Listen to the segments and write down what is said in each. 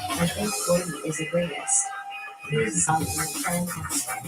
I think Gordon is the greatest. He's something fantastic.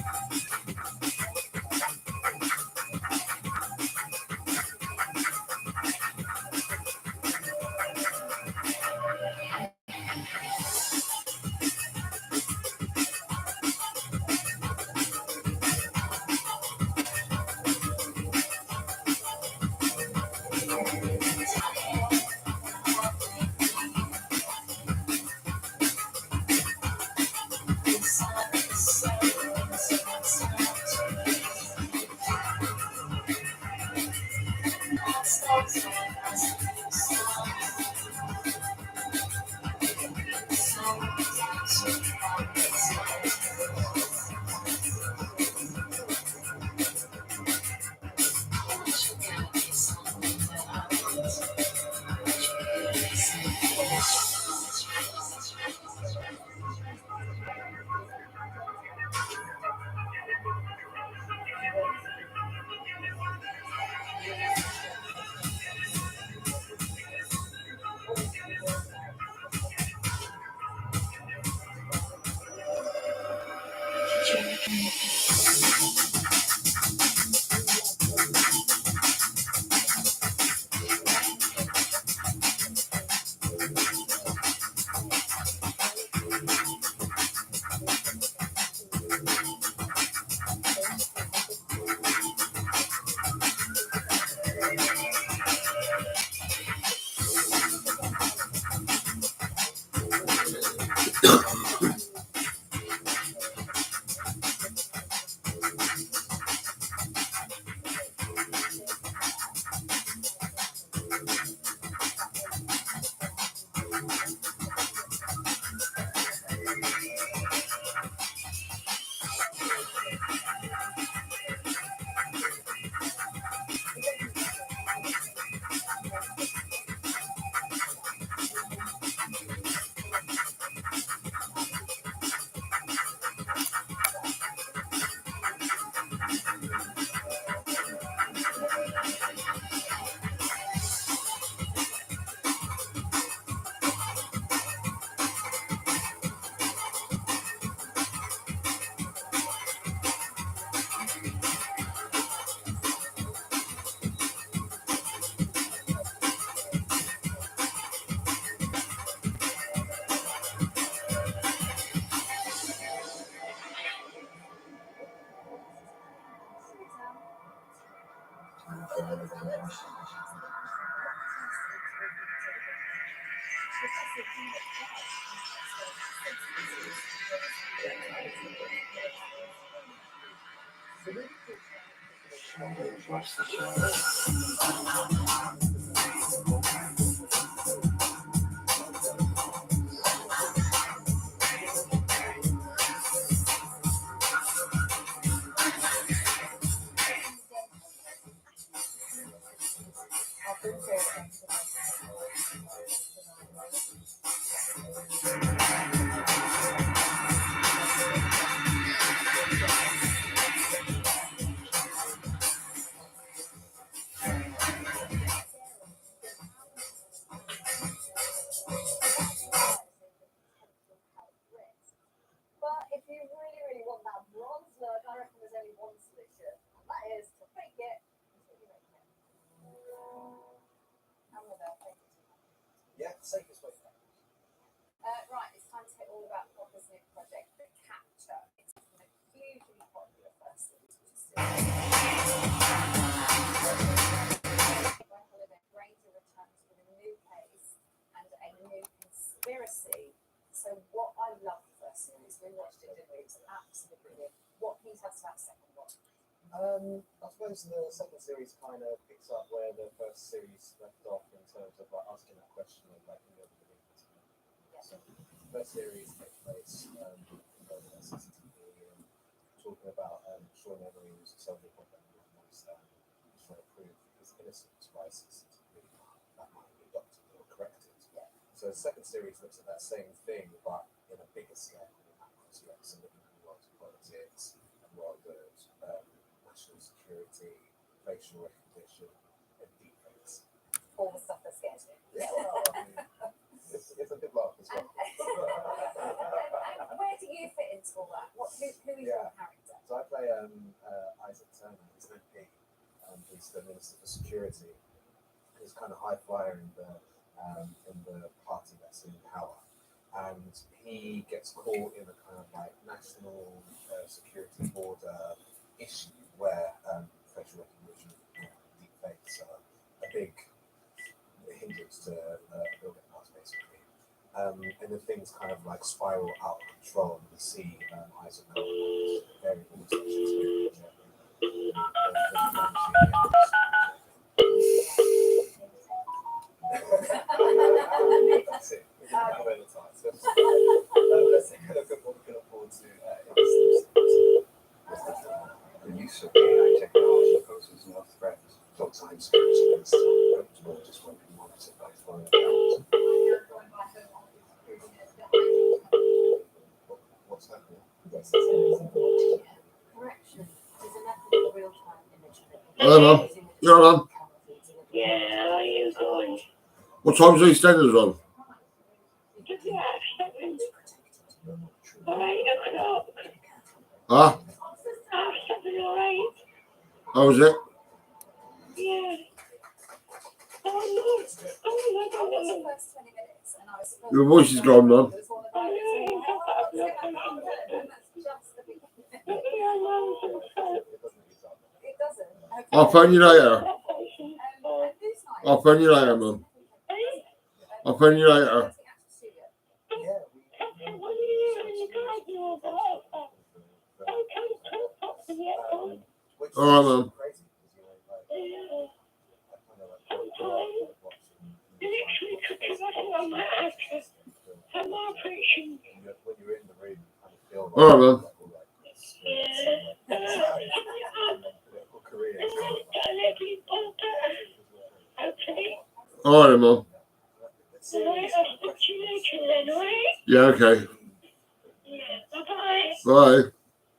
Yeah, safest way. Right, it's time to hear all about Popper's new project, The Capture. It's from a hugely popular first series, which is still when Holiday Granger returns with a new case and a new conspiracy. So what I love the first series, we watched it, didn't we? It was absolutely brilliant. What can you tell us about the second one? I suppose the second series kind of picks up where the first series left off in terms of like asking that question of like who ever believed it. So the first series takes place CCTV and talking about Sean Emery, who's a soldier problem with Monster, he's trying to prove his innocence by CCTV. That might be adopted or corrected. Yeah. So the second series looks at that same thing but in a bigger scale and macro scale, so looking at the world of politics and world of national security facial recognition, and deepfakes. All the stuff that scares you. Yeah, well, I mean, it's a good laugh as well. And where do you fit into all that? Who is your character? So I play Isaac Turner. He's an MP. He's the Minister for Security. He's kind of high flyer in the party that's in power, and he gets caught in a kind of like national security border issue where facial recognition deepfakes are a big hindrance to building house, basically. And then things kind of like spiral out of control, and we see Isaac go on very experience. That's it. We didn't have any time. So, let's take a look at what we can afford to in this The use of AI technology poses no threat. Sometimes it's just won't be monitored by foreign governments. What's happening? This is correction. There's a method of real-time imagery. Hello, you're on. Yeah, how are you doing? What time's EastEnders on? Yeah, 8 o'clock. Huh? 7 or 8. How was it? Yeah. I watched the first 20 minutes and I was Your voice is gone, man. It was all about it. That's just the beginning. It doesn't use up. It doesn't. Okay. I'll phone you later. And who's nice? I'll phone you later, man. I'll phone you later. Where's the actor studio? Yeah, which All right, is man. crazy because I kind of like Literally took too much on my actress. I'm not preaching. when you're in the room, you kind of feel All right, man. political career. Okay. All right, man. Right, I'll talk to you later then, right? Yeah, okay. Yeah, bye-bye. Bye.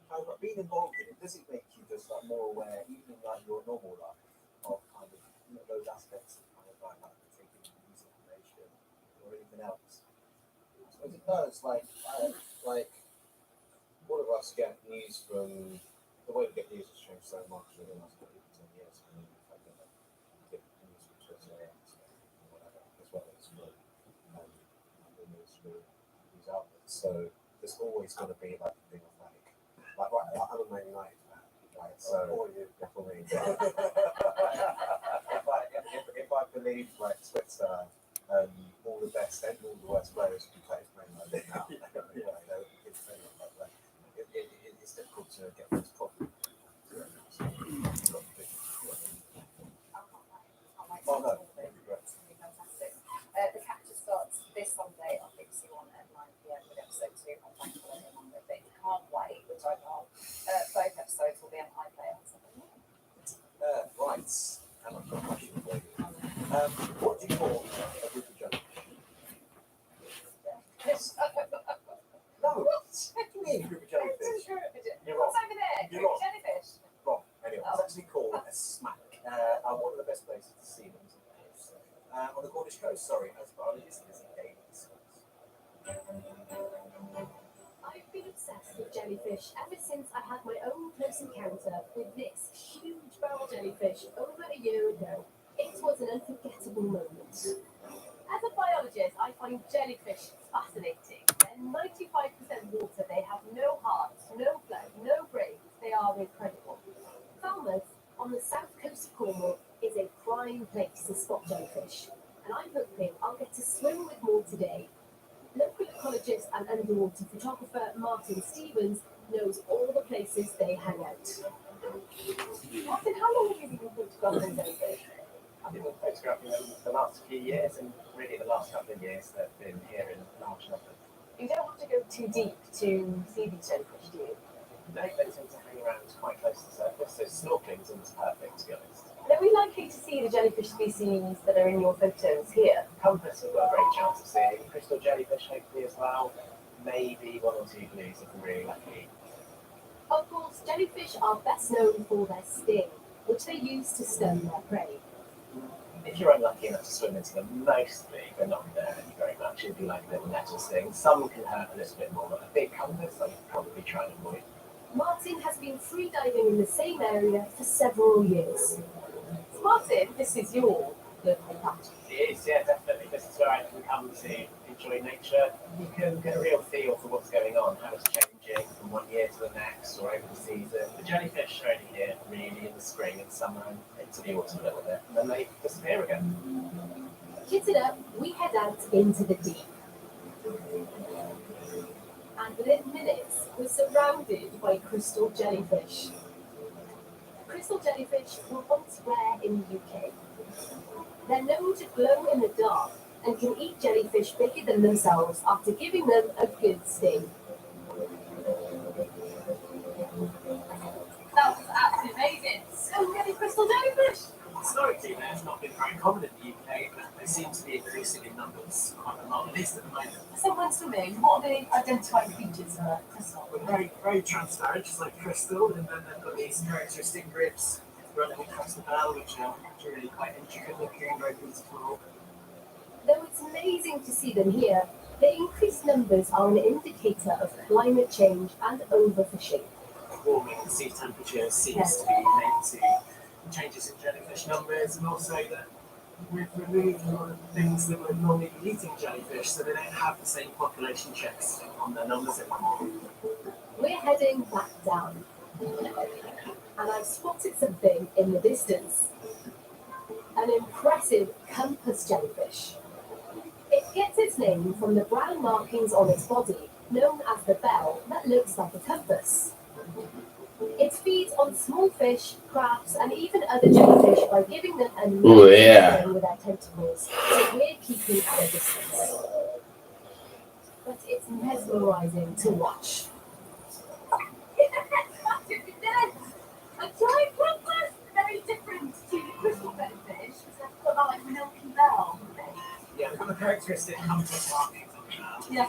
But being involved in it, does it make you just like more aware, even in like your normal life, of kind of those aspects of kind of like taking news information or anything else? I suppose it does. Like all of us get news from the way we get news has changed so much in the last 10 years. I mean, I get news from Twitter and whatever, as well as from the news through news outlets. So there's always going to be like a thing of like right, I'm a Man United fan, right? So for me, if I believe like Twitter, all the best and all the worst players who play for Man United now, it's difficult to get this problem. Oh no, thank you, great. Fantastic. The capture starts this Sunday on BBC One at 9 PM with episode 2 on Bank Holiday Monday. But if you can't wait, which I can't, both episodes will be on iPlayer on Sunday morning. Right, and I've got a question for you. What do you call a group of jellyfish? No, what do you mean a group of jellyfish? What's over there? You're wrong. Jellyfish. Wrong. Anyway, it's actually called a smack. One of the best places to see them is on the Cornish coast. Sorry, as biologists, is in Davies. I've been obsessed with jellyfish ever since I had my own close encounter with this huge barrel jellyfish over a year ago. It was an unforgettable moment. As a biologist, I find jellyfish fascinating. They're 95% water. They have no heart, no blood, no brains. They are incredible. Falmouth, on the south coast of Cornwall, is a prime place to spot jellyfish. And I'm hoping I'll get to swim with more today. Local ecologist and underwater photographer Martin Stevens knows all the places they hang out. Martin, how long have you been photographing jellyfish? I've been photographing them the last few years, and really the last couple of years they've been here in large numbers. You don't have to go too deep to see these jellyfish, do you? They tend to hang around quite close to the surface, so snorkeling is almost perfect, to be honest. And are we likely to see the jellyfish species that are in your photos here? Compass, we've got a great chance of seeing crystal jellyfish, hopefully as well. Maybe 1 or 2 blues if we're really lucky. Of course, jellyfish are best known for their sting. which they use to stun their prey. If you're unlucky enough to swim into them, mostly they're not going to hurt you very much. It'd be like a little nettle sting. Some can hurt a little bit more, but a big compass, I'd probably try and avoid. Martin has been free diving in the same area for several years. Martin, this is your local patch. It is, yeah, definitely. This is where I can come to enjoy nature. You can get a real feel for what's going on, how it's changing from one year to the next or over the season. The jellyfish are only here really in the spring and summer and into the autumn a little bit, and then they disappear again. Kitted up, we head out into the deep. And within minutes, we're surrounded by crystal jellyfish. Crystal jellyfish were once rare in the UK. They're known to glow in the dark and can eat jellyfish bigger than themselves after giving them a good sting. That was absolutely amazing. So many crystal jellyfish. Historically, they've not been very common in the UK, but they seem to be increasing in numbers quite a lot, at least at the moment. So when swimming, what are the identifying features of a crystal? They're very, very transparent, just like crystal, and then they've got these characteristic grips running across the bell, which are really quite intricate looking and very beautiful. Though it's amazing to see them here, the increased numbers are an indicator of climate change and overfishing. Warming sea temperature seems to be linked to changes in jellyfish numbers, and also that we've removed a lot of things that would normally be eating jellyfish, so they don't have the same population checks on their numbers anymore. We're heading back down, and I've spotted something in the distance. An impressive compass jellyfish. It gets its name from the brown markings on its body, known as the bell, that looks like a compass. It feeds on small fish, crabs, and even other jellyfish by giving them a Oh, yeah. sting with their tentacles, so we're keeping at a distance. But it's mesmerizing to watch. A giant compass, very different to the crystal jellyfish. It's got like milky bell. Yeah, they've got the characteristic compass markings on the bell. Yeah.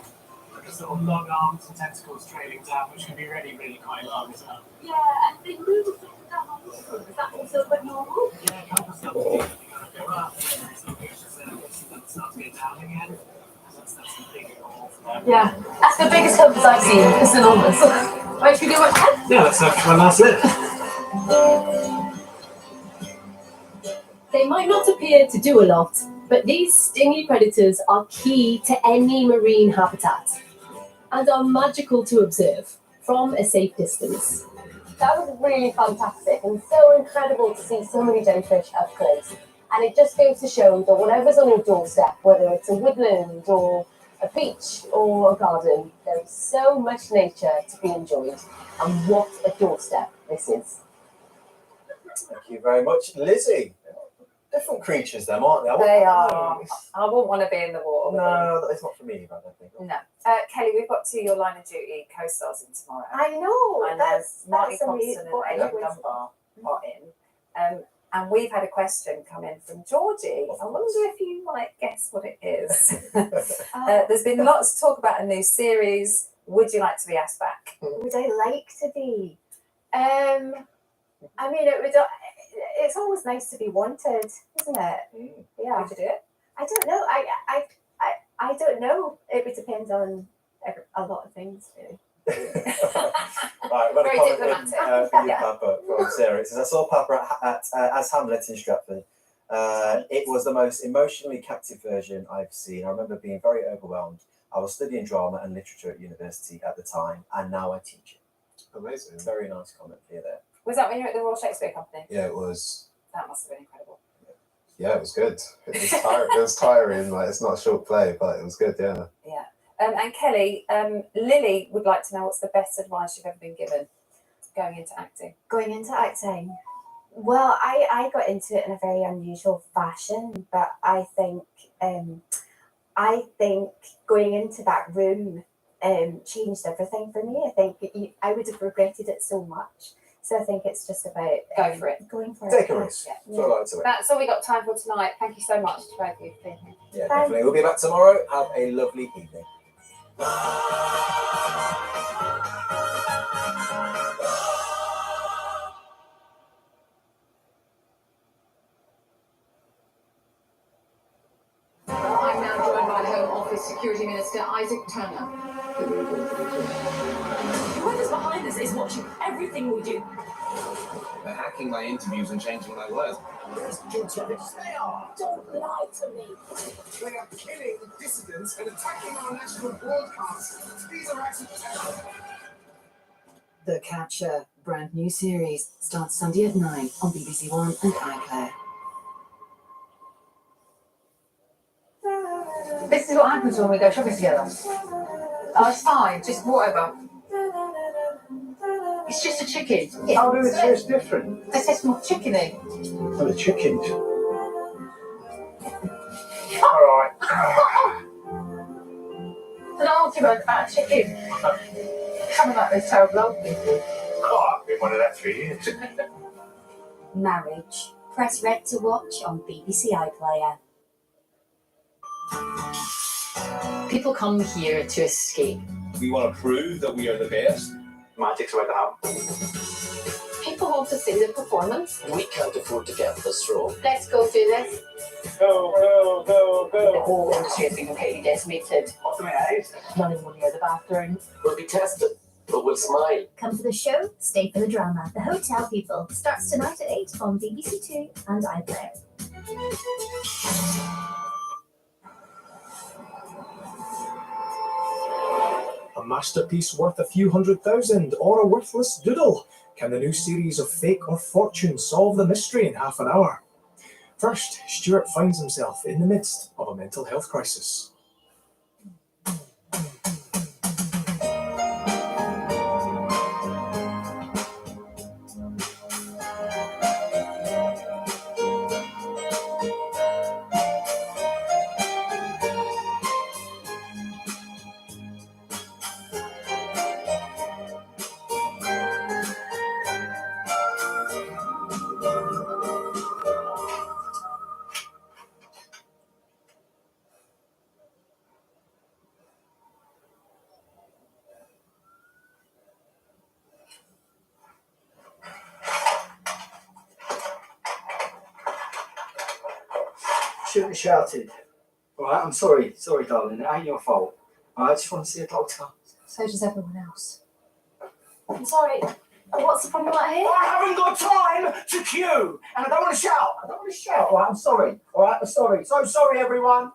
Like a sort of long arms and tentacles trailing down, which can be really, really quite long as well. Yeah, and they move up and down. Is that also quite normal? Yeah, compass numbers you gotta go up, and it's not just surface, and then it starts to go down again. That's completely normal for them. Yeah, that's the biggest compass I've seen. It's enormous. Right, should we do one again? Yeah, that's well, that's it. They might not appear to do a lot, but these stingy predators are key to any marine habitat and are magical to observe from a safe distance. That was really fantastic and so incredible to see so many jellyfish up close. And it just goes to show that whatever's on your doorstep, whether it's a woodland or a beach or a garden, there's so much nature to be enjoyed. And what a doorstep this is. Thank you very much, Lizzie. Different creatures, them, aren't they? They are. I wouldn't want to be in the water. No, it's not for me, I don't think. No. Kelly, we've got two Your Line of Duty co-stars in tomorrow. I know, And that's Marty amazing. Thompson and Aidan Dunbar are in. And we've had a question come in from Georgie. I wonder if you might guess what it is. There's been lots of talk about a new series. Would you like to be asked back? Would I like to be? I mean, it would. It's always nice to be wanted, isn't it? Yeah. Would you do it? I don't know. I don't know. It would depend on a lot of things, really. Right, we've got Very a comment diplomatic. from you, Papa, from Sarah. It says, I saw Papa as Hamlet in Stratford. It was the most emotionally captive version I've seen. I remember being very overwhelmed. I was studying drama and literature at university at the time, and now I teach it. Amazing. Very nice comment here there. Was that when you were at the Royal Shakespeare Company? Yeah, it was. That must have been incredible. Yeah, it was good. It was tiring. It was tiring. Like, it's not a short play, but it was good. Yeah. Yeah. And Kelly, Lily would like to know what's the best advice you've ever been given going into acting. Going into acting, well, I got into it in a very unusual fashion, but I think going into that room changed everything for me. I think I would have regretted it so much. So I think it's just about Go for it. Going for Take it. a risk. Yeah. That's all I like to it. That's all we got time for tonight. Thank you so much to both of you for being here. Yeah, definitely. We'll be back tomorrow. Have a lovely evening. Security Minister Isaac Turner. Whoever's behind this is watching everything we do. They're hacking my interviews and changing my words. They are. Don't lie to me. They are killing dissidents and attacking our national broadcast. These are acts of terror. The Catcher brand new series starts Sunday at 9 on BBC One and iPlayer. This is what happens when we go shopping together. Oh, it's fine, just whatever. It's just a chicken. How do it taste different? This is more chickeny. For the chickens. Alright. An argument about a chicken. Coming up with terrible old people. Oh, I've been one of that for years. Marriage. Press red to watch on BBC iPlayer. People come here to escape. We want to prove that we are the best. Magic's about to happen. People want to see the performance. We can't afford to get this wrong. Let's go do this. Go. The whole industry has been completely decimated. Running money out of the bathroom. We'll be tested, but we'll smile. Come for the show, stay for the drama. The Hotel People starts tonight at 8 on BBC Two and iPlayer. A masterpiece worth a few $100,000 or a worthless doodle? Can the new series of Fake or Fortune solve the mystery in half an hour? First, Stuart finds himself in the midst of a mental health crisis. Shouldn't have shouted. Alright, I'm sorry, darling, it ain't your fault. I just want to see a doctor. So does everyone else. I'm sorry. What's the problem out here? I haven't got time to queue, and I don't want to shout. Alright, I'm sorry. Alright, I'm sorry. So sorry, everyone.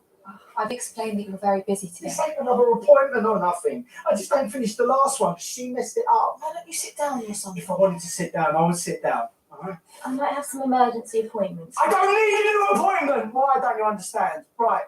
I've explained that you were very busy today. This ain't another appointment or nothing. I just ain't finished the last one. She messed it up. Why don't you sit down, your son? If I wanted to sit down, I would sit down. Alright? I might have some emergency appointments. I don't need a new appointment. Why don't you understand? Right.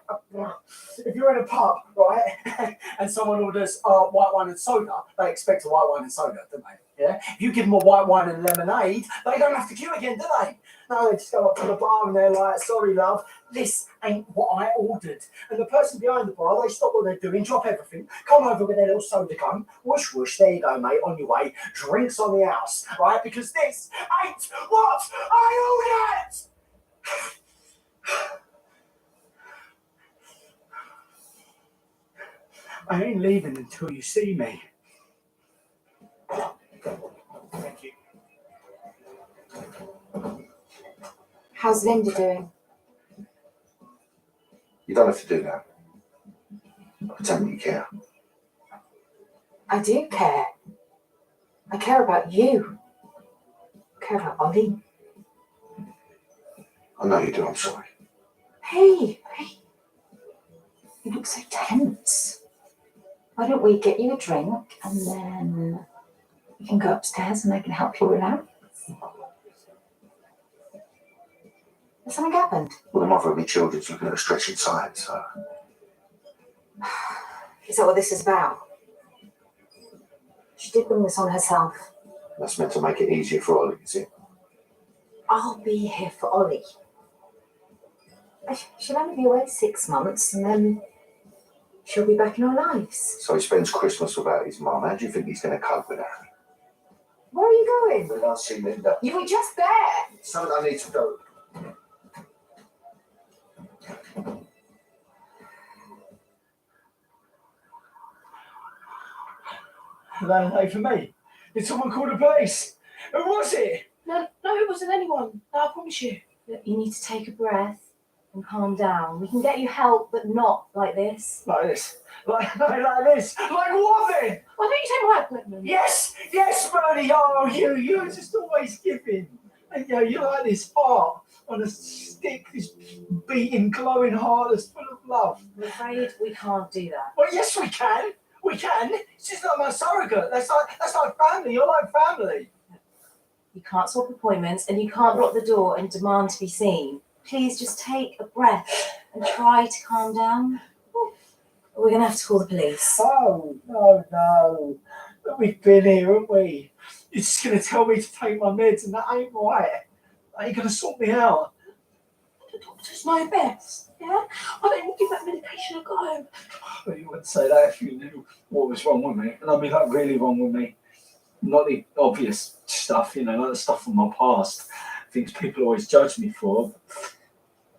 If you're in a pub, right, and someone orders white wine and soda, they expect a white wine and soda, don't they? Yeah. If you give them a white wine and lemonade, they don't have to queue again, do they? No, they just go up to the bar and they're like, "Sorry, love, this ain't what I ordered." And the person behind the bar, they stop what they're doing, drop everything, come over with their little soda gun, whoosh, whoosh, there you go, mate, on your way, drinks on the house, right? Because this ain't what I ordered! I ain't leaving until you see me. Thank you. How's Linda doing? You don't have to do that. Pretend you care. I do care. I care about you. I care about Ollie. I know you do, I'm sorry. Hey. You look so tense. Why don't we get you a drink and then you can go upstairs and I can help you relax? Has something happened? Well, the mother of my children's looking at a stretch inside, so. Is that what this is about? She did bring this on herself. That's meant to make it easier for Ollie, is it? I'll be here for Ollie. She'll only be away 6 months and then she'll be back in our lives. So he spends Christmas without his mum. How do you think he's going to cope with that? Where are you going? We're going to see Linda. You were just there. Something I need to do. Hey, for me. Did someone call the police? Who was it? No, it wasn't anyone. No, I promise you. Look, you need to take a breath. and calm down. We can get you help, but not like this. Like this. Like this. Like what then? Why don't you take my appointment? Yes, Bernie. Oh, you're just always giving. And you like this heart on a stick, this beating, glowing heart that's full of love. I'm afraid we can't do that. Well, yes, we can. We can. It's just like my surrogate. That's like family. You're like family. You can't swap appointments, and you can't block the door and demand to be seen. Please just take a breath and try to calm down. We're going to have to call the police. Oh, no. But we've been here, haven't we? You're just going to tell me to take my meds, and that ain't right. Are you going to sort me out? The doctors know best, yeah? Why don't you give that medication a go? Well, you wouldn't say that if you knew what was wrong with me. And I mean, like, really wrong with me. Not the obvious stuff, like the stuff from my past. Things people always judge me for.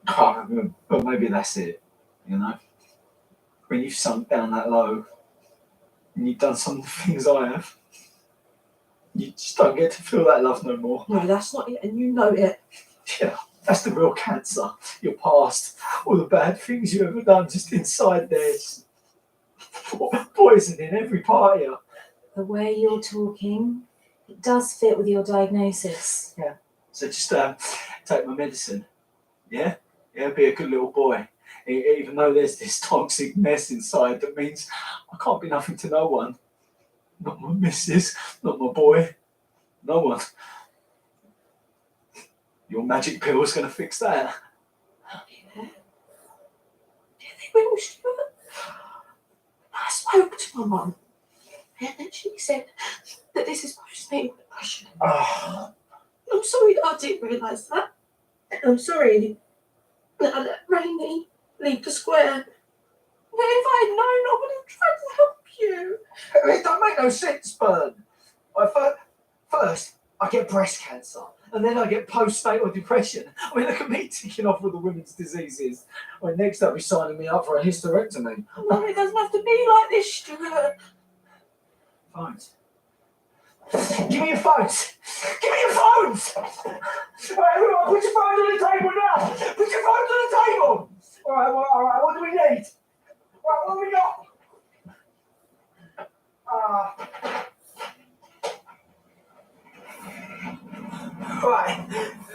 But maybe that's it, When you've sunk down that low and you've done some of the things I have, you just don't get to feel that love no more. No, that's not it, and you know it. Yeah, that's the real cancer. Your past, all the bad things you've ever done just inside there. Just poisoning every part of you. The way you're talking, it does fit with your diagnosis. Yeah. So just take my medicine. Yeah? Yeah, be a good little boy. Even though there's this toxic mess inside that means I can't be nothing to no one. Not my missus, not my boy, no one. Your magic pill's going to fix that. Yeah, they will, Stuart. I spoke to my mum, and she said that this is postnatal depression. I'm sorry that I didn't realise that. I'm sorry that I let Rainey leave the square. But if I had known, I would have tried to help you. It don't make no sense, Bern. First, I get breast cancer, and then I get postnatal depression. I mean, look at me ticking off all the women's diseases. Next they'll be signing me up for a hysterectomy. No, it doesn't have to be like this, Stuart. Phones. Give me your phones! Give me your phones! Right, everyone, put your phones on the table now! Put your phones on the table! All right, what do we need? Right, what have we got? Right,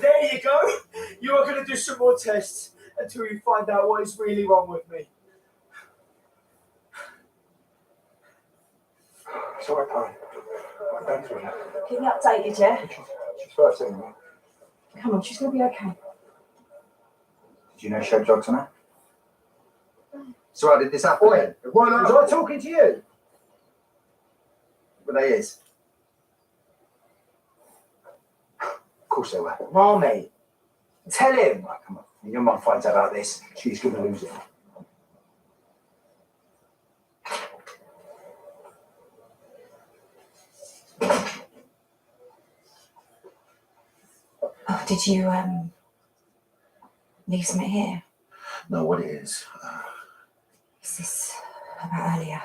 there you go. You are going to do some more tests until you find out what is really wrong with me. Sorry, Karen. I'm through it. Keep me updated, yeah? She's 13. Come on, she's going to be okay. Did you know she had drugs on her? So how did this happen? Wait, was I talking to you? Well, they is. Of course they were. Marmee, tell him. Right, come on. When your mum finds out about this, she's going to lose it. Oh, did you leave something here? No, what it is. Is this about earlier?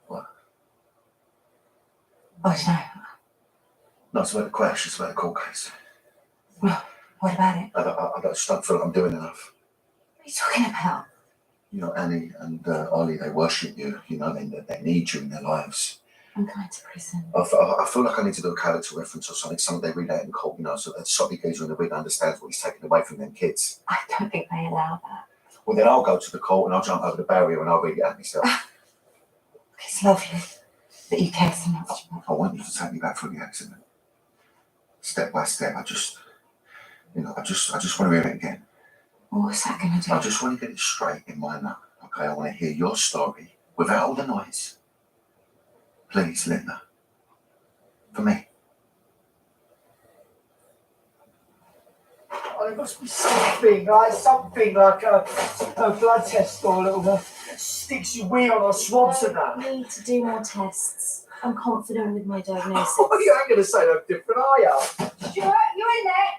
What? Oh, I don't know. No, it's about the crash. It's about the court case. Well, what about it? I just don't feel like I'm doing enough. What are you talking about? Annie and Ollie, they worship you. They need you in their lives. I'm going to prison. I feel like I need to do a character reference or something they read out in court, so that Soppy geezer in the wig understands what he's taking away from them kids. I don't think they allow that. Well, then I'll go to the court and I'll jump over the barrier and I'll read it out myself. It's lovely that you care so much. I want you to take me back from the accident. Step by step, I just want to hear it again. What's that going to do? I just want to get it straight in my mind. Okay, I want to hear your story without all the noise. Please, Linda. For me. Oh, there must be something like a blood test or a little sticks you wee on or swabs and that. I need to do more tests. I'm confident with my diagnosis. Oh, you ain't going to say no different, are you? Stuart, you in there?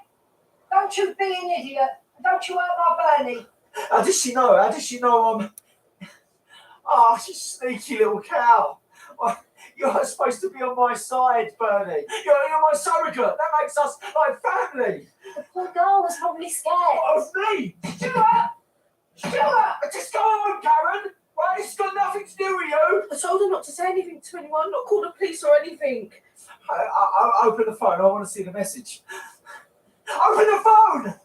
Don't you be an idiot. Don't you hurt my Bernie. How does she know? Oh, she's a sneaky little cow. You're supposed to be on my side, Bernie. You're my surrogate. That makes us like family. The poor girl was probably scared. Of me? Stuart! Just go home, Karen. Right? It's got nothing to do with you. I told her not to say anything to anyone, not call the police or anything. I open the phone. I want to see the message. Open the phone!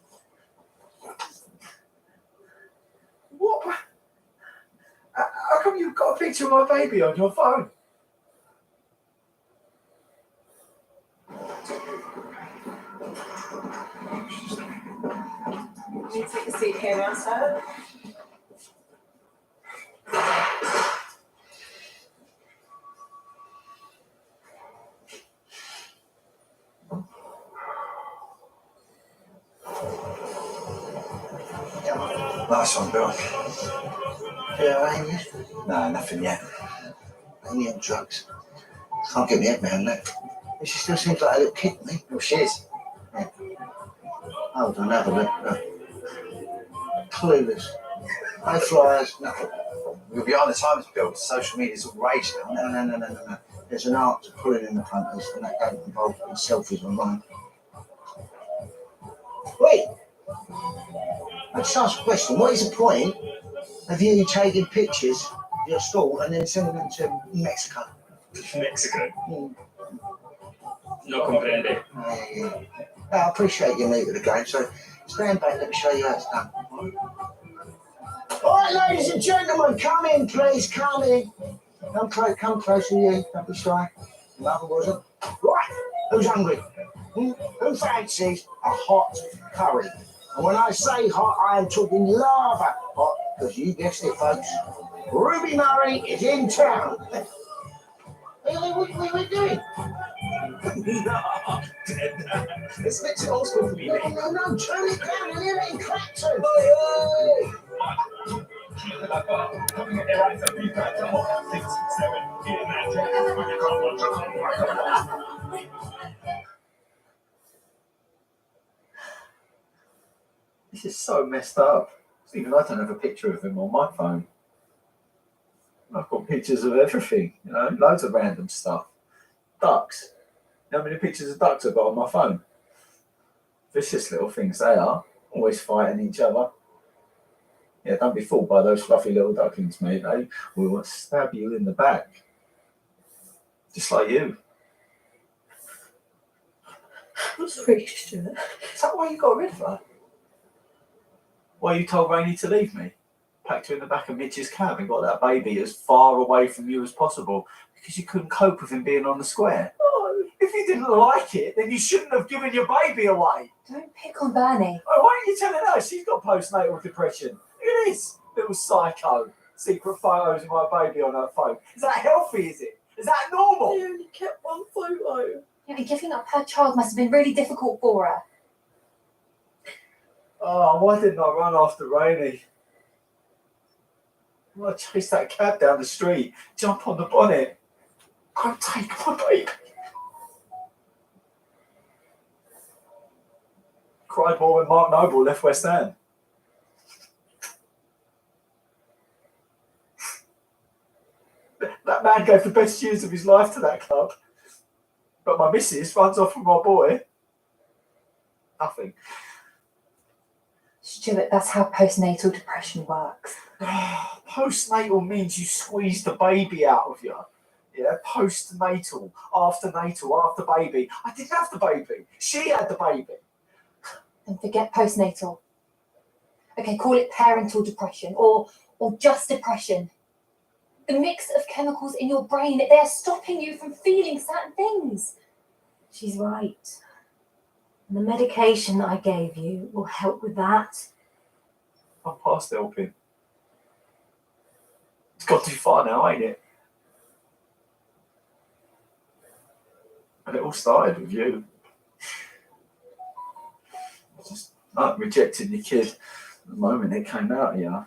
What? How come you've got a picture of my baby on your phone? Can you take a seat here now, sir? Nice one, Bill. Yeah, ain't you? No, nothing yet. Ain't yet drugs. Can't get my head around that. She still seems like a little kid to me. Well, she is. Yeah. Hold on, have a look. Clueless. No flyers, nothing. You're behind the times, Bill. Social media's all rage now. No. There's an art to pulling in the punters, and that don't involve selfies online. Wait! I just asked a question. What is the point of you taking pictures of your school and then sending them to Mexico? Mexico? No comprende. I appreciate your need of the game, so stand back, let me show you how it's done. All right, ladies and gentlemen, come in, please, come in. Come closer to you, don't be shy. Your mother wasn't. Right, who's hungry? Who fancies a hot curry? And when I say hot, I am talking lava hot, because you guessed it, folks. Ruby Murray is in town. What are we doing? It's a bit too old school for me, mate. No, turn it down and hear it in Clapton. This is so messed up. Even I don't have a picture of him on my phone. I've got pictures of everything, loads of random stuff. Ducks. How many pictures of ducks I've got on my phone? Vicious little things they are. Always fighting each other. Yeah, don't be fooled by those fluffy little ducklings, mate. They will stab you in the back. Just like you. I'm sorry, Stuart. Is that why you got rid of her? Why you told Rainey to leave me? Packed her in the back of Mitch's cab and got that baby as far away from you as possible because you couldn't cope with him being on the square. Oh, if you didn't like it, then you shouldn't have given your baby away. Don't pick on Bernie. Oh, why aren't you telling her? She's got postnatal depression. Look at this little psycho. Secret photos of my baby on her phone. Is that healthy, is it? Is that normal? I only kept one photo. Yeah, and giving up her child must have been really difficult for her. Oh, why didn't I run after Rainey? Well, I chased that cab down the street, jump on the bonnet. Go take my baby. Cried more when Mark Noble left West End. That man gave the best years of his life to that club. But my missus runs off with my boy. Nothing. Stuart, that's how postnatal depression works. Postnatal means you squeeze the baby out of you. Yeah, postnatal, afternatal, after baby. I didn't have the baby. She had the baby. And forget postnatal. Okay, call it parental depression or just depression. The mix of chemicals in your brain, they're stopping you from feeling certain things. She's right. And the medication that I gave you will help with that. I'm past helping. It's got too far now, ain't it? And it all started with you. Just like rejecting your kid the moment it came out of you.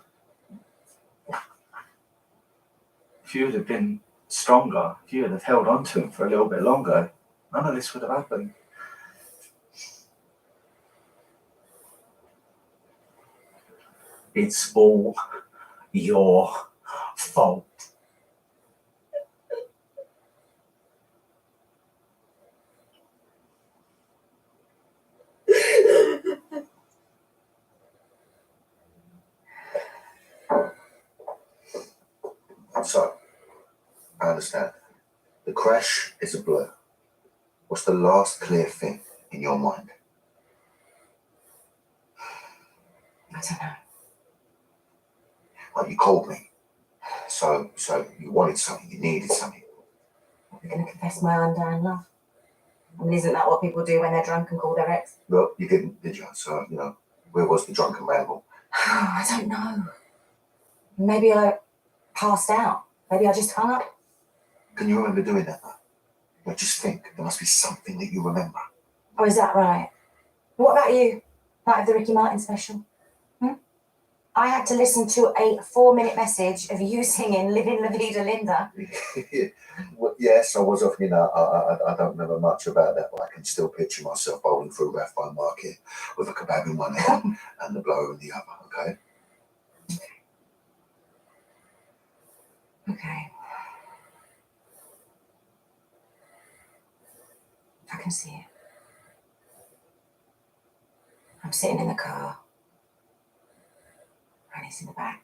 If you would have been stronger, if you would have held on to him for a little bit longer, none of this would have happened. It's all your fault. So, I understand. The crash is a blur. What's the last clear thing in your mind? I don't know. Well, you called me. So you wanted something, you needed something. I'm going to confess my undying love. I mean, isn't that what people do when they're drunk and call their ex? Well, you didn't, did you? So, where was the drunken ramble? I don't know. Maybe I passed out. Maybe I just hung up. Can you remember doing that, though? Well, just think, there must be something that you remember. Oh, is that right? What about you? Night of the Ricky Martin special? I had to listen to a 4-minute message of you singing Living La Vida Linda. Well, yes, I was off, I don't remember much about that, but I can still picture myself bowling through Rathbone Market with a kebab in one hand and the blower in the other, okay? Okay. I can see it. I'm sitting in the car. And he's in the back.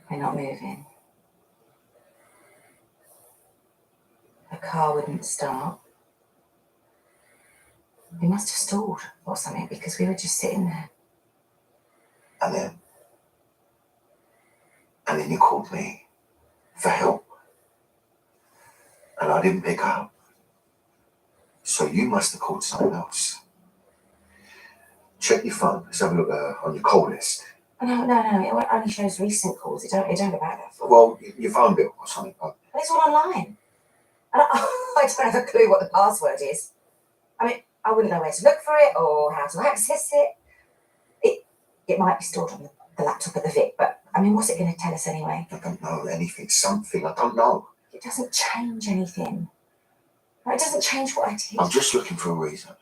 We're not moving. The car wouldn't start. We must have stalled or something because we were just sitting there. And then you called me for help. And I didn't pick up. So you must have called someone else. Check your phone. Let's have a look on your call list. No. It only shows recent calls. It don't go back that far. Well, your phone bill or something. But it's all online. I don't have a clue what the password is. I mean, I wouldn't know where to look for it or how to access it. It might be stored on the laptop at the Vic, but I mean, what's it going to tell us anyway? I don't know anything, something, I don't know. It doesn't change anything. It doesn't change what I did. I'm just looking for a reason.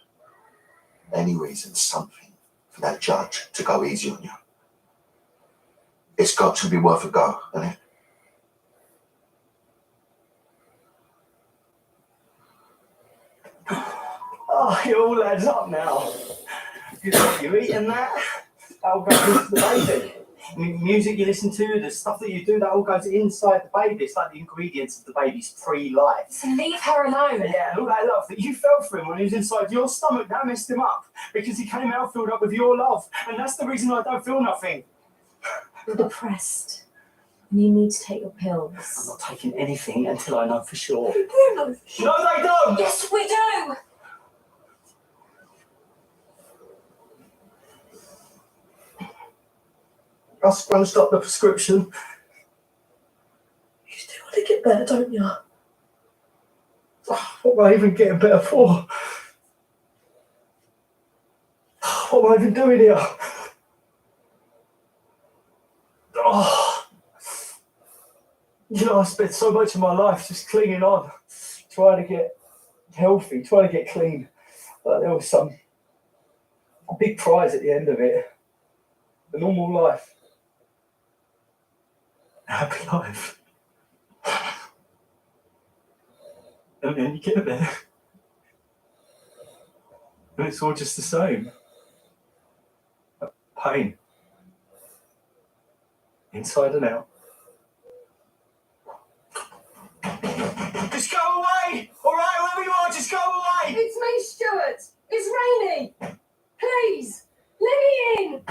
Any reason, something, for that judge to go easy on you. It's got to be worth a go, hasn't it? Oh, it all adds up now. You're eating that, that'll go into the baby. I mean, music you listen to, the stuff that you do, that all goes inside the baby. It's like the ingredients of the baby's pre-life. So leave her alone. Yeah, all that love that you felt for him when he was inside your stomach, that messed him up. Because he came out filled up with your love. And that's the reason I don't feel nothing. You're depressed. And you need to take your pills. I'm not taking anything until I know for sure. You know for sure. No, they don't! Yes, we do! I'll scrunched up the prescription. You still want to get better, don't you? What am I even getting better for? What am I even doing here? Oh. I spent so much of my life just clinging on, trying to get healthy, trying to get clean. But there was a big prize at the end of it. The normal life. Happy life. And then you get there. And it's all just the same. Pain. Inside and out. Just go away! Alright, wherever you are, just go away! It's me, Stuart. It's Rainy. Please, let me in.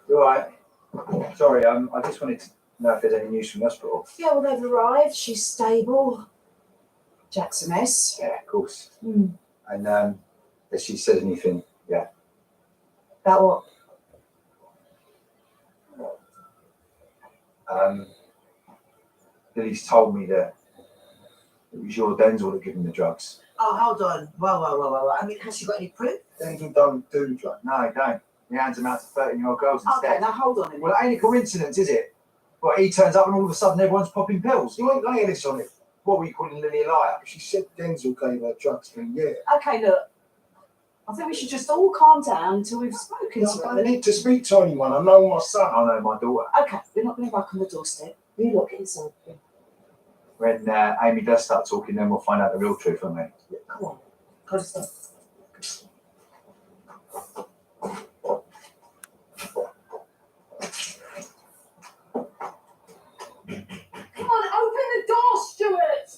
You alright? Sorry, I just wanted to know if there's any news from the hospital. Yeah, well, they've arrived. She's stable. Jack's a mess. Yeah, of course. Hmm. And has she said anything? Yeah. About what? Lily's told me that it was your Denzel that gave him the drugs. Oh, hold on. Well. I mean, has she got any proof? Denzel don't do drugs. No, he don't. He hands them out to 13-year-old girls instead. Okay, now hold on. Well, it ain't a coincidence, is it? Well, he turns up and all of a sudden everyone's popping pills. You ain't laying this on it. What were you calling Lily a liar? She said Denzel gave her drugs for a year. Okay, look. I think we should just all calm down until we've spoken to her. I don't need to speak to anyone. I know my son. I know my daughter. Okay, we're not going to knock on the doorstep. You look inside. When Amy does start talking, then we'll find out the real truth on me. Yeah, come on. Go to sleep. Come on, open the door, Stuart!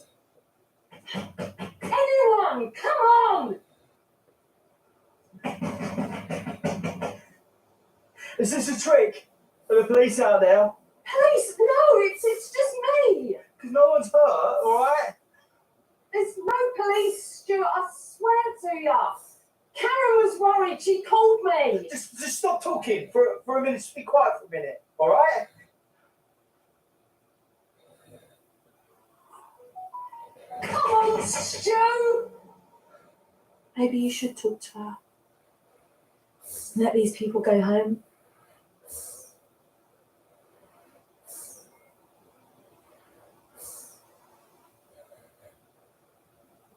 Anyone, come on! Is this a trick? Are the police out there? Police? No, it's just me! Because no one's hurt, alright? There's no police, Stuart, I swear to you. Karen was worried, she called me. Just stop talking for a minute, just be quiet for a minute, alright? Come on, Stu! Maybe you should talk to her. Let these people go home.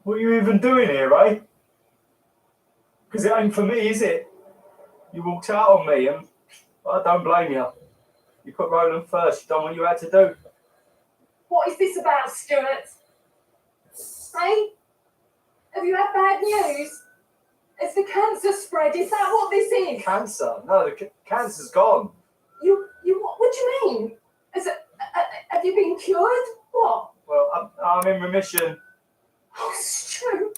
What are you even doing here, eh? Because it ain't for me, is it? You walked out on me and I don't blame you. You put Roland first, you done what you had to do. What is this about, Stuart? Hey? Have you had bad news? Has the cancer spread? Is that what this is? Cancer? No, the cancer's gone. What do you mean? Have you been cured? What? Well, I'm in remission. Oh, Stu.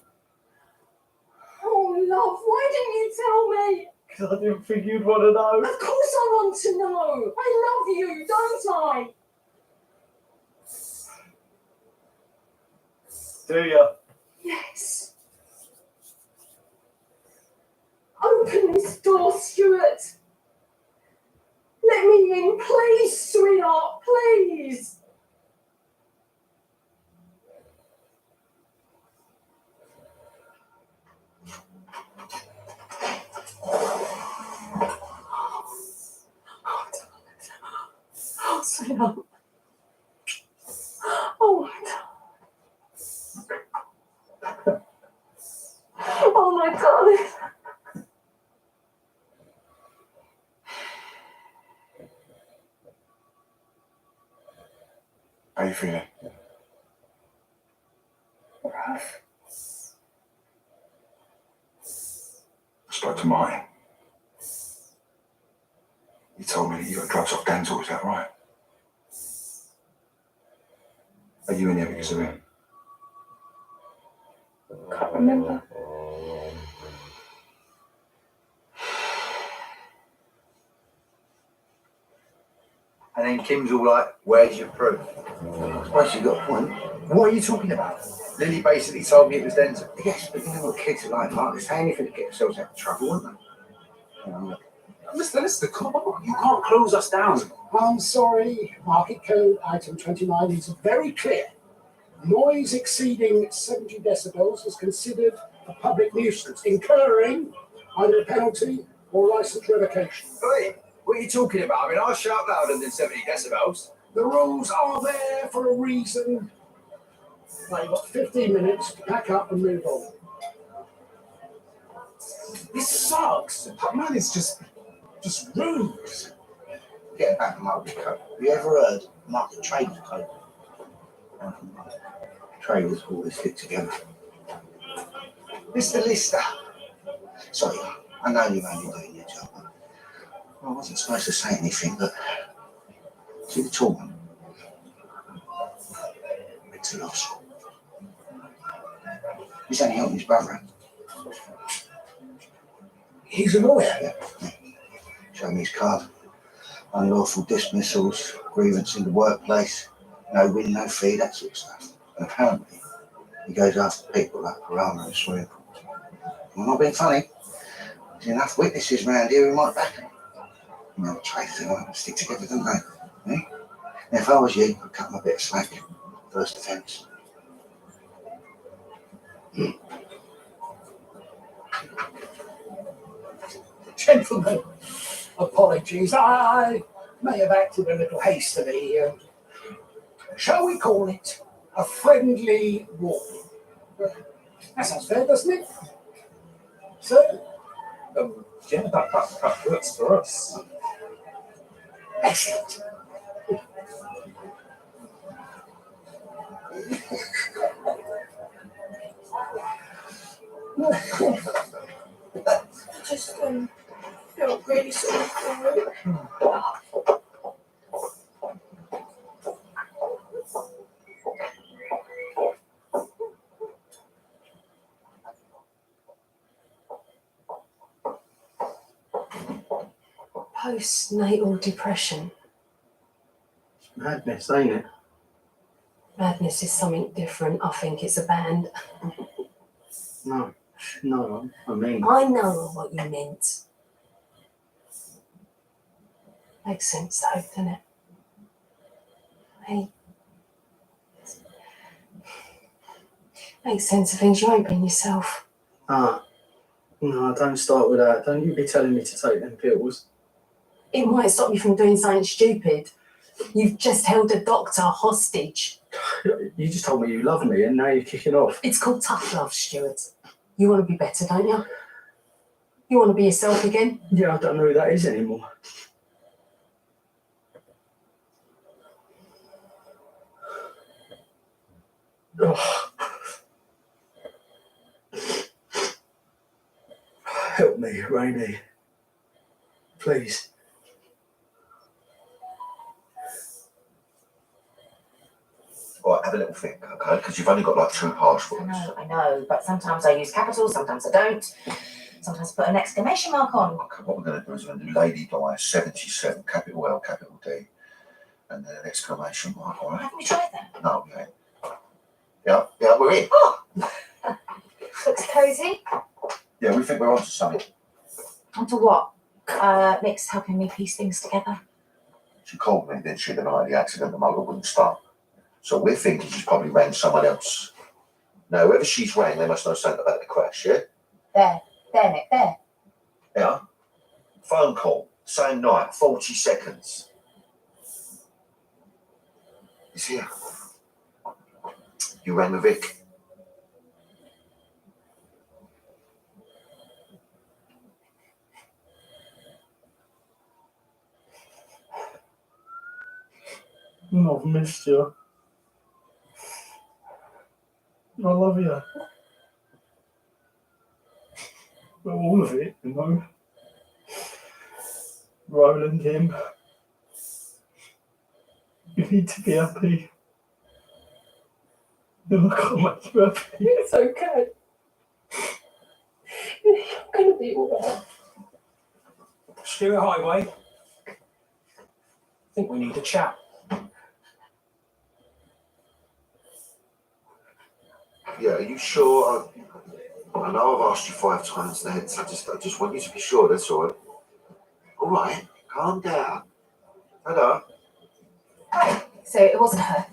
Oh, love, why didn't you tell me? Because I didn't think you'd want to know. Of course I want to know. I love you, don't I? Do you? Yes. Open this door, Stuart. Let me in, please, sweetheart, please. Oh, sweetheart. Oh, my God. Oh, my darling. How you feeling? Rough. I spoke to Martin. He told me that you got drugs off Denzel, is that right? Are you in here because of him? Can't remember. And then Kim's all like, where's your proof? I suppose you got a point. What are you talking about? Lily basically told me it was Denzel. Yes, but you know what kids are like, Mark. They say anything to get themselves out of trouble, wouldn't they? Mr. Come on, you can't close us down. I'm sorry, Market Code Item 29 is very clear. Noise exceeding 70 decibels is considered a public nuisance, incurring either a penalty or license revocation. Wait, what are you talking about? I mean, I shout louder than 70 decibels. The rules are there for a reason. Now you've got 15 minutes to pack up and move on. This sucks. That man is just rude. Get back to Market Code. Have you ever heard Market Traders Code? Traders all this fit together. Mr. Lister. Sorry, I know you're only doing your job. I wasn't supposed to say anything, but see the tall one? It's a loss. He's only helping his brother. He's a lawyer. Yeah. Show me his card. Unlawful dismissals, grievance in the workplace, no win, no fee, that sort of stuff. And apparently, he goes after people like Parama and swimming pools. I'm not being funny. There's enough witnesses around here who might back him. You know, traders, they want to stick together, don't they? Eh? Now, if I was you, I'd cut them a bit of slack. First offence. Gentlemen, apologies. I may have acted a little hastily. Shall we call it a friendly warning? That sounds fair, doesn't it? So, Yeah, that works for us. excellent. Just felt really sorry for it. Postnatal depression. Madness, ain't it? Madness is something different. I think it's a band. No, I mean. I know what you meant. Makes sense though, doesn't it? Hey. Makes sense of things you ain't been yourself. No, don't start with that. Don't you be telling me to take them pills. It might stop you from doing something stupid. You've just held a doctor hostage. You just told me you love me and now you're kicking off. It's called tough love, Stuart. You want to be better, don't you? You want to be yourself again? Yeah, I don't know who that is anymore. Oh. Help me, Rainey. Please. All right, have a little think, okay? Because you've only got like 2 harsh words. I know, but sometimes I use capitals, sometimes I don't. Sometimes I put an exclamation mark on. Okay, what we're going to do is we're going to do Lady Di 77, capital L, capital D, and then an exclamation mark, all right? Haven't we tried that? No, we ain't. Yeah, we're in. Oh! Looks cosy. Yeah, we think we're onto something. Onto what? Nick's helping me piece things together. She called me, didn't she, the night of the accident, the motor wouldn't start. So we're thinking she's probably rang someone else. Now, whoever she's rang, they must know something about the crash, yeah? There, Nick, there. Yeah? Phone call, same night, 40 seconds. He's here. You rang the Vic. I've missed you. I love you. Well, all of it, you know. Roland, him. You need to be happy. And I can't make you happy. It's okay. I'm going to be alright. Stuart Highway. I think we need a chat. Yeah, are you sure? I know I've asked you 5 times now. I just want you to be sure, that's all. All right, calm down. Hello. Hi. So it wasn't her.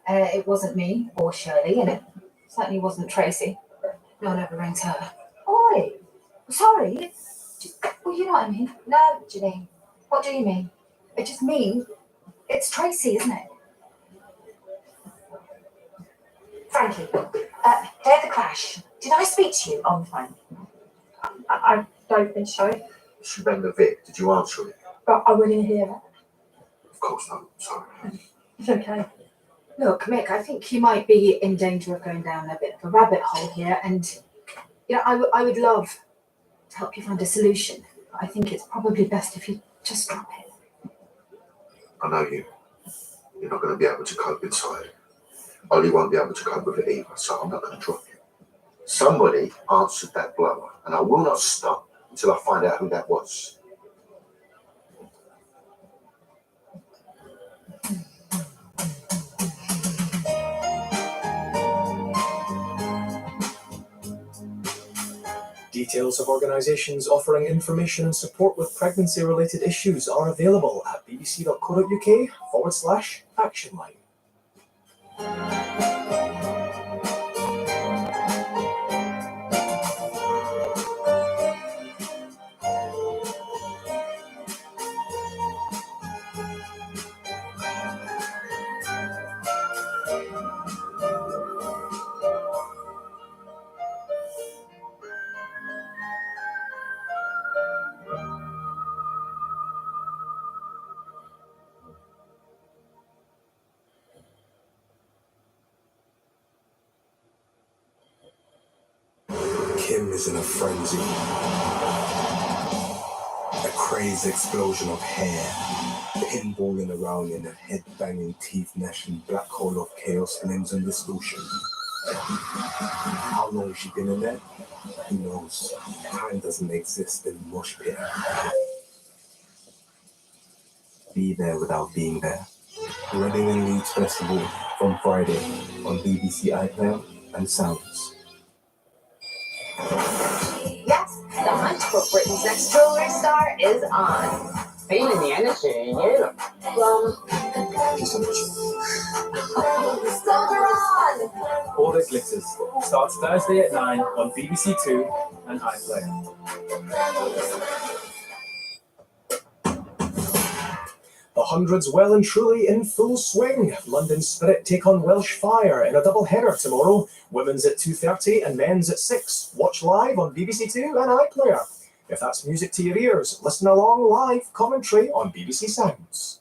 It wasn't me or Shirley, and it certainly wasn't Tracy. No one ever rings her. Oi! Sorry. Well, you know what I mean. No, Janine. What do you mean? It just means it's Tracy, isn't it? Frankie, day of the crash. Did I speak to you on the phone? I don't think so. She rang the Vic. Did you answer it? But I wouldn't hear it. Of course not. Sorry. It's okay. Look, Mick, I think you might be in danger of going down a bit of a rabbit hole here, and I would love to help you find a solution. I think it's probably best if you just drop it. I know you. You're not going to be able to cope inside. Ollie won't be able to cope with it either, so I'm not going to drop you. Somebody answered that blower, and I will not stop until I find out who that was. Details of organisations offering information and support with pregnancy-related issues are available at bbc.co.uk/actionline. is in a frenzy. A crazy explosion of hair, pinballing around in a head-banging, teeth-gnashing black hole of chaos, limbs and distortion. How long has she been in there? Who knows? Time doesn't exist in mosh pit. Be there without being there. Reading and Leeds Festival from Friday on BBC iPlayer and Sounds. Yes, the hunt for Britain's next jewelry star is on. Feeling the energy, you. Soldier on! All That Glitters starts Thursday at 9 on BBC Two and iPlayer. The hundreds well and truly in full swing. London Spirit take on Welsh Fire in a double header tomorrow. Women's at 2:30 and men's at 6. Watch live on BBC Two and iPlayer. If that's music to your ears, listen along live commentary on BBC Sounds.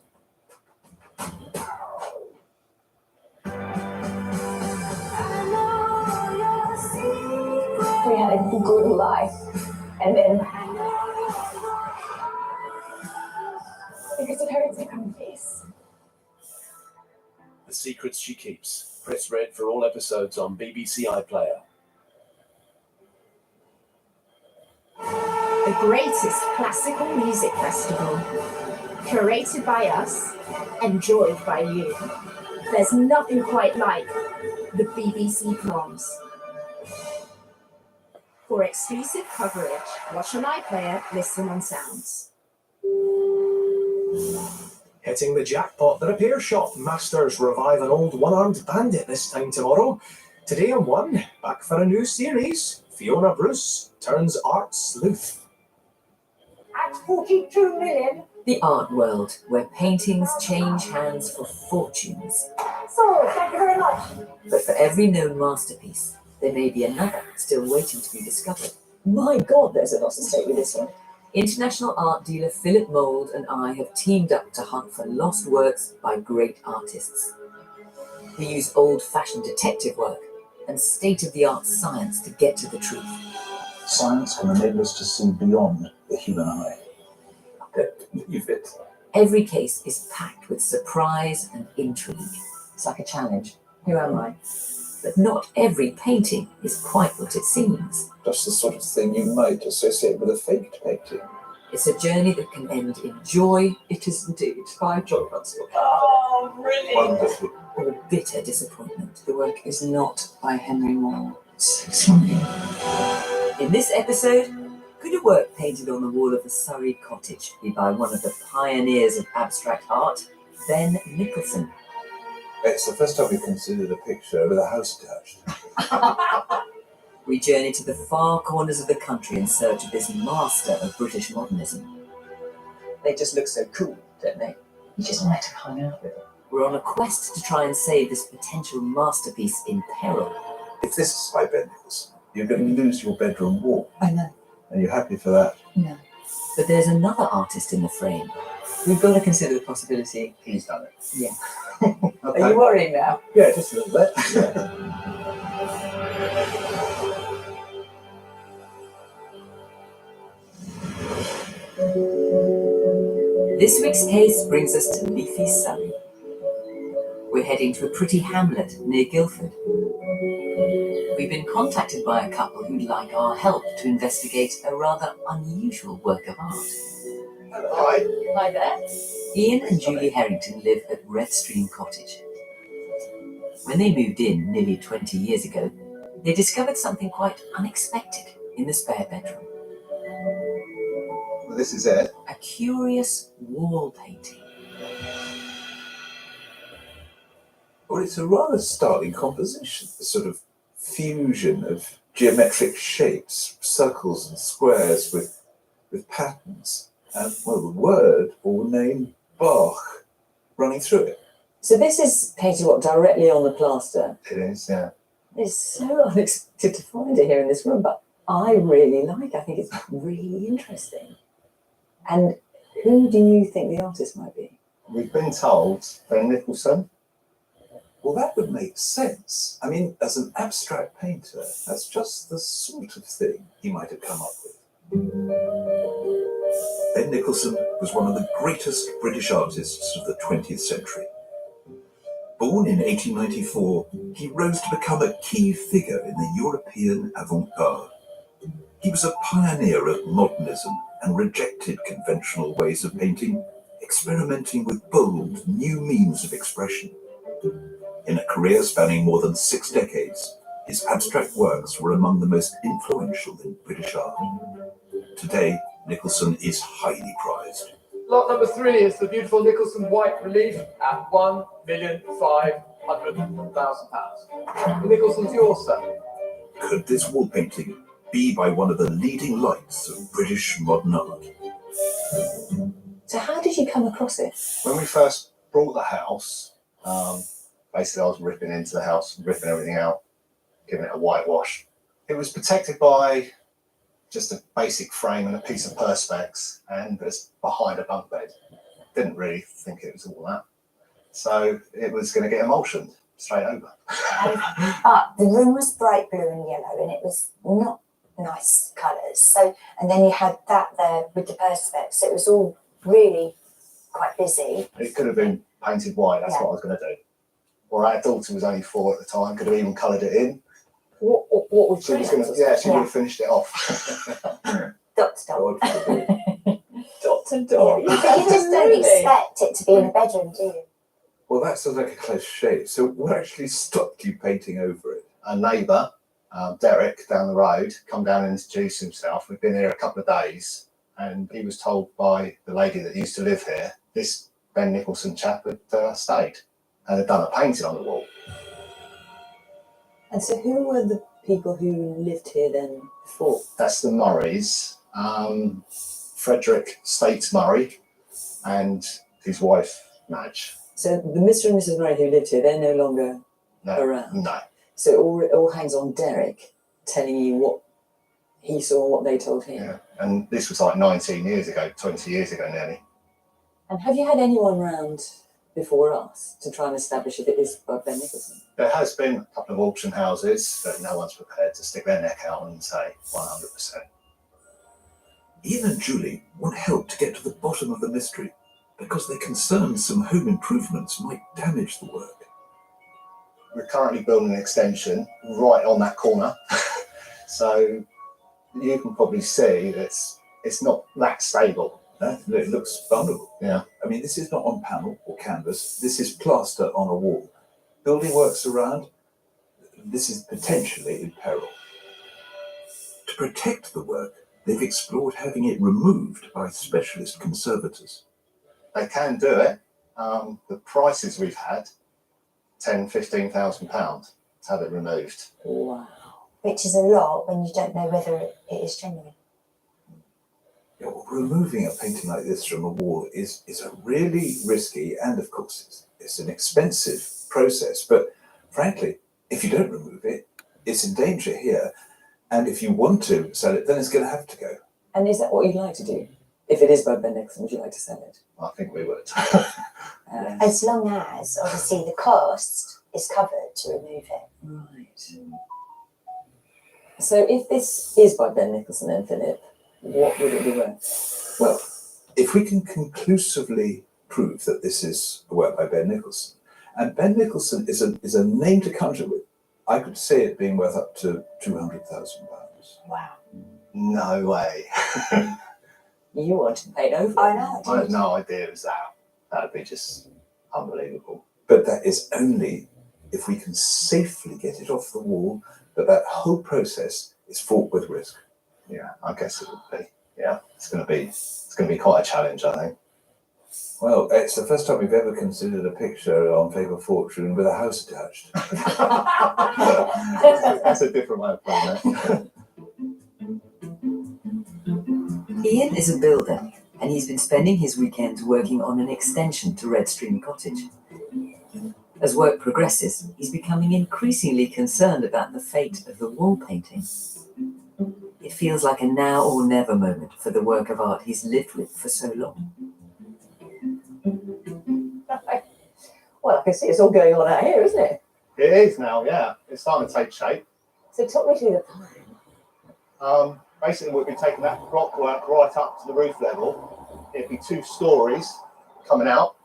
We had a good life. And then because of her Instagram face. The Secrets She Keeps. Press red for all episodes on BBC iPlayer. The greatest classical music festival. Curated by us, enjoyed by you. There's nothing quite like the BBC Proms. For exclusive coverage, watch on iPlayer, listen on Sounds. Hitting the jackpot, the repair shop masters revive an old one-armed bandit this time tomorrow. Today on 1, back for a new series. Fiona Bruce turns art sleuth. At 42 million. The art world, where paintings change hands for fortunes. So, thank you very much. But for every known masterpiece, there may be another still waiting to be discovered. My God, there's a lot at stake with this one. International art dealer Philip Mould and I have teamed up to hunt for lost works by great artists. We use old-fashioned detective work and state-of-the-art science to get to the truth. Science can enable us to see beyond the human eye. You've it. Every case is packed with surprise and intrigue. It's like a challenge. Who am I? But not every painting is quite what it seems. Just the sort of thing you might associate with a faked painting. It's a journey that can end in joy, it is indeed, by John Russell. Oh, brilliant. Wonderful. Or bitter disappointment. The work is not by Henry Moore. In this episode, could a work painted on the wall of a Surrey cottage be by one of the pioneers of abstract art, Ben Nicholson? It's the first time we considered a picture with a house attached. We journey to the far corners of the country in search of this master of British modernism. They just look so cool, don't they? You just wanted to hang out with them. We're on a quest to try and save this potential masterpiece in peril. If this is by Ben Nicholson, you're going to lose your bedroom wall. I know. And you're happy for that? No. But there's another artist in the frame. We've got to consider the possibility. He's done it. Yeah. Okay. Are you worried now? Yeah, just a little bit. This week's case brings us to leafy Surrey. We're heading to a pretty hamlet near Guildford. We've been contacted by a couple who'd like our help to investigate a rather unusual work of art. Hi. Hi there. Ian and Julie Harrington live at Redstream Cottage. When they moved in nearly 20 years ago, they discovered something quite unexpected in the spare bedroom. Well, this is it. A curious wall painting. Well, it's a rather startling composition. A sort of fusion of geometric shapes, circles and squares with patterns. And, well, the word or name Bach running through it. So this is painted, what, directly on the plaster? It is, yeah. It's so unexpected to find it here in this room, but I really like it. I think it's really interesting. And who do you think the artist might be? We've been told Ben Nicholson. Well, that would make sense. I mean, as an abstract painter, that's just the sort of thing he might have come up with. Ben Nicholson was one of the greatest British artists of the 20th century. Born in 1894, he rose to become a key figure in the European avant-garde. He was a pioneer of modernism and rejected conventional ways of painting, experimenting with bold, new means of expression. In a career spanning more than 6 decades, his abstract works were among the most influential in British art. Today, Nicholson is highly prized. Lot number 3 is the beautiful Nicholson white relief at £1,500,000. Nicholson's yours, sir. Could this wall painting be by one of the leading lights of British modern art? So how did you come across it? When we first bought the house, basically I was ripping into the house, ripping everything out, giving it a whitewash. It was protected by just a basic frame and a piece of perspex, and it's behind a bunk bed. Didn't really think it was all that. So it was going to get emulsioned straight over. But the room was bright blue and yellow, and it was not nice colours. So, and then you had that there with the perspex. So it was all really quite busy. It could have been painted white. That's what I was going to do. Or our daughter was only 4 at the time. Could have even coloured it in. What would She was going to, she would have finished it off. Dot. Dot and Yeah, you just don't expect it to be in a bedroom, do you? Well, that sounds like a close shave. So what actually stopped you painting over it? A neighbour, Derek, down the road, come down and introduce himself. We've been here a couple of days, and he was told by the lady that used to live here, this Ben Nicholson chap had stayed and had done a painting on the wall. And so who were the people who lived here then before? That's the Murrays, Frederick States Murray and his wife, Madge. So the Mr. and Mrs. Murray who lived here, they're no longer around? No. So it all hangs on Derek telling you what he saw and what they told him? Yeah. And this was like 19 years ago, 20 years ago nearly. And have you had anyone round before us to try and establish if it is by Ben Nicholson? There has been a couple of auction houses, but no one's prepared to stick their neck out and say 100%. Ian and Julie want help to get to the bottom of the mystery because they're concerned some home improvements might damage the work. We're currently building an extension right on that corner. So you can probably see it's not that stable. It looks vulnerable. Yeah. I mean, this is not on panel or canvas. This is plaster on a wall. Building works around. This is potentially in peril. To protect the work, they've explored having it removed by specialist conservators. They can do it. The prices we've had, £10,000–15,000 to have it removed. Wow. Which is a lot when you don't know whether it is genuine. Yeah, well, removing a painting like this from a wall is a really risky and, of course, it's an expensive process. But frankly, if you don't remove it, it's in danger here. And if you want to sell it, then it's going to have to go. And is that what you'd like to do? If it is by Ben Nicholson, would you like to sell it? I think we would. As long as, obviously, the cost is covered to remove it. Right. So if this is by Ben Nicholson and Philip, what would it be worth? Well, if we can conclusively prove that this is a work by Ben Nicholson, and Ben Nicholson is a name to conjure with, I could see it being worth up to £200,000. Wow. No way. You want to paint over? I know. I had no idea it was that. That'd be just unbelievable. But that is only if we can safely get it off the wall, but that whole process is fraught with risk. Yeah, I guess it would be. Yeah, it's going to be quite a challenge, I think. Well, it's the first time we've ever considered a picture on Paper Fortune with a house attached. That's a different way of playing that. Ian is a builder, and he's been spending his weekends working on an extension to Redstream Cottage. As work progresses, he's becoming increasingly concerned about the fate of the wall painting. It feels like a now or never moment for the work of art he's lived with for so long. Well, I can see it's all going on out here, isn't it? It is now, yeah. It's starting to take shape. So talk me through the plan. Basically, we'll be taking that blockwork right up to the roof level. It'd be 2 stories coming out,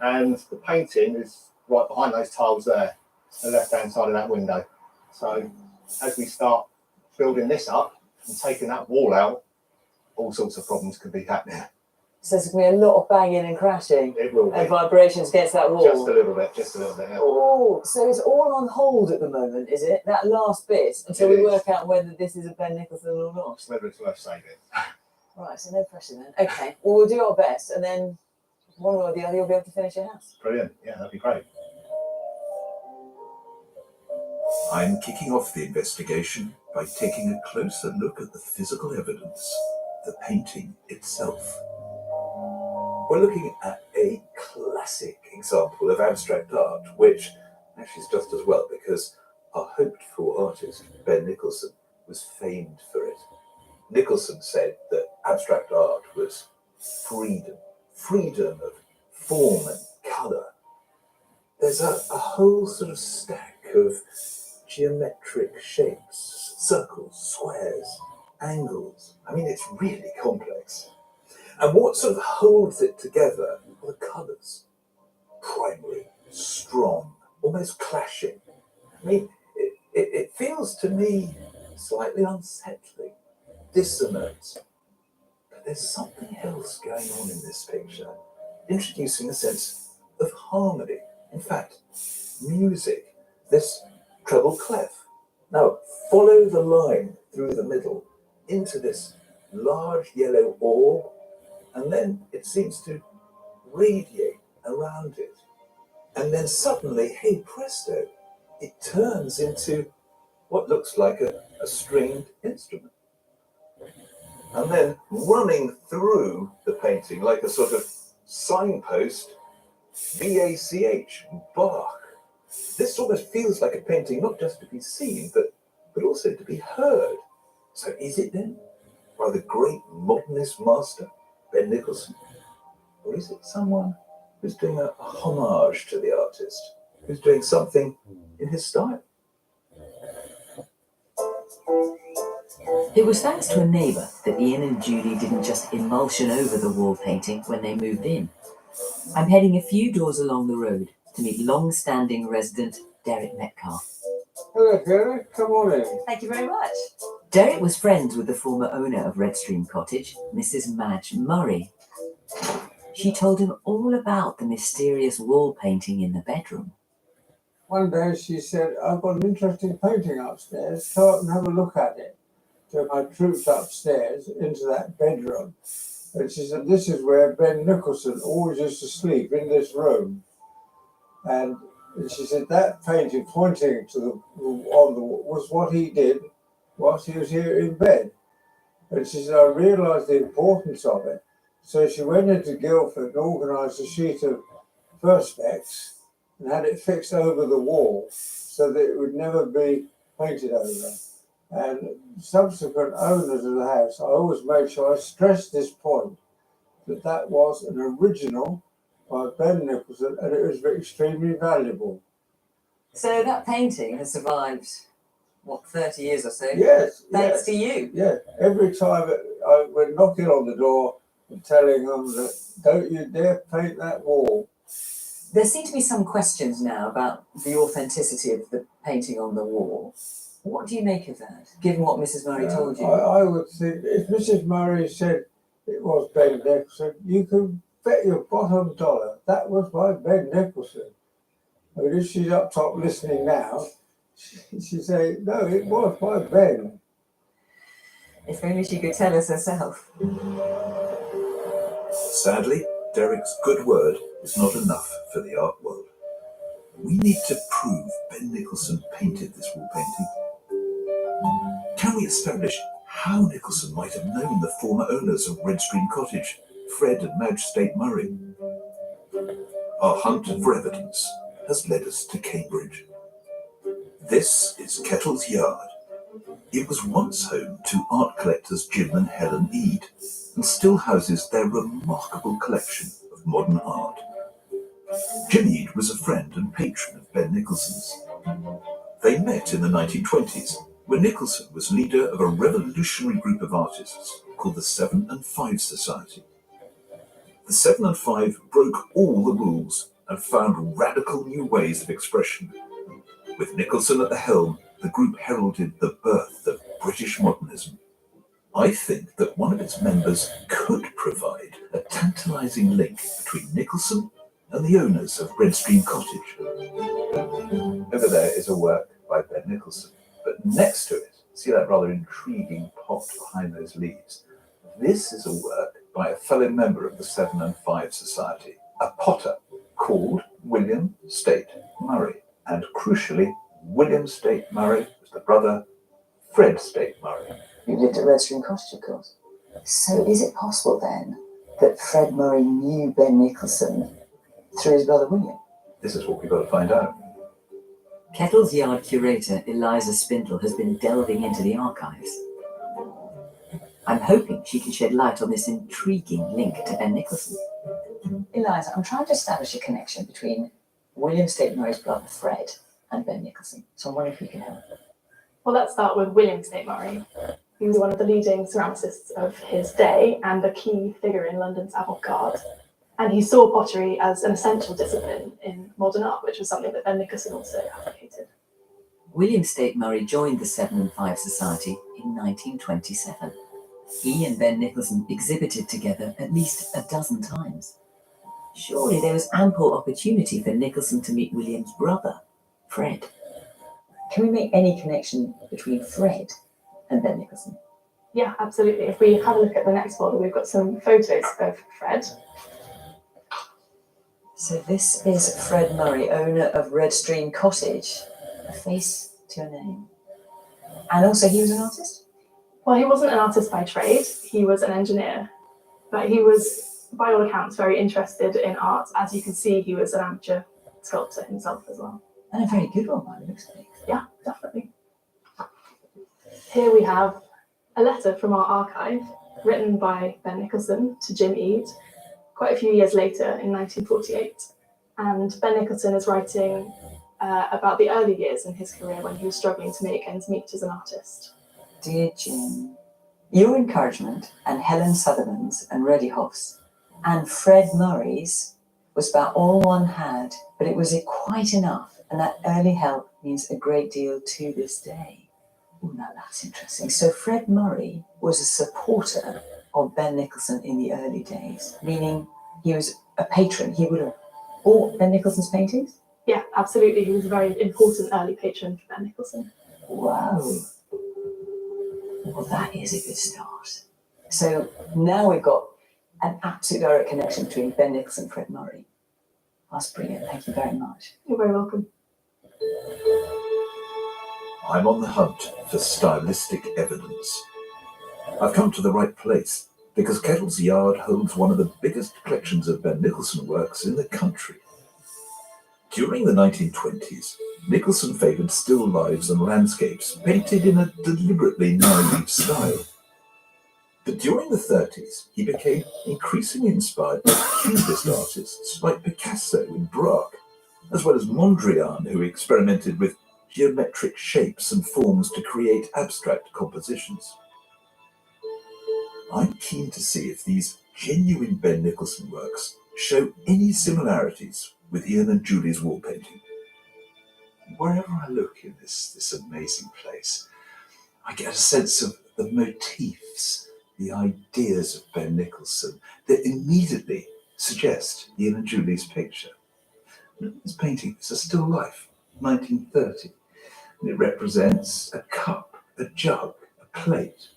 and the painting is right behind those tiles there, the left-hand side of that window. So as we start building this up and taking that wall out, all sorts of problems could be happening. So there's going to be a lot of banging and crashing. It will be. And vibrations against that wall. Just a little bit, yeah. Oh, so it's all on hold at the moment, is it? That last bit, until we work out whether this is a Ben Nicholson or not. Whether it's worth saving. Right, so no pressure then. Okay, well, we'll do our best, and then one way or the other, you'll be able to finish your house. Brilliant, yeah, that'd be great. I'm kicking off the investigation by taking a closer look at the physical evidence, the painting itself. We're looking at a classic example of abstract art, which actually is just as well because our hoped-for artist, Ben Nicholson, was famed for it. Nicholson said that abstract art was freedom of form and colour. There's a whole sort of stack of geometric shapes, circles, squares, angles. I mean, it's really complex. And what sort of holds it together are the colours. Primary, strong, almost clashing. I mean, it feels to me slightly unsettling, dissonant. But there's something else going on in this picture, introducing a sense of harmony. In fact, music, this treble clef. Now, follow the line through the middle into this large yellow orb, and then it seems to radiate around it. And then suddenly, hey presto, it turns into what looks like a stringed instrument. And then running through the painting like a sort of signpost, B-A-C-H, Bach. This almost feels like a painting not just to be seen, but also to be heard. So is it then by the great modernist master, Ben Nicholson? Or is it someone who's doing a homage to the artist, who's doing something in his style? It was thanks to a neighbour that Ian and Judy didn't just emulsion over the wall painting when they moved in. I'm heading a few doors along the road to meet long-standing resident Derek Metcalfe. Hello, Derek. Come on in. Thank you very much. Derek was friends with the former owner of Redstream Cottage, Mrs. Madge Murray. She told him all about the mysterious wall painting in the bedroom. One day she said, I've got an interesting painting upstairs. Come up and have a look at it. So I trooped upstairs into that bedroom. And she said, this is where Ben Nicholson always used to sleep, in this room. And she said, that painting pointing to on the wall was what he did whilst he was here in bed. And she said, I realised the importance of it. So she went into Guildford and organised a sheet of perspex and had it fixed over the wall so that it would never be painted over. And subsequent owners of the house, I always made sure I stressed this point, that that was an original by Ben Nicholson, and it was extremely valuable. So that painting has survived, what, 30 years or so? Yes. Thanks to you. Yeah. Every time I went knocking on the door and telling them that, don't you dare paint that wall. There seem to be some questions now about the authenticity of the painting on the wall. What do you make of that, given what Mrs. Murray told you? I would think if Mrs. Murray said it was Ben Nicholson, you can bet your bottom dollar that was by Ben Nicholson. I mean, if she's up top listening now, she'd say, no, it was by Ben. If only she could tell us herself. Sadly, Derek's good word is not enough for the art world. We need to prove Ben Nicholson painted this wall painting. Can we establish how Nicholson might have known the former owners of Redstream Cottage, Fred and Madge State Murray? Our hunt for evidence has led us to Cambridge. This is Kettle's Yard. It was once home to art collectors Jim and Helen Eade, and still houses their remarkable collection of modern art. Jim Eade was a friend and patron of Ben Nicholson's. They met in the 1920s when Nicholson was leader of a revolutionary group of artists called the 7 and 5 Society. The 7 and 5 broke all the rules and found radical new ways of expression. With Nicholson at the helm, the group heralded the birth of British modernism. I think that one of its members could provide a tantalising link between Nicholson and the owners of Redstream Cottage. Over there is a work by Ben Nicholson, but next to it, see that rather intriguing pot behind those leaves? This is a work by a fellow member of the 7 and 5 Society, a potter called William State Murray. And crucially, William State Murray was the brother Fred State Murray. You lived at Redstream Cottage, of course. So is it possible then that Fred Murray knew Ben Nicholson through his brother William? This is what we've got to find out. Kettle's Yard curator Eliza Spindle has been delving into the archives. I'm hoping she can shed light on this intriguing link to Ben Nicholson. Eliza, I'm trying to establish a connection between William State Murray's brother Fred and Ben Nicholson. So I'm wondering if you can help. Well, let's start with William State Murray. He was one of the leading ceramicists of his day and a key figure in London's avant-garde. And he saw pottery as an essential discipline in modern art, which was something that Ben Nicholson also advocated. William State Murray joined the 7 and 5 Society in 1927. He and Ben Nicholson exhibited together at least a dozen times. Surely there was ample opportunity for Nicholson to meet William's brother, Fred. Can we make any connection between Fred and Ben Nicholson? Yeah, absolutely. If we have a look at the next folder, we've got some photos of Fred. So this is Fred Murray, owner of Redstream Cottage. A face to a name. And also he was an artist? Well, he wasn't an artist by trade. He was an engineer. But he was, by all accounts, very interested in art. As you can see, he was an amateur sculptor himself as well. And a very good one, by the looks of it. Yeah, definitely. Here we have a letter from our archive written by Ben Nicholson to Jim Eade quite a few years later in 1948. And Ben Nicholson is writing about the early years in his career when he was struggling to make ends meet as an artist. Dear Jim, your encouragement and Helen Sutherland's and Reddy Hoff's and Fred Murray's was about all one had, but it was quite enough, and that early help means a great deal to this day. Ooh, now that's interesting. So Fred Murray was a supporter of Ben Nicholson in the early days, meaning he was a patron. He would have bought Ben Nicholson's paintings? Yeah, absolutely. He was a very important early patron for Ben Nicholson. Wow. Well, that is a good start. So now we've got an absolute direct connection between Ben Nicholson and Fred Murray. That's brilliant. Thank you very much. You're very welcome. I'm on the hunt for stylistic evidence. I've come to the right place because Kettle's Yard holds one of the biggest collections of Ben Nicholson works in the country. During the 1920s, Nicholson favoured still lifes and landscapes painted in a deliberately naive style. But during the 30s, he became increasingly inspired by Cubist artists like Picasso and Braque, as well as Mondrian, who experimented with geometric shapes and forms to create abstract compositions. I'm keen to see if these genuine Ben Nicholson works show any similarities with Ian and Julie's wall painting. Wherever I look in this amazing place, I get a sense of the motifs, the ideas of Ben Nicholson that immediately suggest Ian and Julie's picture. This painting is a still life, 1930, and it represents a cup, a jug, a plate.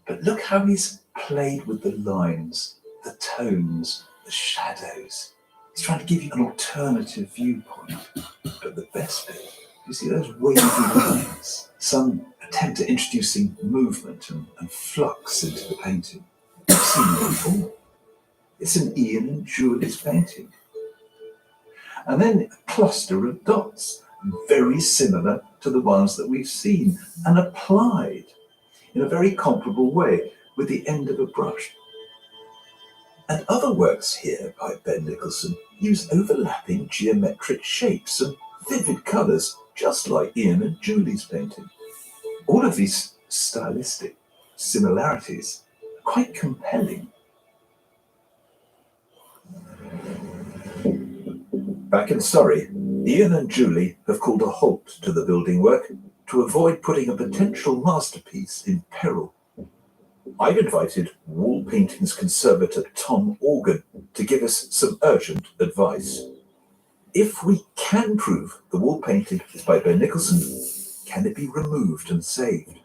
But look how he's played with the lines, the tones, the shadows. He's trying to give you an alternative viewpoint. But the best bit, you see those wavy lines, some attempt at introducing movement and flux into the painting. You've seen it before. It's an Ian and Julie's painting. And then a cluster of dots, very similar to the ones that we've seen and applied in a very comparable way with the end of a brush. And other works here by Ben Nicholson use overlapping geometric shapes and vivid colours, just like Ian and Julie's painting. All of these stylistic similarities are quite compelling. Back in Surrey, Ian and Julie have called a halt to the building work to avoid putting a potential masterpiece in peril. I've invited wall paintings conservator Tom Organ to give us some urgent advice. If we can prove the wall painting is by Ben Nicholson, can it be removed and saved?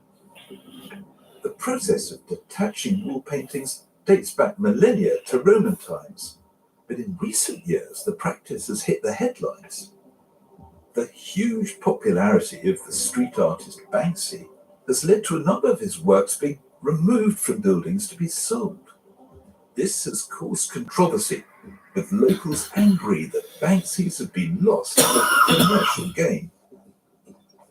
The process of detaching wall paintings dates back millennia to Roman times, but in recent years the practice has hit the headlines. The huge popularity of the street artist Banksy has led to a number of his works being removed from buildings to be sold. This has caused controversy, with locals angry that Banksys have been lost for commercial gain.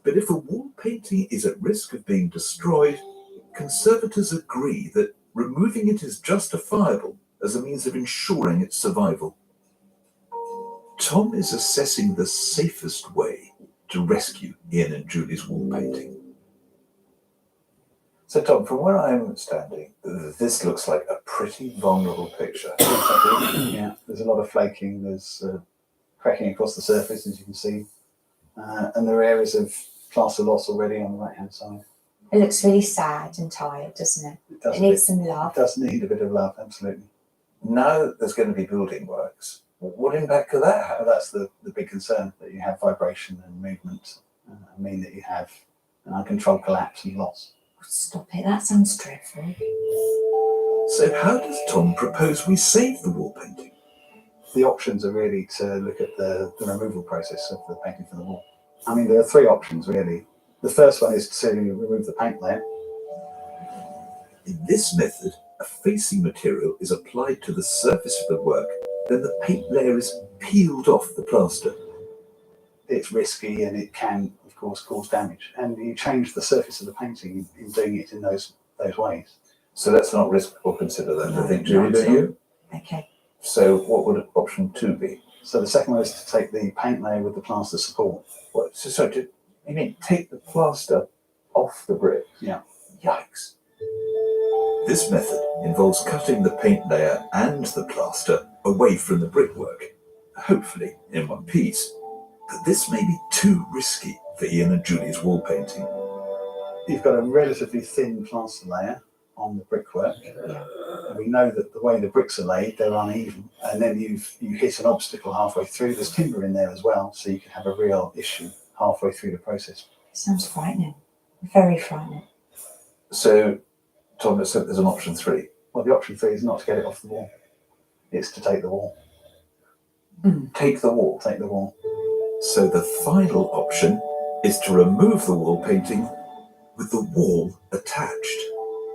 But if a wall painting is at risk of being destroyed, conservators agree that removing it is justifiable as a means of ensuring its survival. Tom is assessing the safest way to rescue Ian and Julie's wall painting. So Tom, from where I'm standing, this looks like a pretty vulnerable picture. Yeah, there's a lot of flaking, there's cracking across the surface, as you can see, and there are areas of plaster loss already on the right-hand side. It looks really sad and tired, doesn't it? It needs some love. It does need a bit of love, absolutely. Now there's going to be building works. What impact could that have? Well, that's the big concern, that you have vibration and movement mean that you have an uncontrolled collapse and loss. Stop it, that sounds dreadful. So how does Tom propose we save the wall painting? The options are really to look at the removal process of the painting from the wall. I mean, there are three options really. The first one is to remove the paint layer. In this method, a facing material is applied to the surface of the work, then the paint layer is peeled off the plaster. It's risky and it can, of course, cause damage. And you change the surface of the painting in doing it in those ways. So let's not risk or consider that. I think, Julie, don't you? Okay. So what would option 2 be? So the second one is to take the paint layer with the plaster support. What? So you mean take the plaster off the brick? Yeah. Yikes. This method involves cutting the paint layer and the plaster away from the brickwork, hopefully in one piece. But this may be too risky for Ian and Julie's wall painting. You've got a relatively thin plaster layer on the brickwork. And we know that the way the bricks are laid, they're uneven. And then you hit an obstacle halfway through. There's timber in there as well, so you can have a real issue halfway through the process. Sounds frightening. Very frightening. So, Tom, there's an option 3. Well, the option 3 is not to get it off the wall. It's to take the wall. Take the wall? Take the wall. So the final option is to remove the wall painting with the wall attached.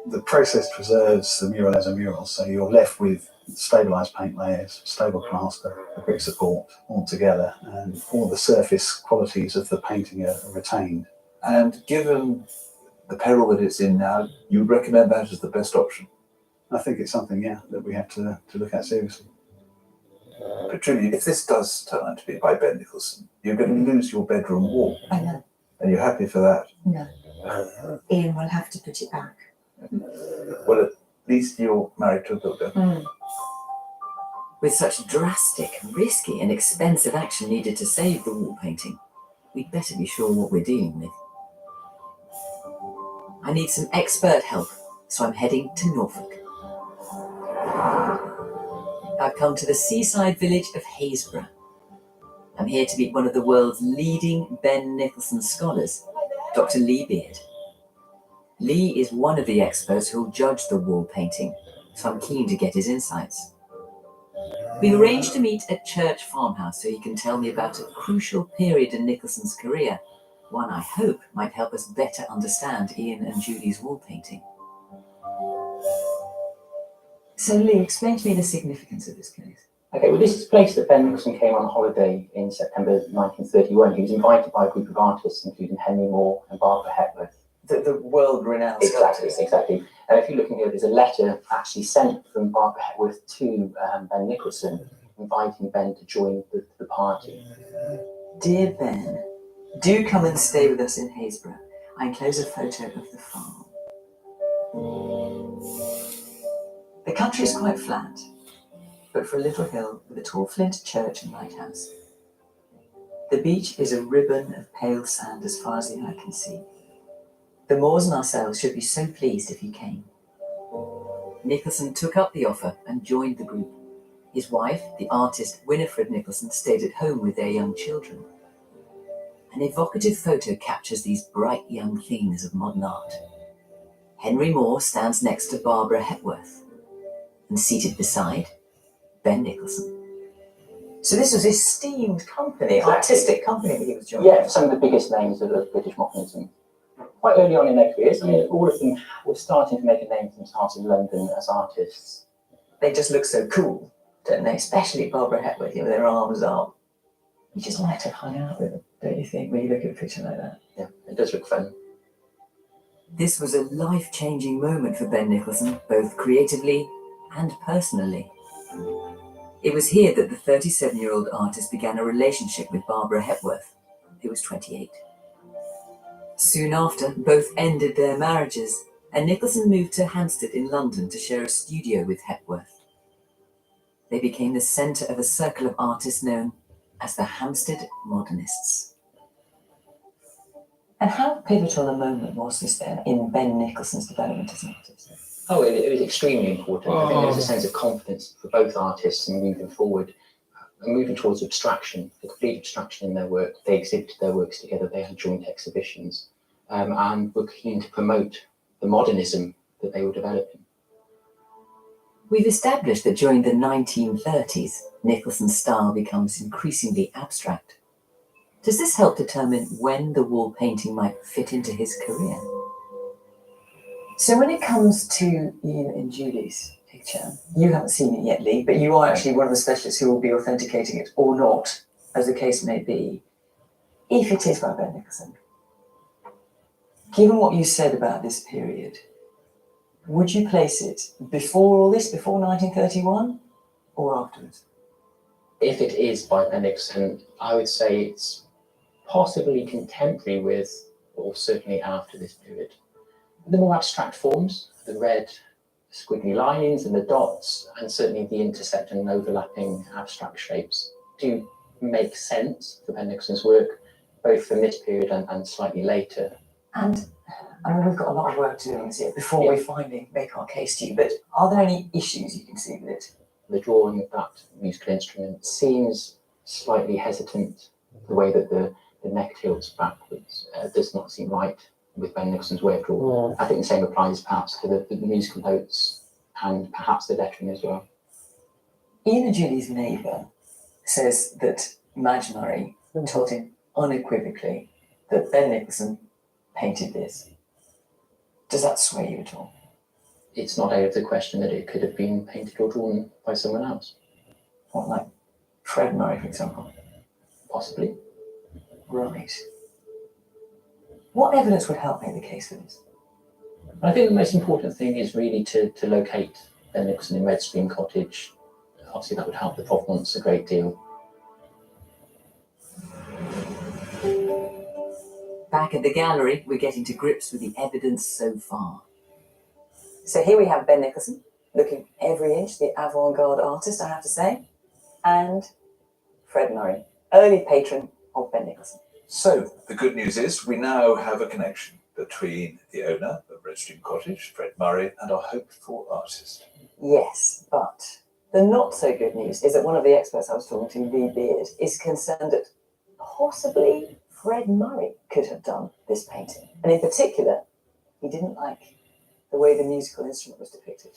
The process preserves the mural as a mural, so you're left with stabilised paint layers, stable plaster, the brick support all together, and all the surface qualities of the painting are retained. And given the peril that it's in now, you would recommend that as the best option? I think it's something, that we have to look at seriously. But Julie, if this does turn out to be by Ben Nicholson, you're going to lose your bedroom wall. I know. And you're happy for that? No. Ian will have to put it back. Well, at least you're married to a builder. With such drastic, risky and expensive action needed to save the wall painting, we'd better be sure what we're dealing with. I need some expert help, so I'm heading to Norfolk. I've come to the seaside village of Haysborough. I'm here to meet one of the world's leading Ben Nicholson scholars, Dr. Lee Beard. Lee is one of the experts who'll judge the wall painting, so I'm keen to get his insights. We've arranged to meet at Church Farmhouse so he can tell me about a crucial period in Nicholson's career, one I hope might help us better understand Ian and Julie's wall painting. So Lee, explain to me the significance of this case. Okay, well, this is a place that Ben Nicholson came on holiday in September 1931. He was invited by a group of artists, including Henry Moore and Barbara Hepworth. the world-renowned Exactly, sculptors. exactly. If you're looking here, there's a letter actually sent from Barbara Hepworth to Ben Nicholson, inviting Ben to join the party. Dear Ben, do come and stay with us in Haysborough. I enclose a photo of the farm. The country is quite flat, but for a little hill with a tall flint church and lighthouse. The beach is a ribbon of pale sand as far as the eye can see. The Moors and ourselves should be so pleased if you came. Nicholson took up the offer and joined the group. His wife, the artist Winifred Nicholson, stayed at home with their young children. An evocative photo captures these bright young themes of modern art. Henry Moore stands next to Barbara Hepworth, and seated beside, Ben Nicholson. So this was esteemed company, Exactly. artistic company that he was joining. Yeah, some of the biggest names of British modernism. Quite early on in their careers, I mean, all of them were starting to make a name for themselves in London as artists. They just look so cool, don't they? Especially Barbara Hepworth, with their arms up. You just like to hang out with them, don't you think, when you look at a picture like that? Yeah, it does look fun. This was a life-changing moment for Ben Nicholson, both creatively and personally. It was here that the 37-year-old artist began a relationship with Barbara Hepworth, who was 28. Soon after, both ended their marriages, and Nicholson moved to Hampstead in London to share a studio with Hepworth. They became the centre of a circle of artists known as the Hampstead Modernists. And how pivotal a moment was this then in Ben Nicholson's development as an artist? Oh, it was extremely important. I think there was a sense of confidence for both artists in moving forward, and moving towards abstraction, the complete abstraction in their work. They exhibited their works together, they had joint exhibitions, and were keen to promote the modernism that they were developing. We've established that during the 1930s, Nicholson's style becomes increasingly abstract. Does this help determine when the wall painting might fit into his career? So when it comes to Ian and Julie's picture, you haven't seen it yet, Lee, but you are actually one of the specialists who will be authenticating it or not, as the case may be. If it is by Ben Nicholson, given what you said about this period, would you place it before all this, before 1931, or afterwards? If it is by Ben Nicholson, I would say it's possibly contemporary with, or certainly after this period. The more abstract forms, the red squiggly lines and the dots, and certainly the intersecting and overlapping abstract shapes do make sense for Ben Nicholson's work, both from this period and slightly later. And I mean, we've got a lot of work to do on this here before we finally make our case to you, but are there any issues you can see with it? The drawing of that musical instrument seems slightly hesitant. The way that the neck tilts backwards does not seem right with Ben Nicholson's way of drawing. I think the same applies perhaps to the musical notes and perhaps the lettering as well. Ian and Julie's neighbour says that Madge Murray told him unequivocally that Ben Nicholson painted this. Does that sway you at all? It's not out of the question that it could have been painted or drawn by someone else. What, like Fred Murray, for example? Possibly. Right. What evidence would help make the case for this? I think the most important thing is really to locate Ben Nicholson in Redstream Cottage. Obviously that would help the provenance a great deal. Back at the gallery, we're getting to grips with the evidence so far. So here we have Ben Nicholson, looking every inch the avant-garde artist, I have to say, and Fred Murray, early patron of Ben Nicholson. So the good news is we now have a connection between the owner of Redstream Cottage, Fred Murray, and our hoped-for artist. Yes, but the not so good news is that one of the experts I was talking to, Lee Beard, is concerned that possibly Fred Murray could have done this painting. And in particular, he didn't like the way the musical instrument was depicted.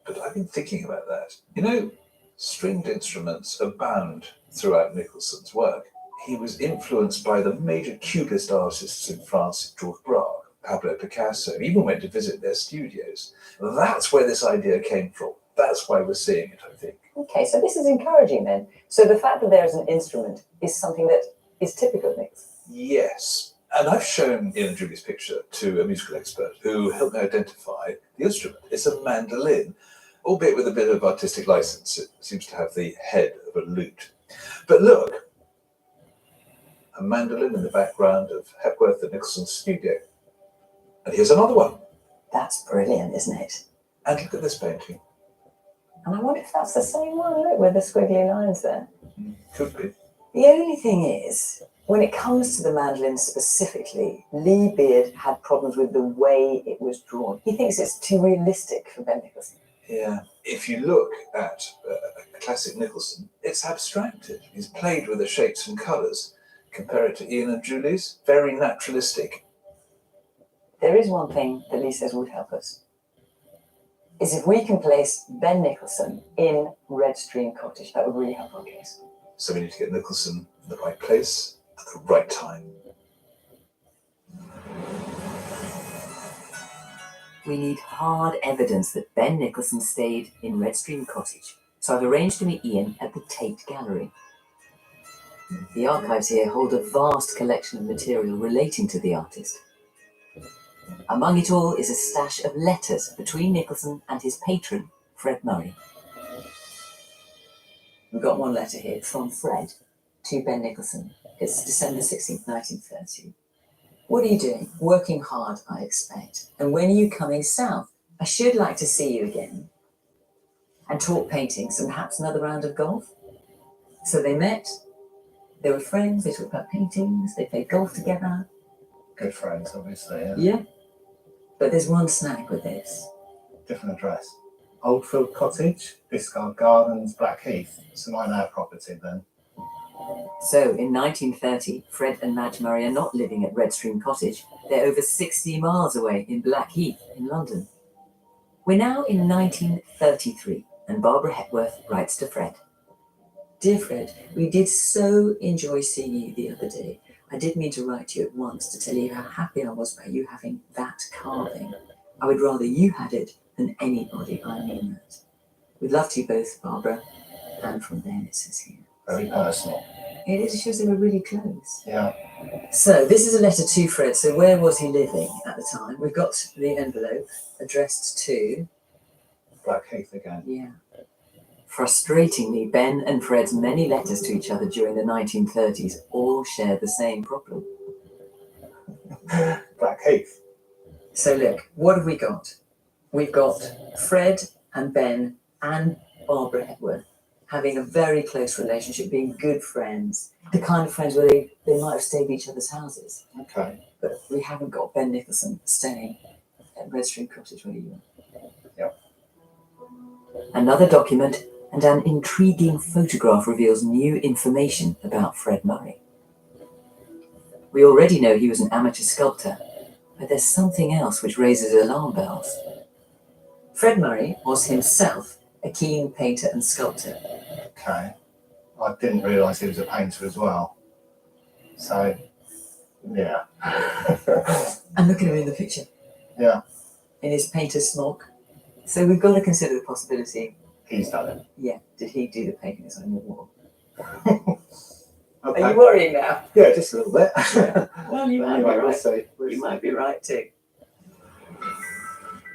But I've been thinking about that. You know, stringed instruments abound throughout Nicholson's work. He was influenced by the major Cubist artists in France, Georges Braque, Pablo Picasso, even went to visit their studios. That's where this idea came from. That's why we're seeing it, I think. Okay, so this is encouraging then. So the fact that there is an instrument is something that is typical of Nicholson. Yes, And I've shown Ian and Julie's picture to a musical expert who helped me identify the instrument. It's a mandolin, albeit with a bit of artistic license. It seems to have the head of a lute. But look, a mandolin in the background of Hepworth and Nicholson's studio. And here's another one. That's brilliant, isn't it? And look at this painting. And I wonder if that's the same one, look, with the squiggly lines there. Could be. The only thing is, when it comes to the mandolin specifically, Lee Beard had problems with the way it was drawn. He thinks it's too realistic for Ben Nicholson. Yeah. If you look at a classic Nicholson, it's abstracted. He's played with the shapes and colours. Compare it to Ian and Julie's, very naturalistic. There is one thing that Lee says would help us, is if we can place Ben Nicholson in Redstream Cottage. That would really help our case. So we need to get Nicholson in the right place at the right time. We need hard evidence that Ben Nicholson stayed in Redstream Cottage, so I've arranged to meet Ian at the Tate Gallery. The archives here hold a vast collection of material relating to the artist. Among it all is a stash of letters between Nicholson and his patron, Fred Murray. We've got one letter here from Fred to Ben Nicholson. It's December 16th, 1930. What are you doing? Working hard, I expect. And when are you coming south? I should like to see you again and talk paintings and perhaps another round of golf. So they met, they were friends, they talked about paintings, they played golf together. Good friends, obviously. Yeah. But there's one snag with this. Different address. Oldfield Cottage, Biscard Gardens, Blackheath. So not our property then. So, in 1930, Fred and Madge Murray are not living at Redstream Cottage. They're over 60 miles away in Blackheath in London. We're now in 1933, and Barbara Hepworth writes to Fred. Dear Fred, we did so enjoy seeing you the other day. I did mean to write to you at once to tell you how happy I was about you having that carving. I would rather you had it than anybody, I mean that. We'd love to you both, Barbara. And from them, it says here. Very personal. It is, it shows they were really close. Yeah. So this is a letter to Fred. So where was he living at the time? We've got the envelope addressed to... Blackheath again. Yeah. Frustratingly, Ben and Fred's many letters to each other during the 1930s all share the same problem. Blackheath. So look, what have we got? We've got Fred and Ben and Barbara Hepworth having a very close relationship, being good friends, the kind of friends where they might have stayed in each other's houses. Okay. But we haven't got Ben Nicholson staying at Redstream Cottage where you are. Yep. Another document and an intriguing photograph reveals new information about Fred Murray. We already know he was an amateur sculptor, but there's something else which raises alarm bells. Fred Murray was himself a keen painter and sculptor. Okay. I didn't realise he was a painter as well. So, yeah. And look at him in the picture. Yeah. In his painter's smock. So we've got to consider the possibility. He's done it. Yeah. Did he do the paintings on your wall? Okay. Are you worrying now? Yeah, just a little bit. Well, you might Anyway, be right. we'll see. You might be right too.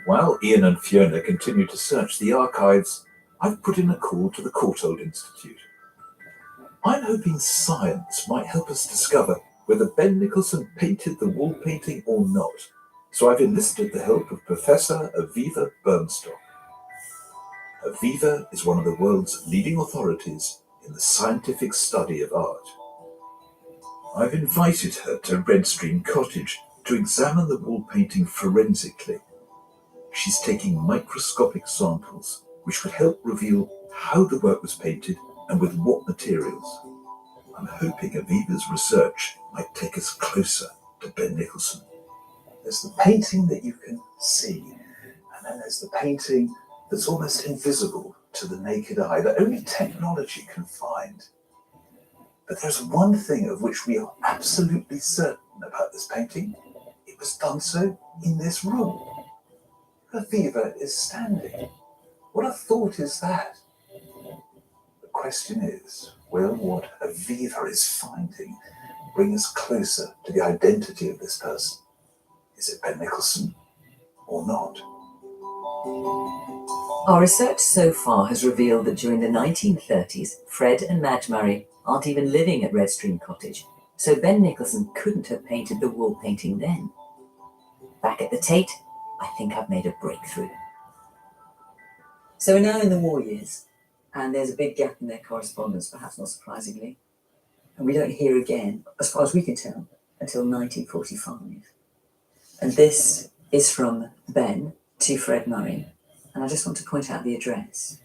While Ian and Fiona continue to search the archives, I've put in a call to the Courtauld Institute. I'm hoping science might help us discover whether Ben Nicholson painted the wall painting or not. So I've enlisted the help of Professor Aviva Bernstock. Aviva is one of the world's leading authorities in the scientific study of art. I've invited her to Redstream Cottage to examine the wall painting forensically. She's taking microscopic samples which could help reveal how the work was painted and with what materials. I'm hoping Aviva's research might take us closer to Ben Nicholson. There's the painting that you can see, and then there's the painting that's almost invisible to the naked eye, that only technology can find. But there's one thing of which we are absolutely certain about this painting. It was done so in this room. Aviva is standing. What a thought is that? The question is, will what Aviva is finding bring us closer to the identity of this person. Is it Ben Nicholson or not? Our research so far has revealed that during the 1930s, Fred and Madge Murray aren't even living at Redstream Cottage, so Ben Nicholson couldn't have painted the wall painting then. Back at the Tate, I think I've made a breakthrough. So we're now in the war years, and there's a big gap in their correspondence, perhaps not surprisingly. And we don't hear again, as far as we can tell, until 1945. And this is from Ben to Fred Murray. And I just want to point out the address.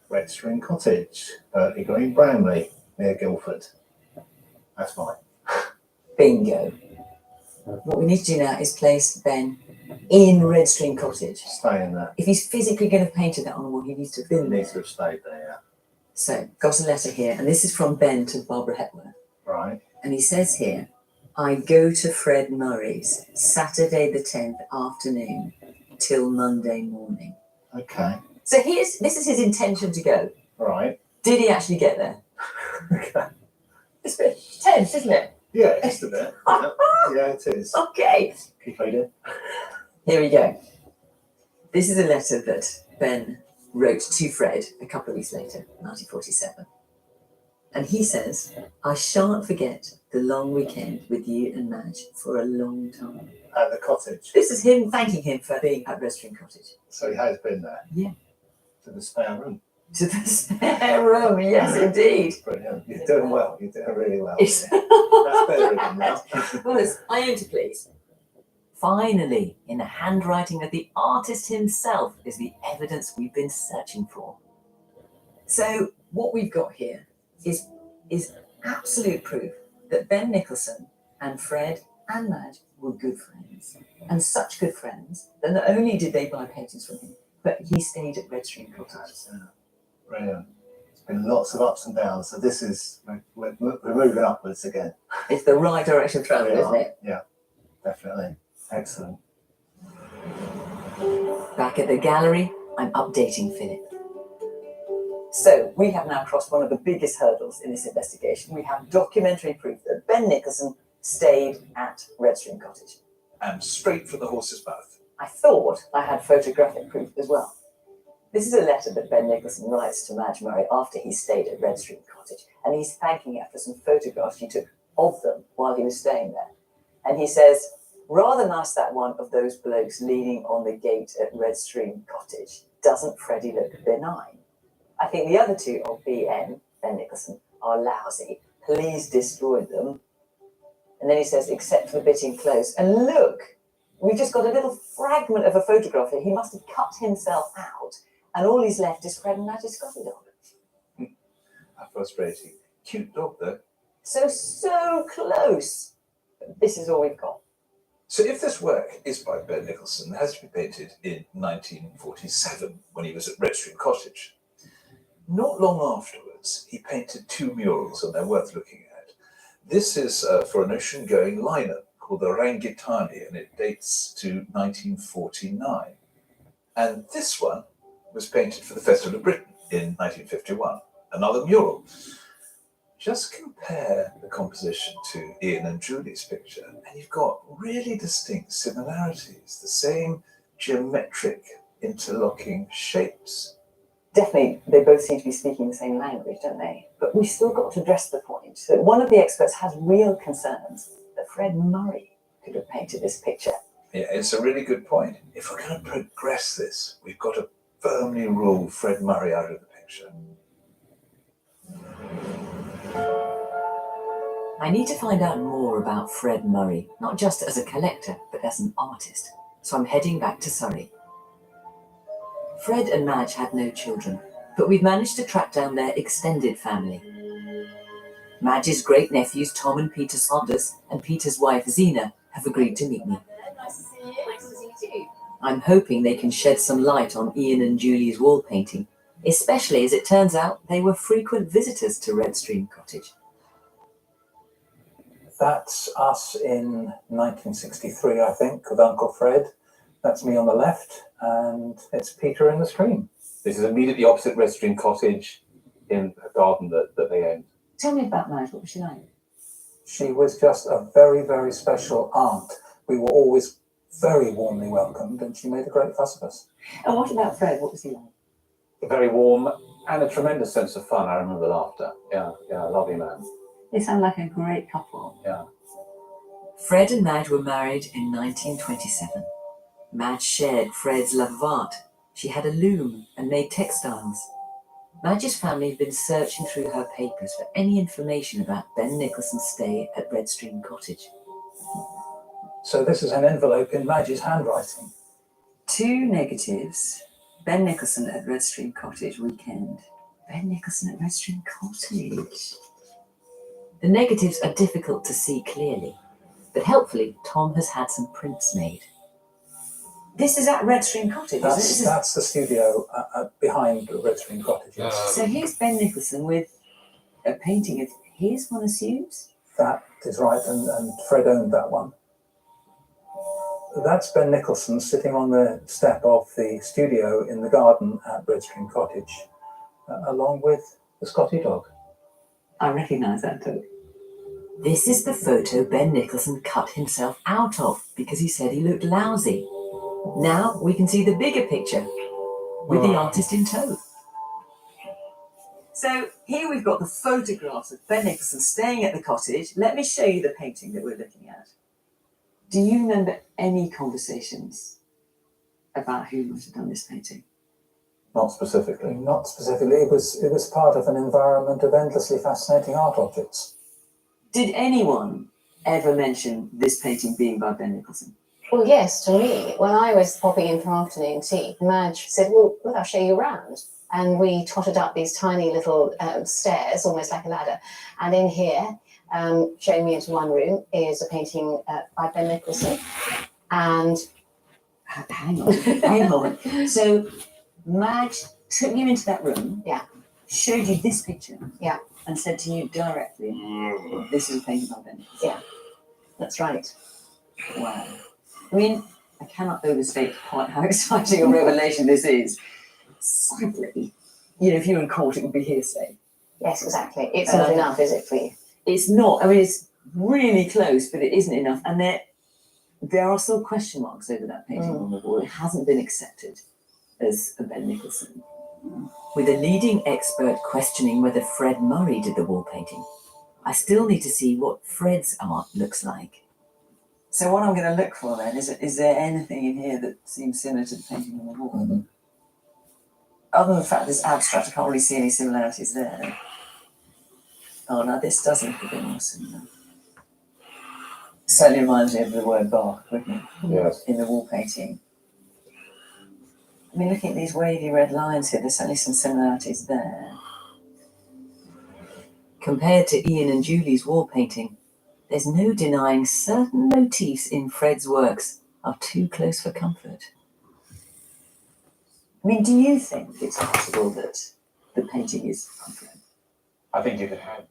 Redstream Cottage, Berkeley Green, Bramley, near Guildford. That's mine. Bingo. What we need to do now is place Ben in Redstream Cottage. Stay in there. If he's physically going to have painted that on the wall, he needs to have been there. Needs to have stayed there, yeah. So, got a letter here, and this is from Ben to Barbara Hepworth. Right. And he says here, I go to Fred Murray's Saturday the 10th afternoon till Monday morning. Okay. So this is his intention to go. Right. Did he actually get there? Okay. It's a bit tense, isn't it? Yeah, just a bit. Yeah, it is. Okay. Keep reading. Here we go. This is a letter that Ben wrote to Fred a couple of weeks later, 1947. And he says, I shan't forget the long weekend with you and Madge for a long time. At the cottage. This is him thanking him for being at Redstream Cottage. So he has been there? Yeah. To the spare room? To the spare room, yes, indeed. Brilliant. You're doing well. You're doing really well. It's That's better than that. Well, it's iron to please. Finally, in the handwriting of the artist himself, is the evidence we've been searching for. So what we've got here is absolute proof that Ben Nicholson and Fred and Madge were good friends. And such good friends that not only did they buy paintings from him, but he stayed at Redstream Cottage. Brilliant. It's been lots of ups and downs. So this is, we're moving upwards again. It's the right direction of travel, We isn't are. it? Yeah, definitely. Excellent. Back at the gallery, I'm updating Philip. So we have now crossed one of the biggest hurdles in this investigation. We have documentary proof that Ben Nicholson stayed at Redstream Cottage. And straight from the horse's mouth. I thought I had photographic proof as well. This is a letter that Ben Nicholson writes to Madge Murray after he stayed at Redstream Cottage, and he's thanking her for some photographs she took of them while he was staying there. And he says, rather nice that one of those blokes leaning on the gate at Redstream Cottage. Doesn't Freddie look benign? I think the other two of Ben Nicholson, are lousy. Please destroy them. And then he says, except for the bit in close. And look, we've just got a little fragment of a photograph here. He must have cut himself out. And all he's left is Fred and Madge's Scotty dog. How frustrating. Cute dog, though. So close. But this is all we've got. So if this work is by Ben Nicholson, it has to be painted in 1947 when he was at Redstream Cottage. Not long afterwards, he painted two murals, and they're worth looking at. This is for an ocean-going liner called the Rangitani, and it dates to 1949. And this one was painted for the Festival of Britain in 1951, another mural. Just compare the composition to Ian and Julie's picture, and you've got really distinct similarities, the same geometric interlocking shapes. Definitely, they both seem to be speaking the same language, don't they? But we've still got to address the point that one of the experts has real concerns that Fred Murray could have painted this picture. Yeah, it's a really good point. If we're going to progress this, we've got to firmly rule Fred Murray out of the picture. I need to find out more about Fred Murray, not just as a collector, but as an artist. So I'm heading back to Surrey. Fred and Madge had no children, but we've managed to track down their extended family. Madge's great-nephews Tom and Peter Saunders and Peter's wife Zena have agreed to meet me. Nice to see you. Nice to see you too. I'm hoping they can shed some light on Ian and Julie's wall painting, especially as it turns out they were frequent visitors to Redstream Cottage. That's us in 1963, I think, with Uncle Fred. That's me on the left, and it's Peter in the screen. This is immediately opposite Redstream Cottage in a garden that they owned. Tell me about Madge, what was she like? She was just a very, very special aunt. We were always very warmly welcomed, and she made a great fuss of us. And what about Fred? What was he like? Very warm and a tremendous sense of fun. I remember the laughter. Yeah, lovely man. They sound like a great couple. Yeah. Fred and Madge were married in 1927. Madge shared Fred's love of art. She had a loom and made textiles. Madge's family had been searching through her papers for any information about Ben Nicholson's stay at Redstream Cottage. So this is an envelope in Madge's handwriting. 2 negatives. Ben Nicholson at Redstream Cottage weekend. Ben Nicholson at Redstream Cottage. The negatives are difficult to see clearly, but helpfully, Tom has had some prints made. This is at Redstream Cottage, isn't it? That's the studio behind Redstream Cottage. Yes. So here's Ben Nicholson with a painting of his, one assumes? That is right, and Fred owned that one. That's Ben Nicholson sitting on the step of the studio in the garden at Redstream Cottage, along with the Scotty dog. I recognise that too. This is the photo Ben Nicholson cut himself out of because he said he looked lousy. Now we can see the bigger picture with the artist in tow. So here we've got the photographs of Ben Nicholson staying at the cottage. Let me show you the painting that we're looking at. Do you remember any conversations about who might have done this painting? Not specifically. Not specifically. It was part of an environment of endlessly fascinating art objects. Did anyone ever mention this painting being by Ben Nicholson? Well, yes, to me. When I was popping in for afternoon tea, Madge said, well, look, I'll show you around. And we trotted up these tiny little stairs, almost like a ladder. And in here, showing me into one room, is a painting by Ben Nicholson. And hang on. So Madge took you into that room, showed you this picture, and said to you directly, this is a painting by Ben Nicholson. Yeah, that's right. Wow. I mean, I cannot overstate quite how exciting a revelation this is. Sadly, if you were in court, it would be hearsay. Yes, exactly. It's not enough, is it, for you? It's not. I mean, it's really close, but it isn't enough. And there are still question marks over that painting on the wall. It hasn't been accepted as a Ben Nicholson. With a leading expert questioning whether Fred Murray did the wall painting, I still need to see what Fred's art looks like. So what I'm going to look for then is there anything in here that seems similar to the painting on the wall? Mm-hmm. Other than the fact it's abstract, I can't really see any similarities there. Oh, no, this does look a bit more similar. Certainly reminds me of the word Bach, wouldn't it? Yes. In the wall painting. I mean, looking at these wavy red lines here, there's certainly some similarities there. Compared to Ian and Julie's wall painting, there's no denying certain motifs in Fred's works are too close for comfort. I mean, do you think it's possible that the painting is from Fred? I think you could have.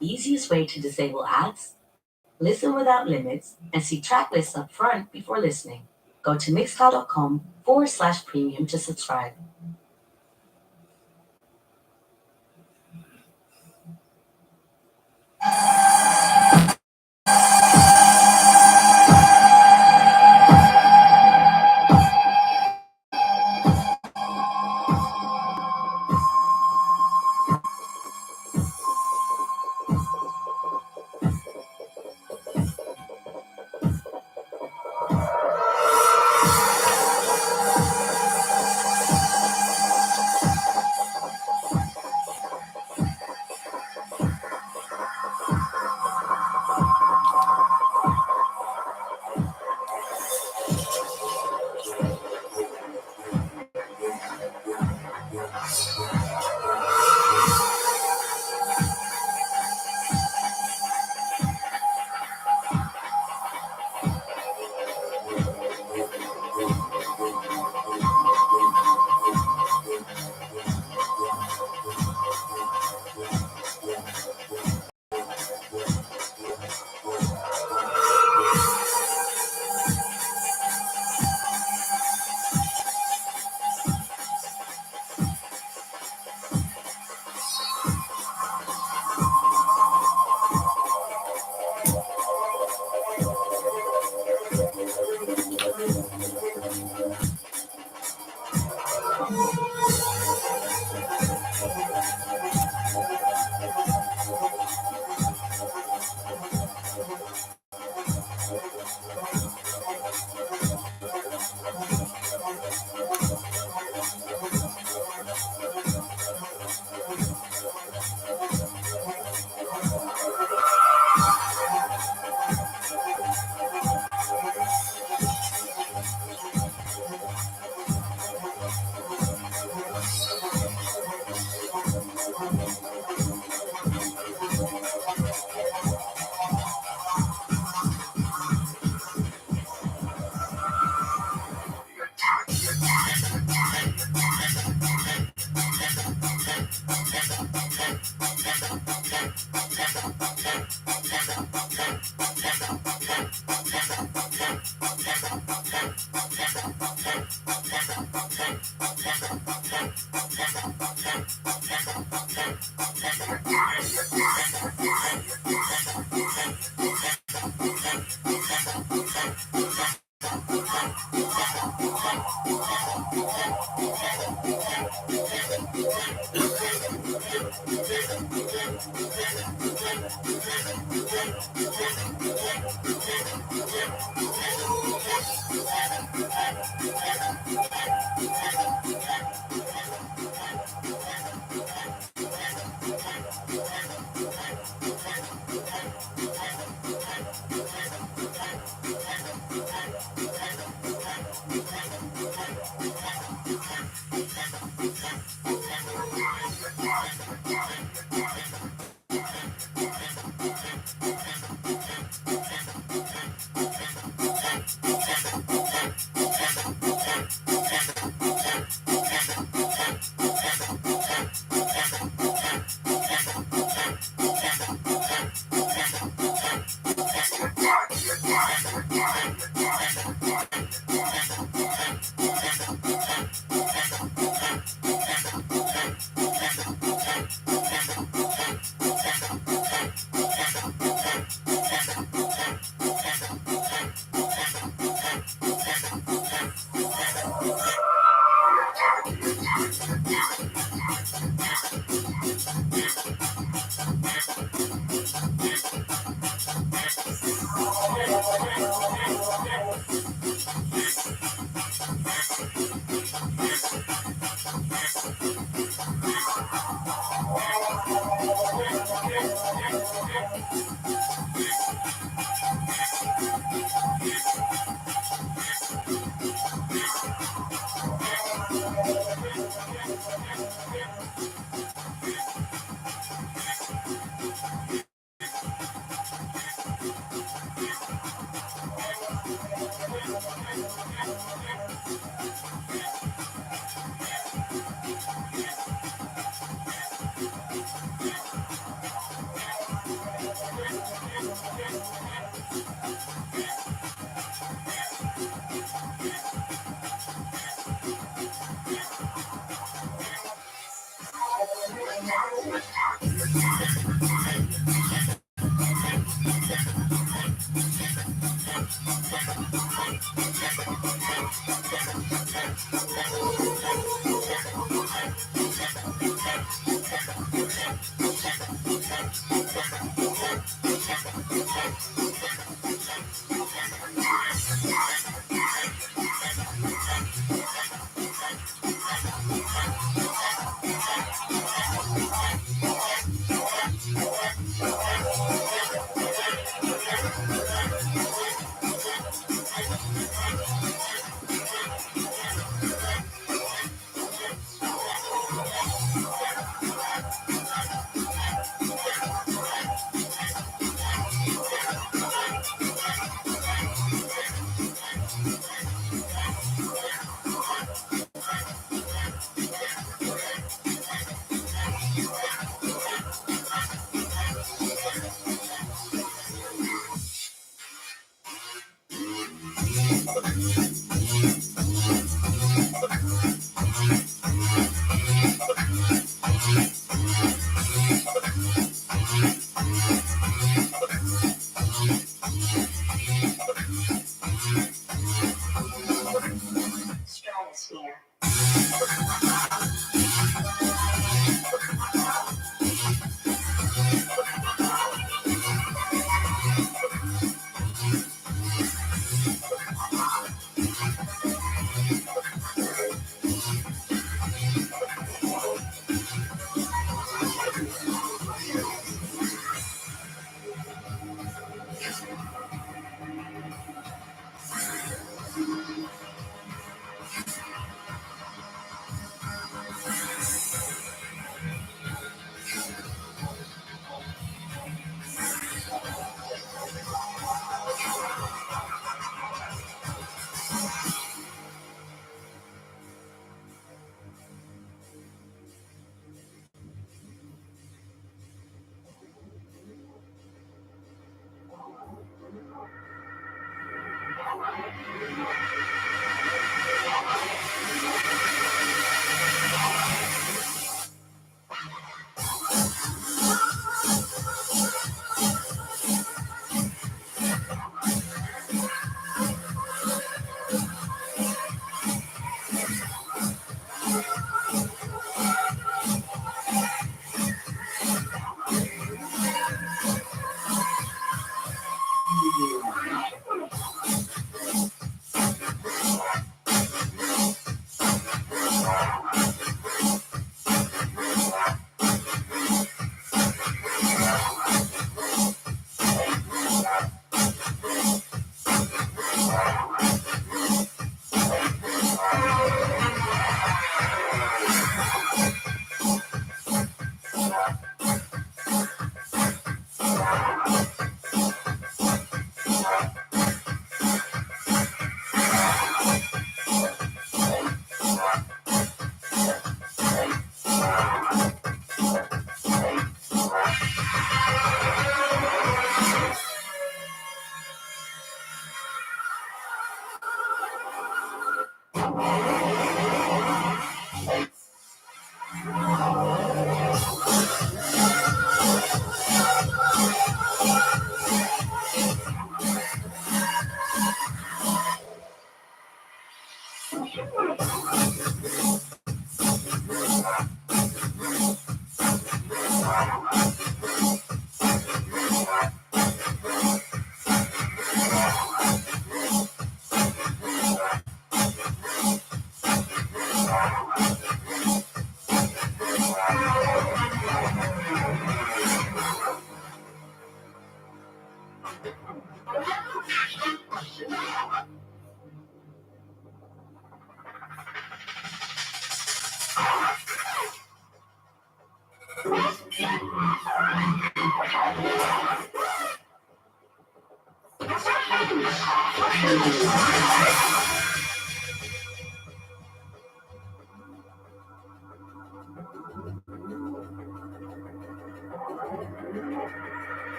Easiest way to disable ads? Listen without limits and see track lists up front before listening. Go to mixcloud.com/premium to subscribe.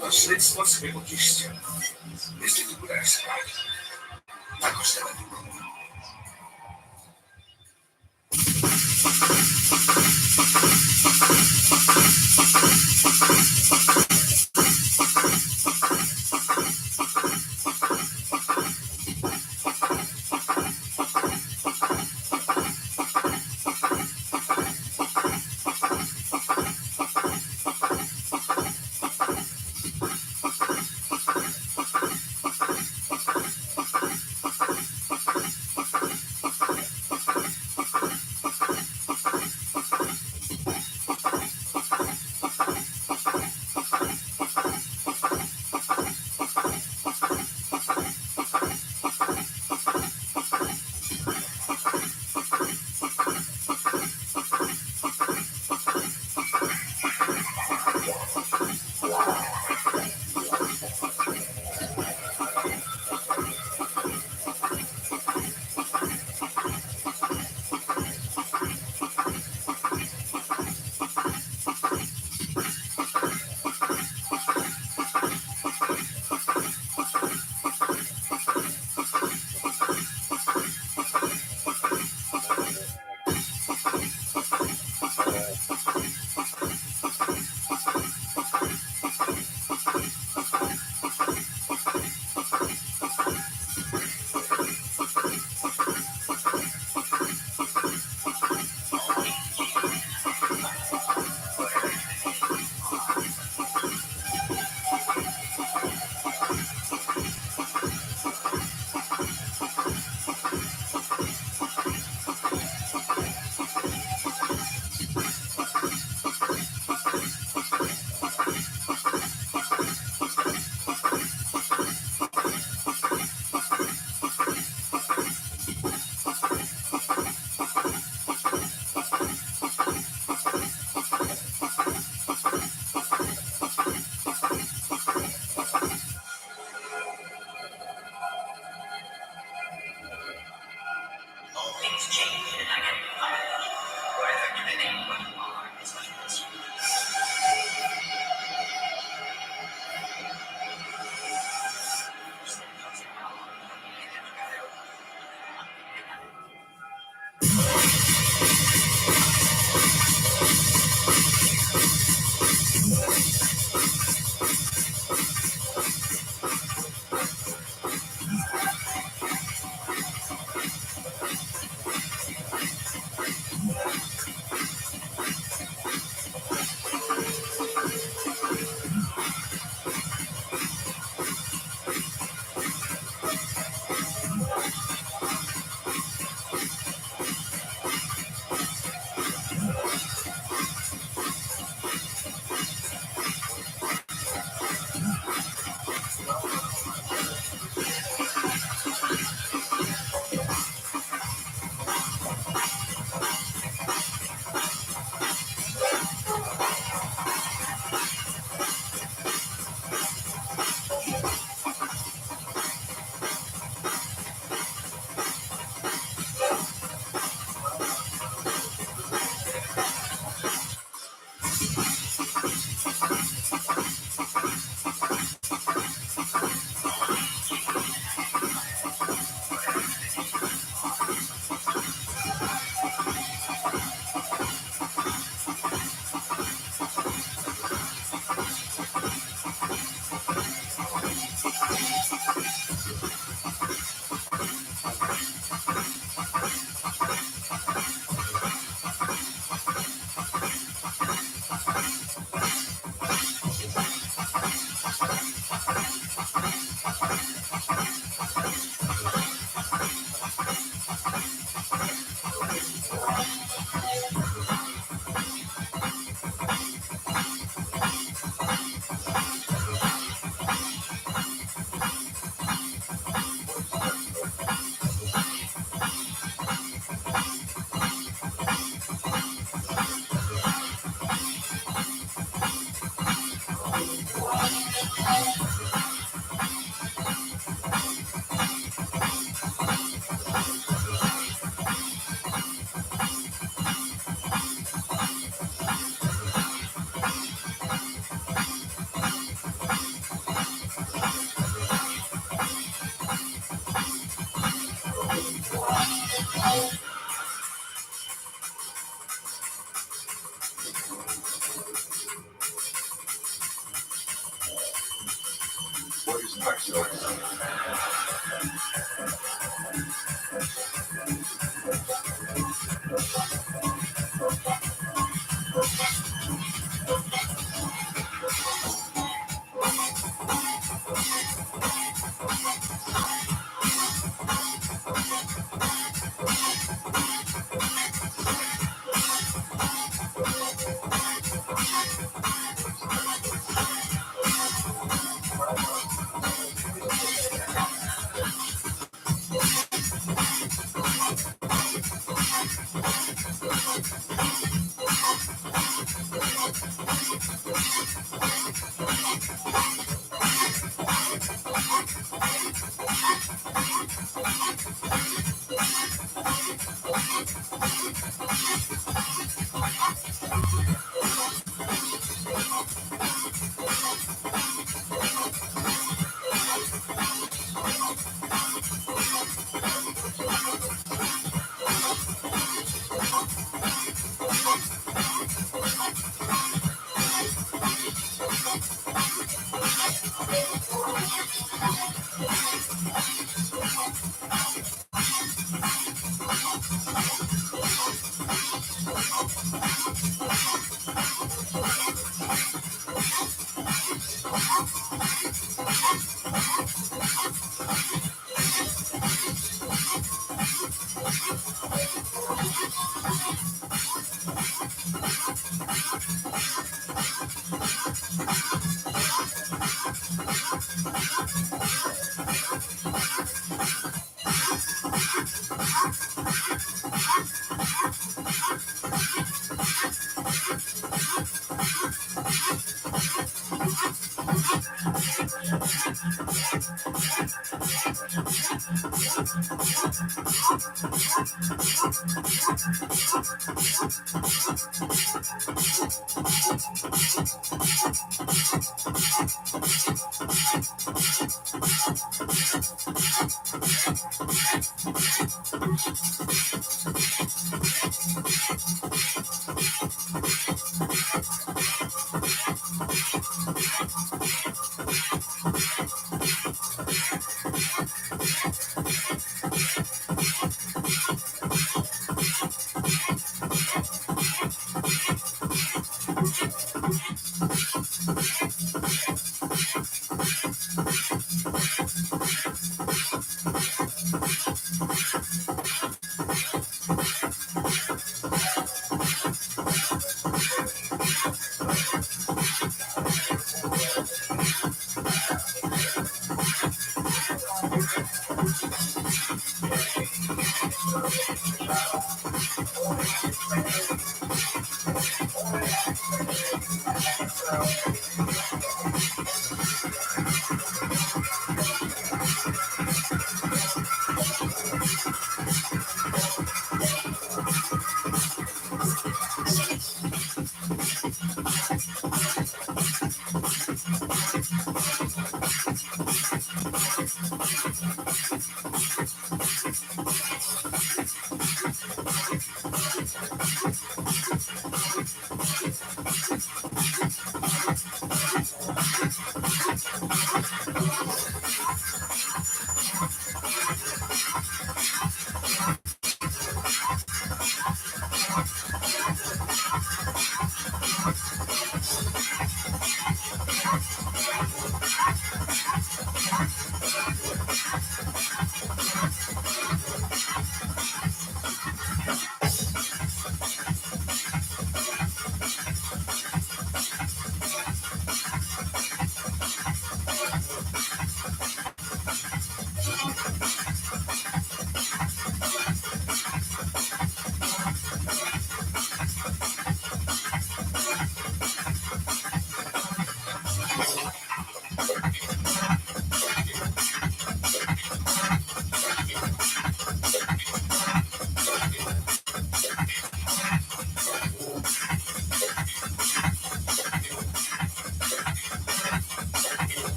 To śledztwo swojego liścia. Niestety udaje się na kosztę. What is Paxos?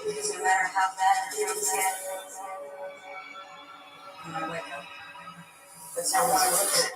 Because no matter how bad things get, when I wake up, it's always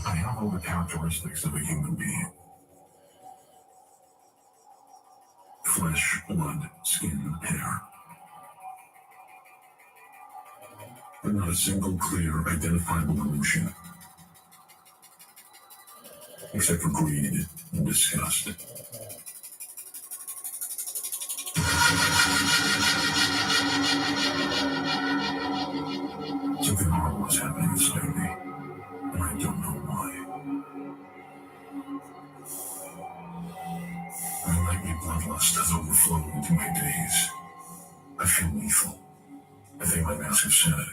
I have all the characteristics of a human being. Flesh, blood, skin, hair. But not a single clear, identifiable emotion. Except for greed and disgust. Something horrible is happening inside me, and I don't know why. My nightly bloodlust has overflowed into my days. I feel lethal. I think my mask of sanity.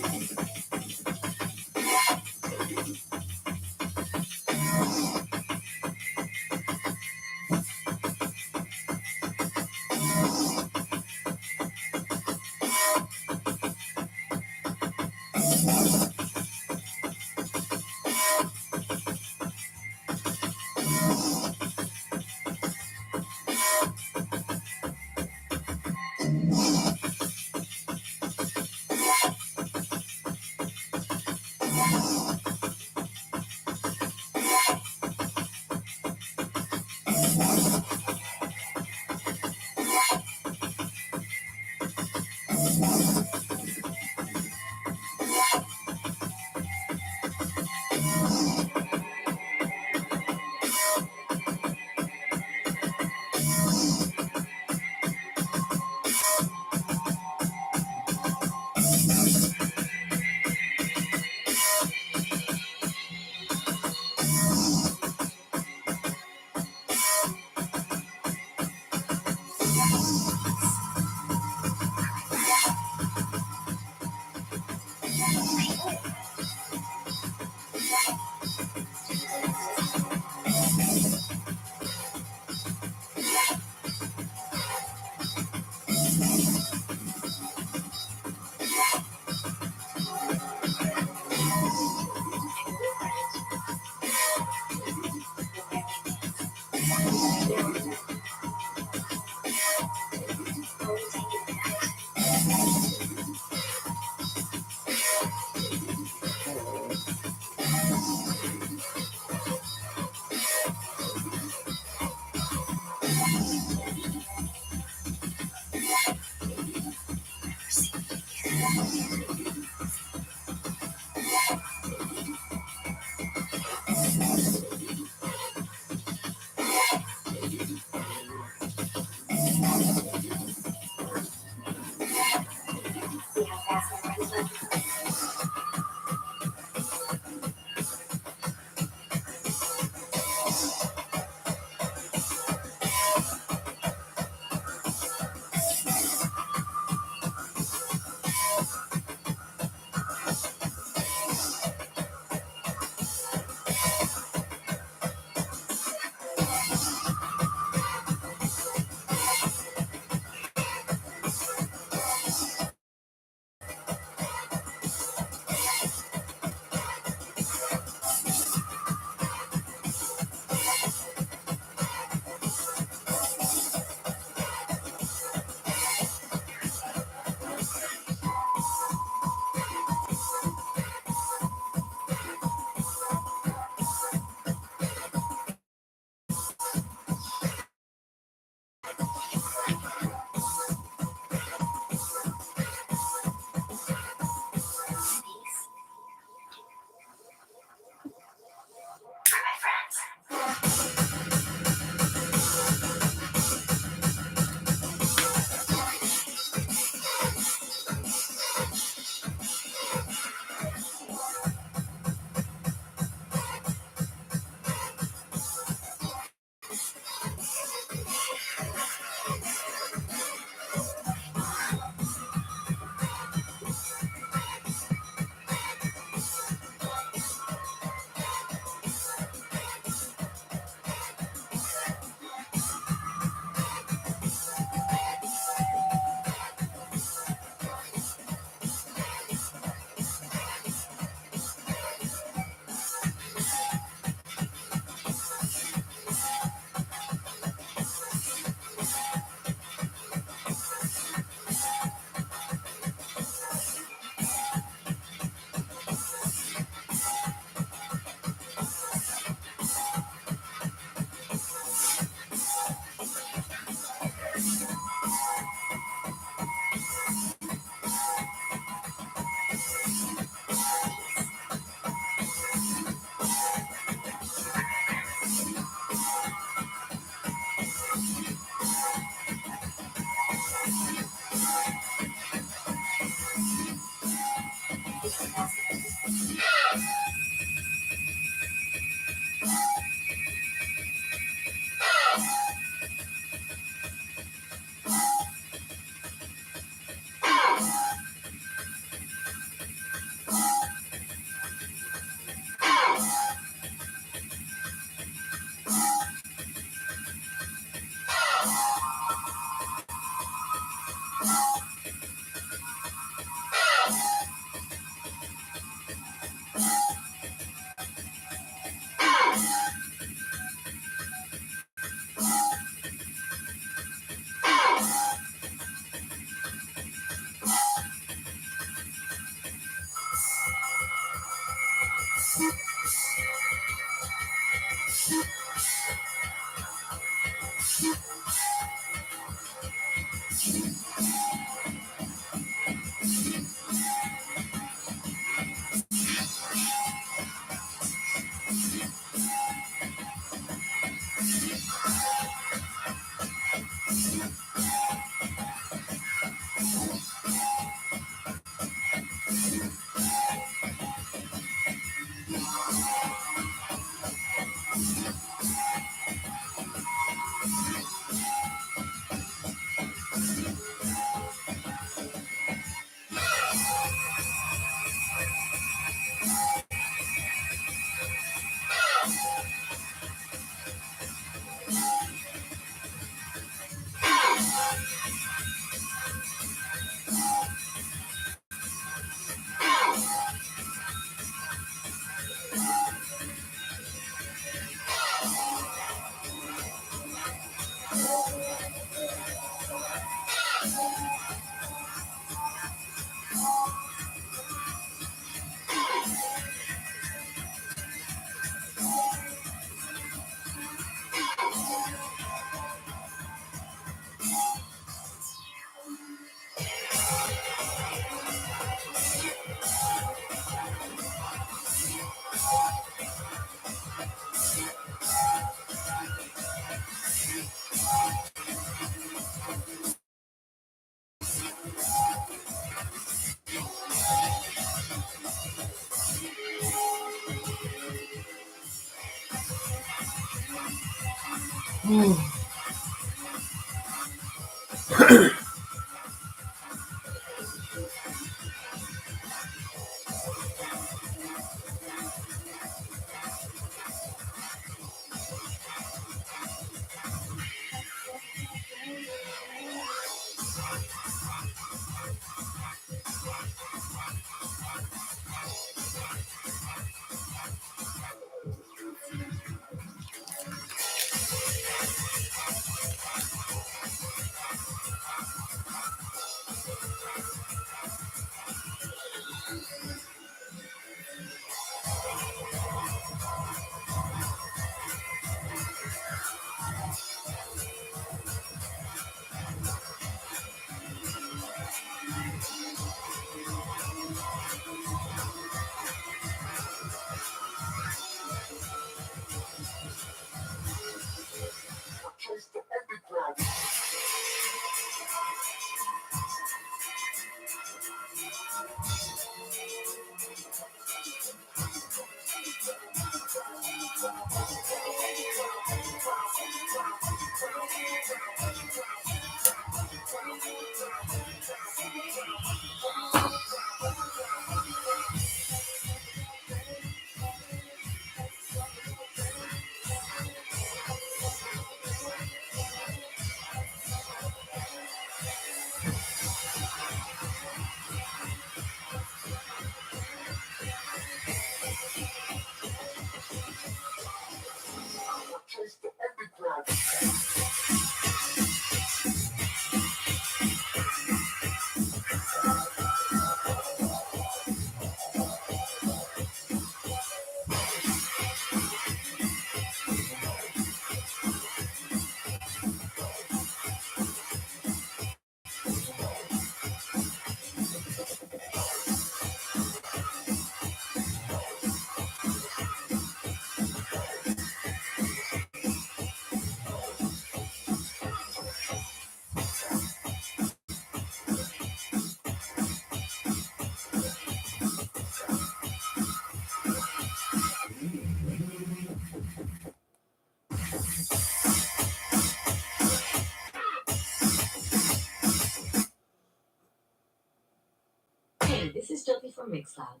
Hey, this is Jyoti from Mixcloud.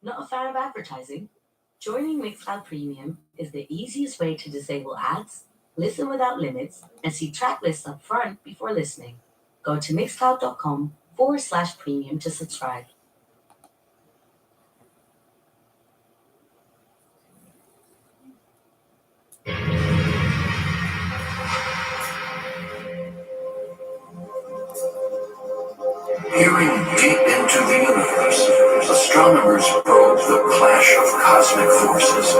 Not a fan of advertising? Joining Mixcloud Premium is the easiest way to disable ads, listen without limits, and see track lists up front before listening. Go to mixcloud.com/premium to subscribe. Peering deep into the universe, astronomers probe the clash of cosmic forces.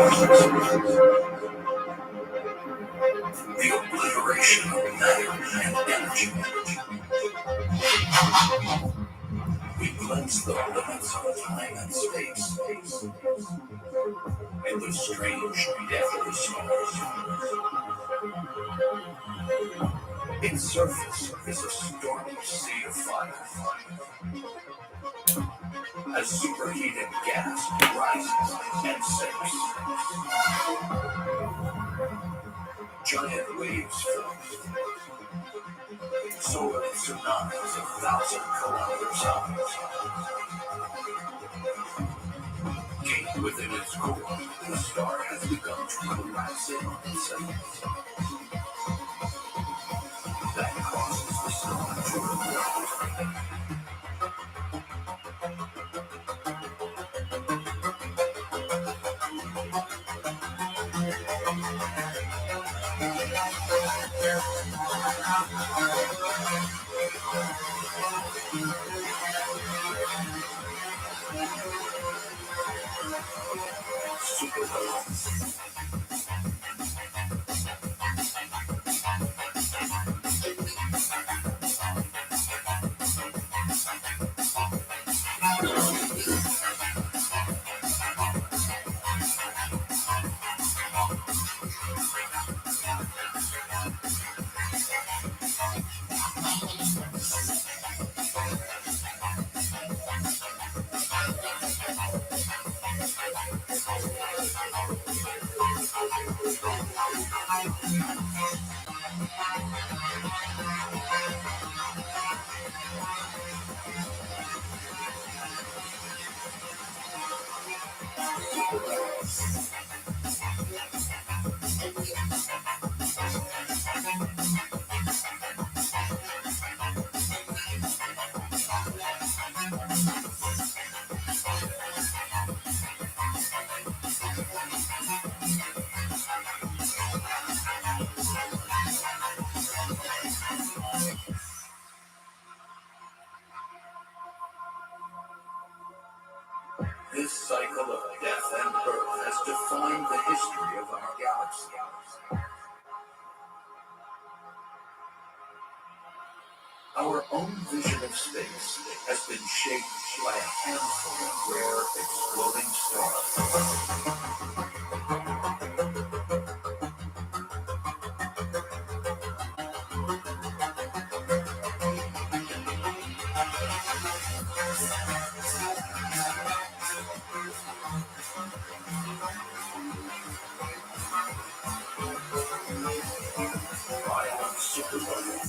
The obliteration of matter and energy. We cleanse the limits of time and space. In the strange, deathly stars. Its surface is a stormy sea of fire. As superheated gas rises and sinks. Giant waves form. Soaring tsunamis 1,000 kilometers high. Deep within its core, the star has begun to collapse in on itself. That causes the star to revolt. This cycle of death and birth has defined the history of our galaxy. Our own vision of space has been shaped by a handful of rare exploding Ion supernova.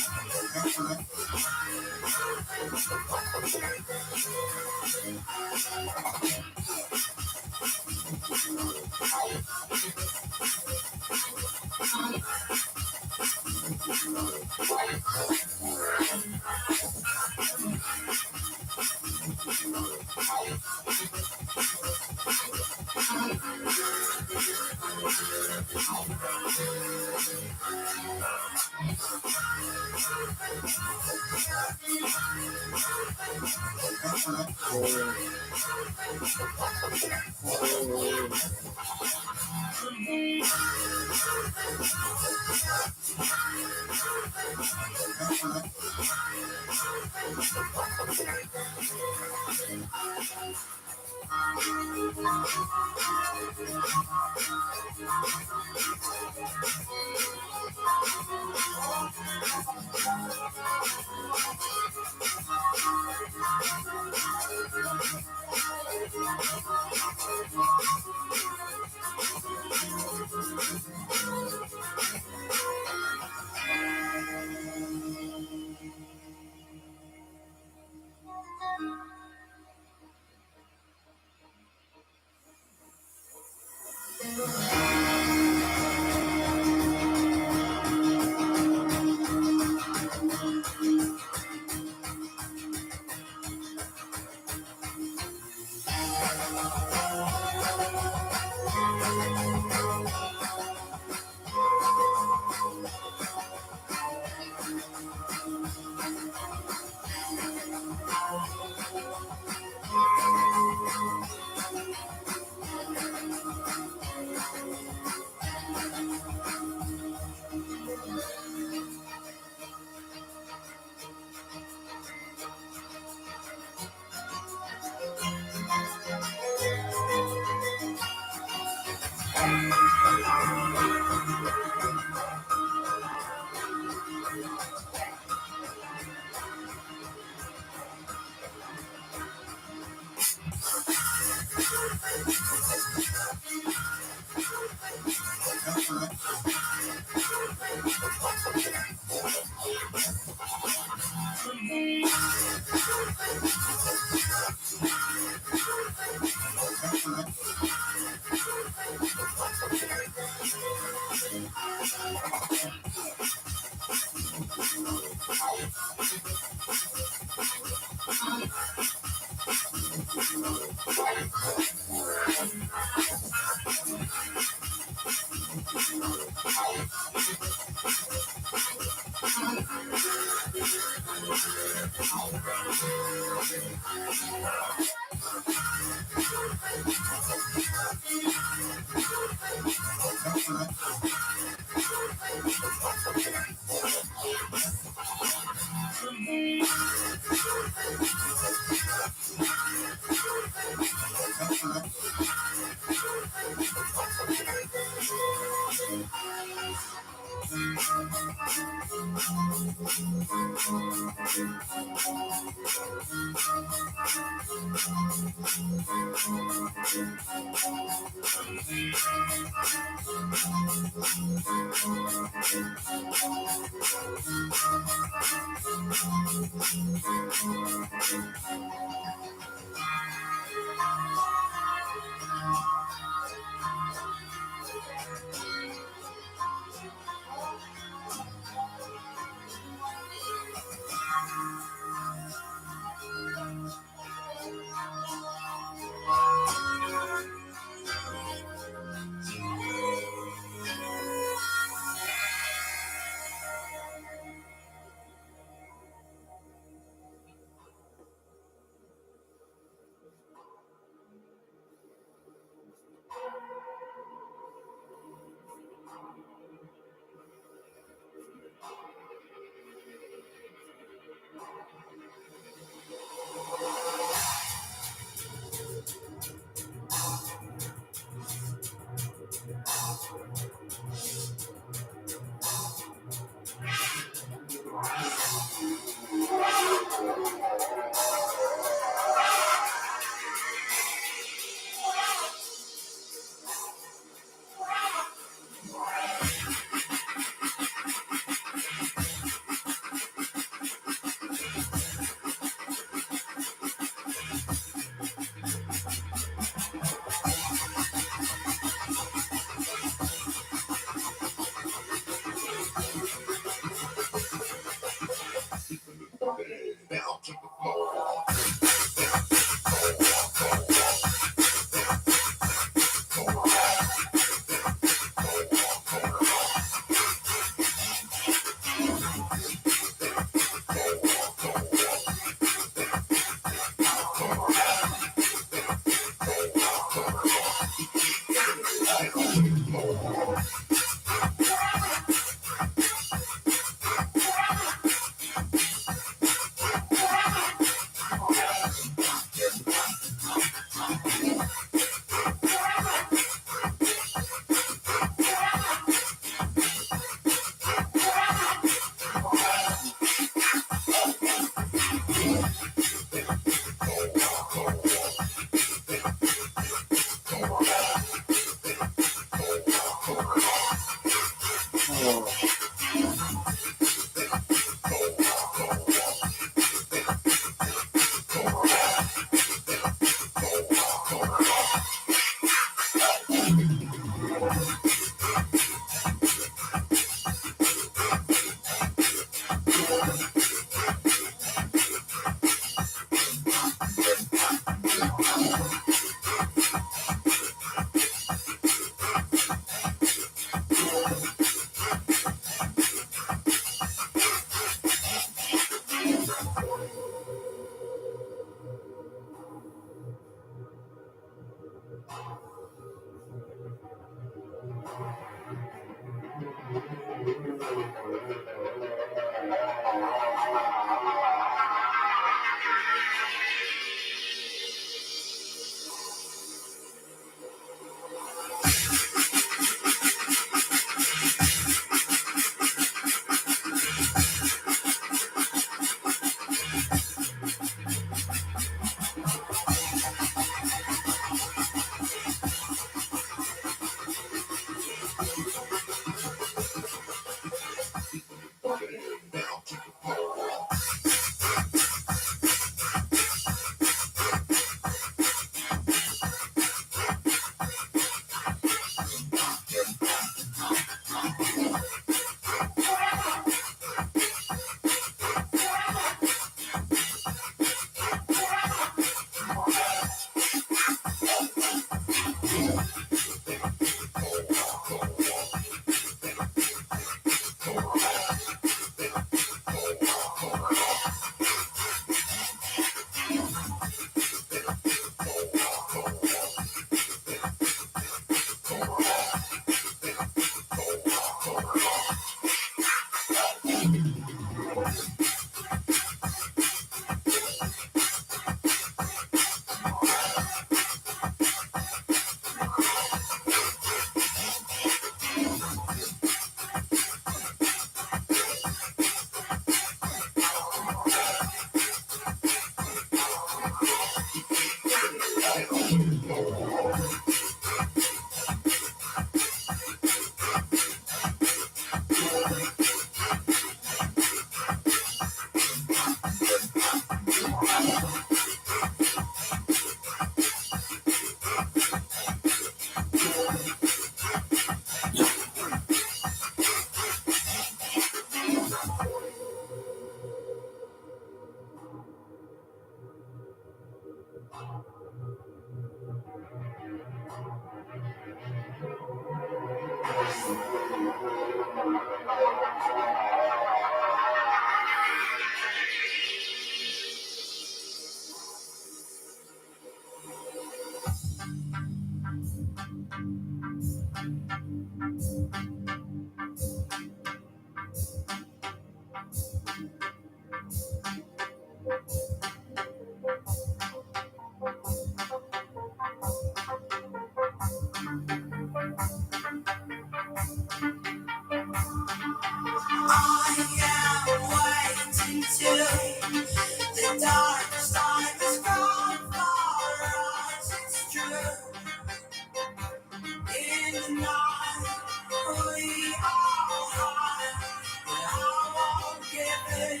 say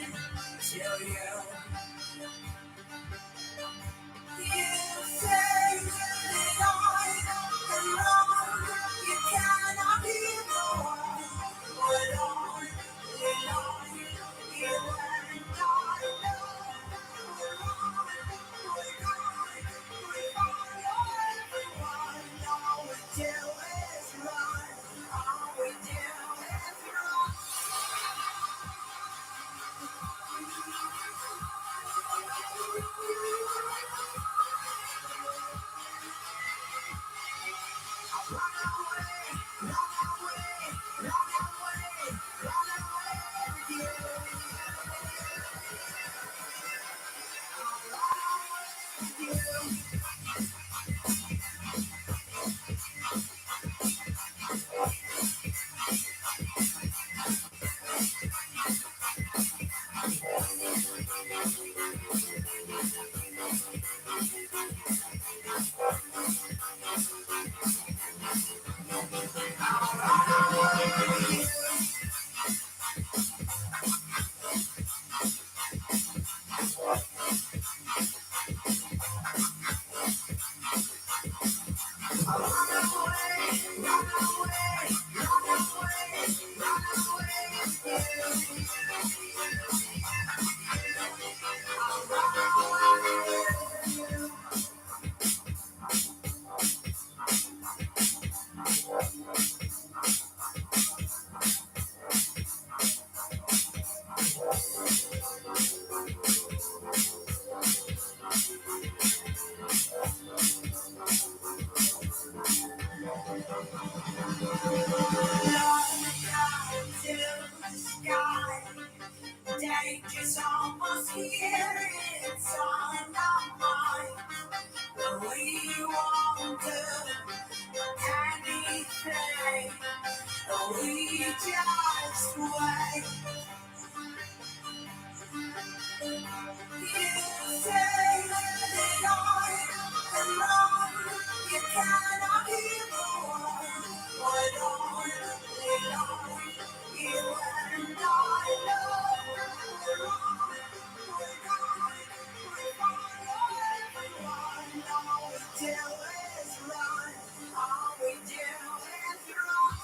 to you. You say that I'm wrong. You cannot be wrong. But on and on, you and I know. Everyone, all we do is run. All we do is run. Danger's almost here, it's on our mind. We won't do anything, we just wait. You say that I'm wrong, you cannot be wrong. But on and on, you and I know. All we do is run. All we do is run.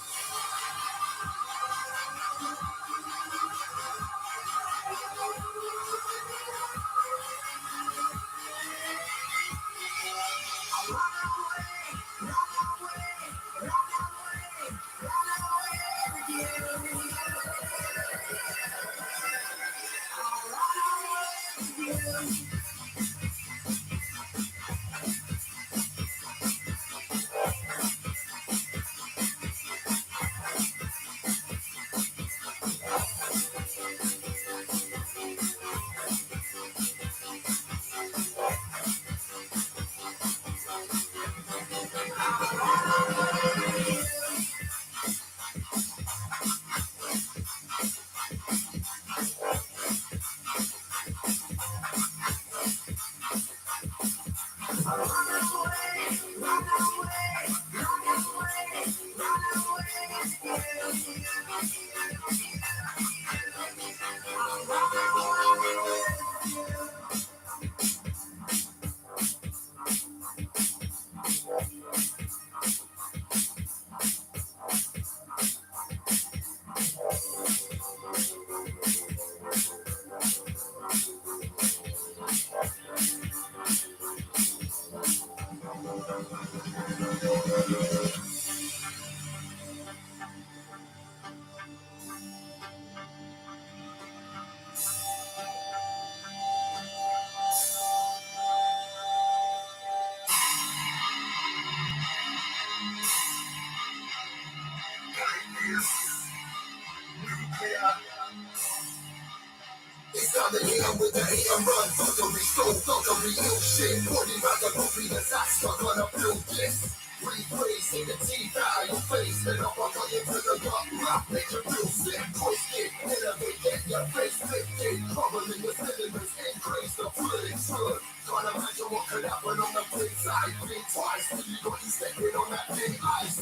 It's time to hit 'em with the hit and run. Fuckery, soul fuckery, new shit. 40 rounds of coffee, the socks stuck on a blue yes. Rephrase, see the teeth out of your face. Then up, I'll you to the rock, rock, make you feel sick. Twisted, innovate, get your face lifted. Trouble in your cylinders, increase the feelings good. Can't imagine what could happen on the big side. Think twice, till you got you stepping on that big ice.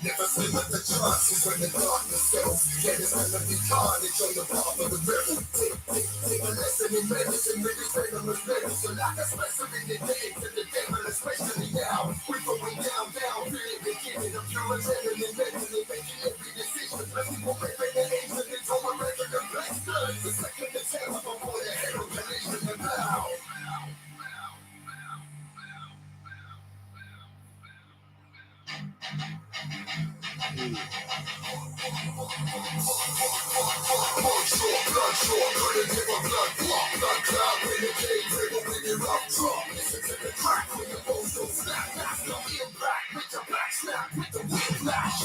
Never slip at the chances when the darkness settles. Get it under the carnage on the path of the rebel. Take a lesson in medicine, really venomous medals. So like a specimen in the day to the devil, especially now. We're going down, feel it beginning. I'm pure adrenaline, mentally making every decision. Blessing will rip in the age and it's over regular place. The second the terror before the hell collision and bow. Bloodshot, couldn't give a blood clot. Blood cloud, renegade, rebel with it up top. Listen to the crack when the bones don't snap. That's not impact with the black snap with the whiplash.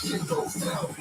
Shit goes down.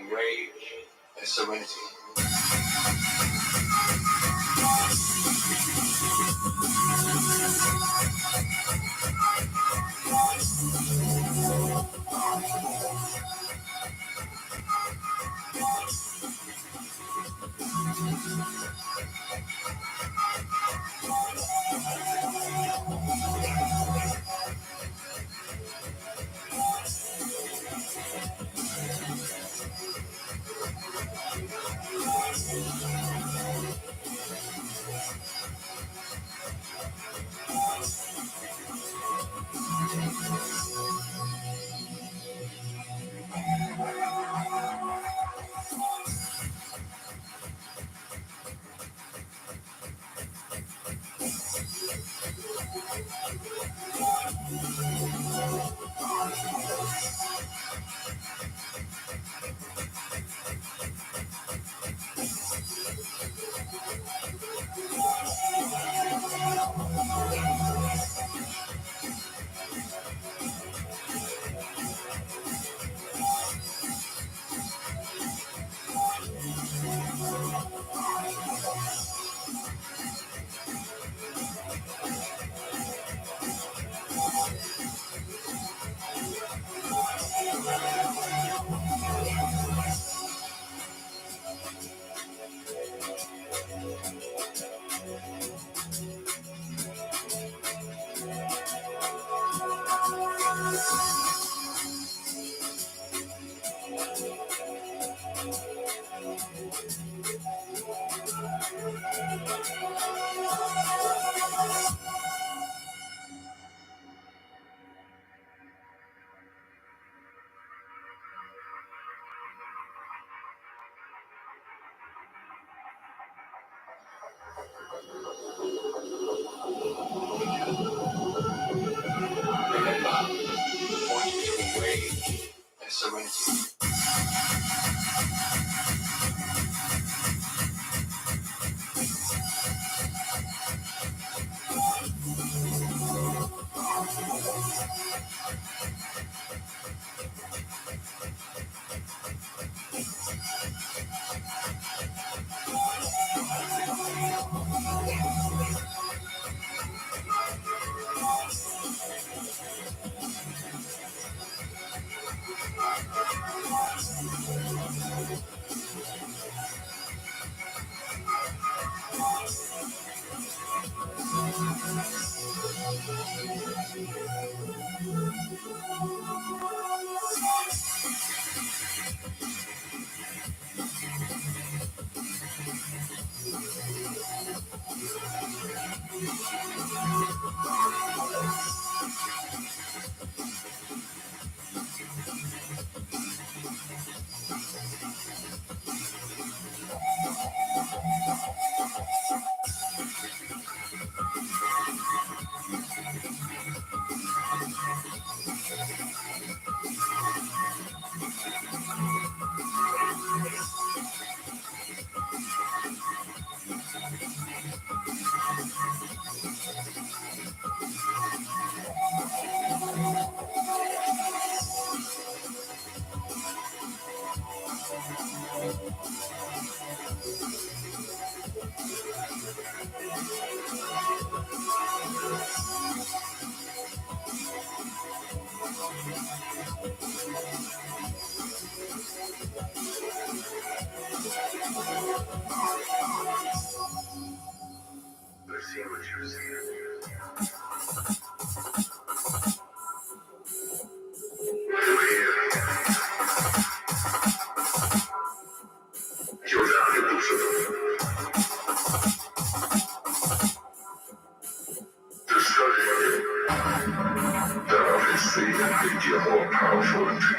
between rage and serenity.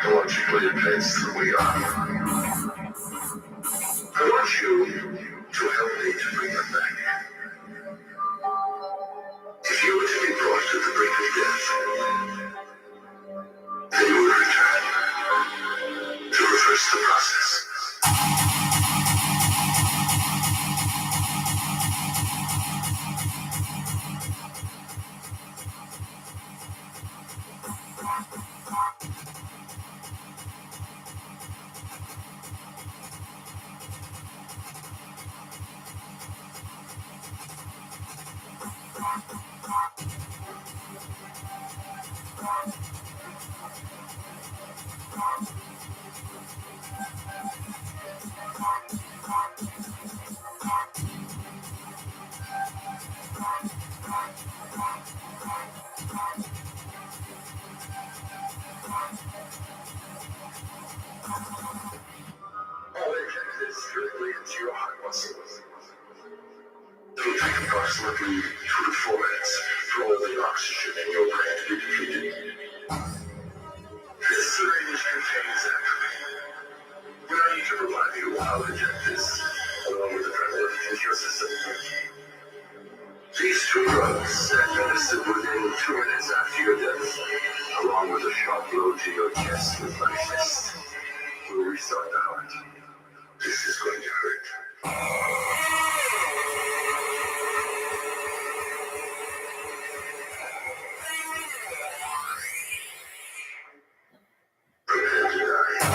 Technologically advanced than we are. I want you to help me to bring them back. If you were to be brought to the brink of death, then you would return to reverse the process. after your death, along with a sharp blow to your chest with my fist. We'll restart the heart. This is going to hurt. Prepare to die.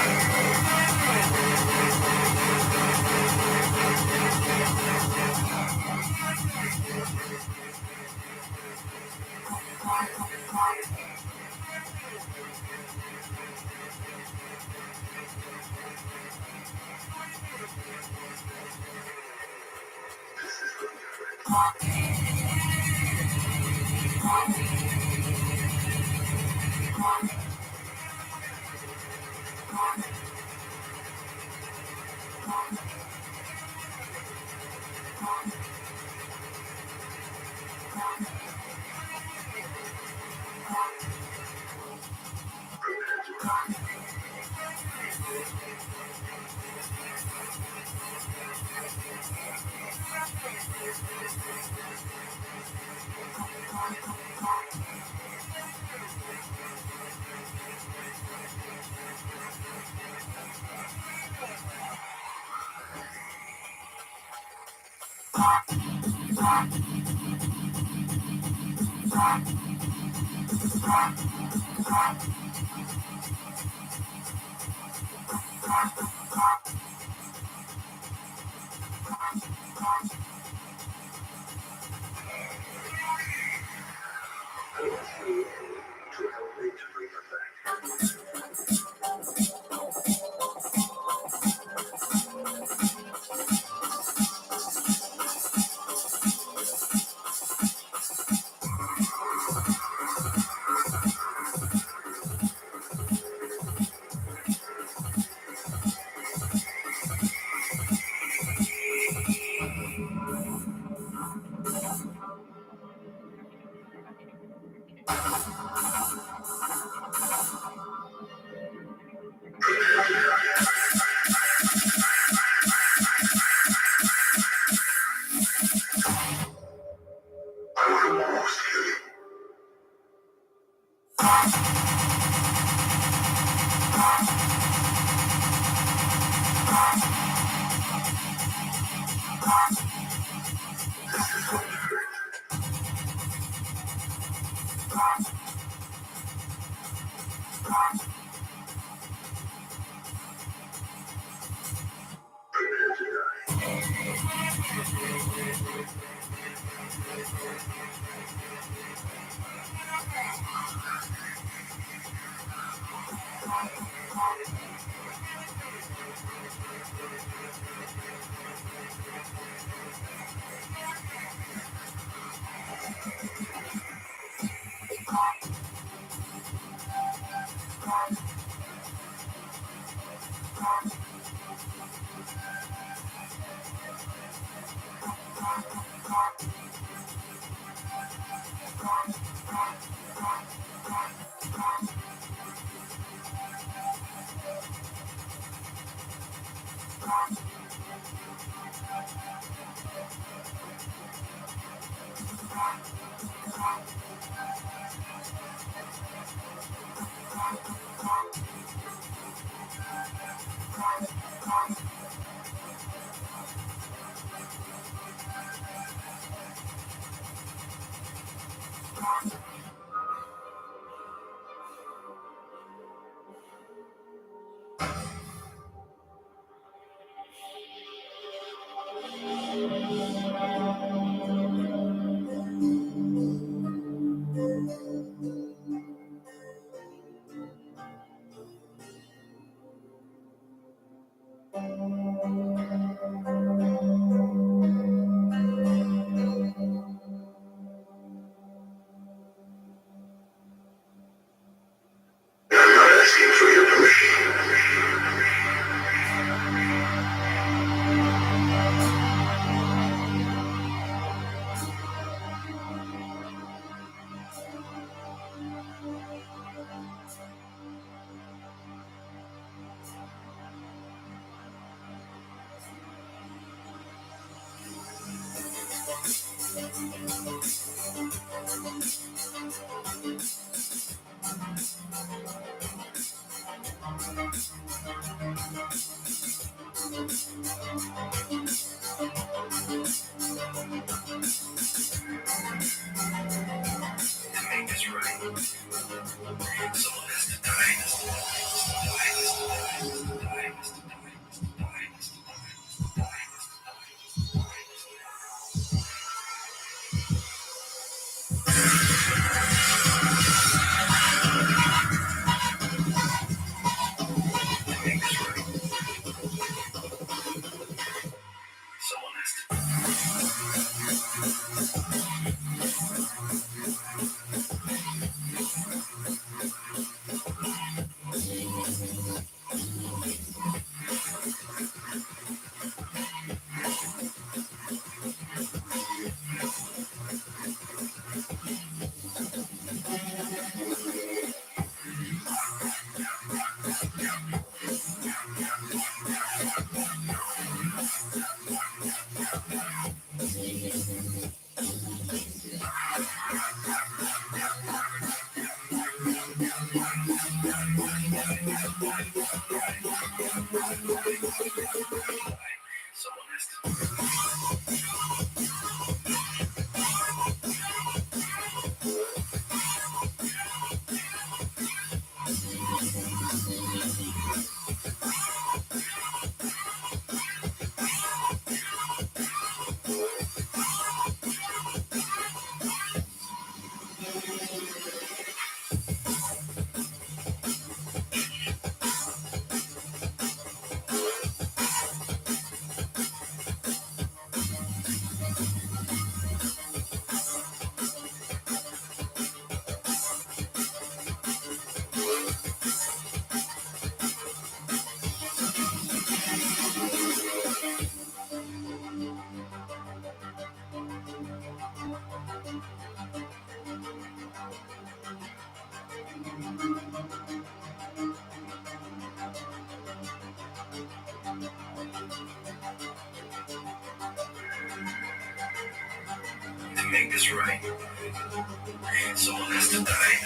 Someone has to die. To make this right, someone has to die.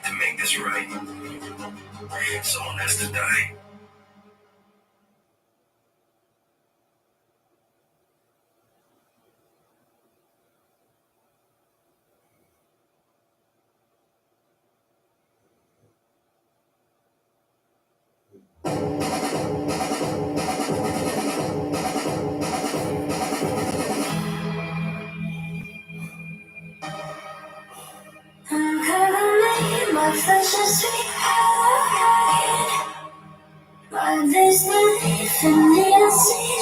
To make this right, someone has to die. My flesh is sweet Halloween. My days believe in me and see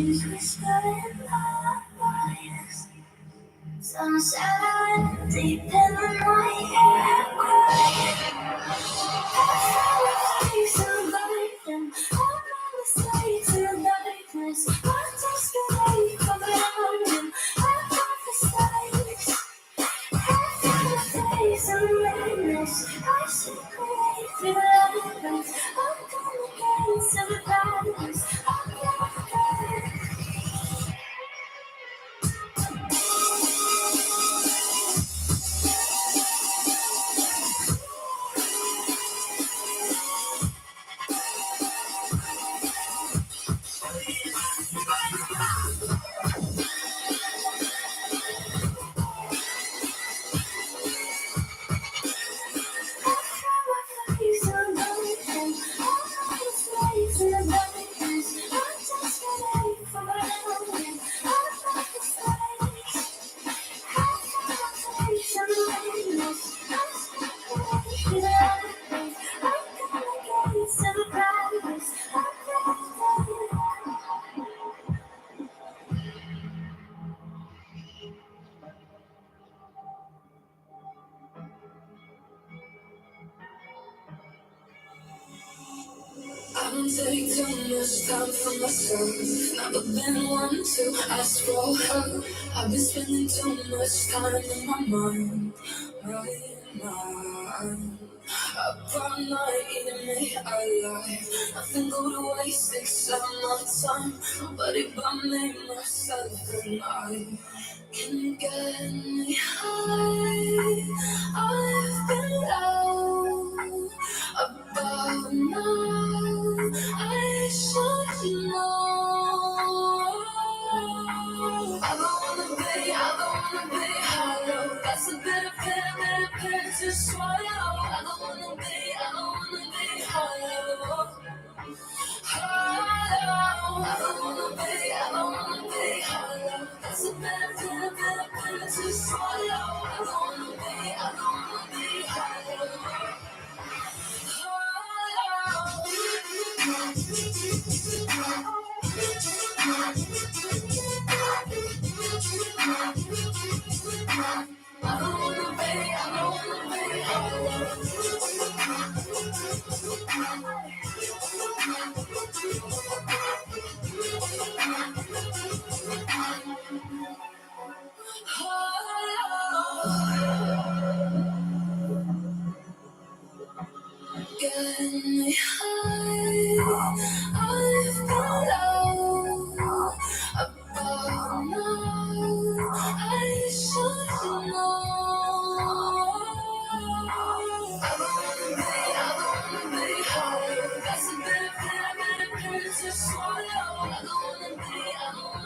Dreams whisper in my eyes. Some settling deep in the night. Yeah, quiet. I feel a face of lightning. All my mistakes in darkness. I just away from London. I prophesize. I feel a face of madness. I see great through labyrinth. I'm gonna gain some balance. I'm never good. I don't take too much time for myself. Never been one to ask for help. I've been spending too much time in my mind right now. I brought my enemy alive. Nothing go to waste except my time. Nobody but me, myself, and I can get me high. I've been low about now. I should know. I don't wanna be hollow. That's a better pill to swallow. I don't wanna be hollow. Hollow. I don't wanna be hollow. That's a better pill to swallow. I don't wanna be hollow. Get me high. I've been low about now. I should know. I don't wanna be hollow. That's a better pill to swallow. I don't wanna be hollow.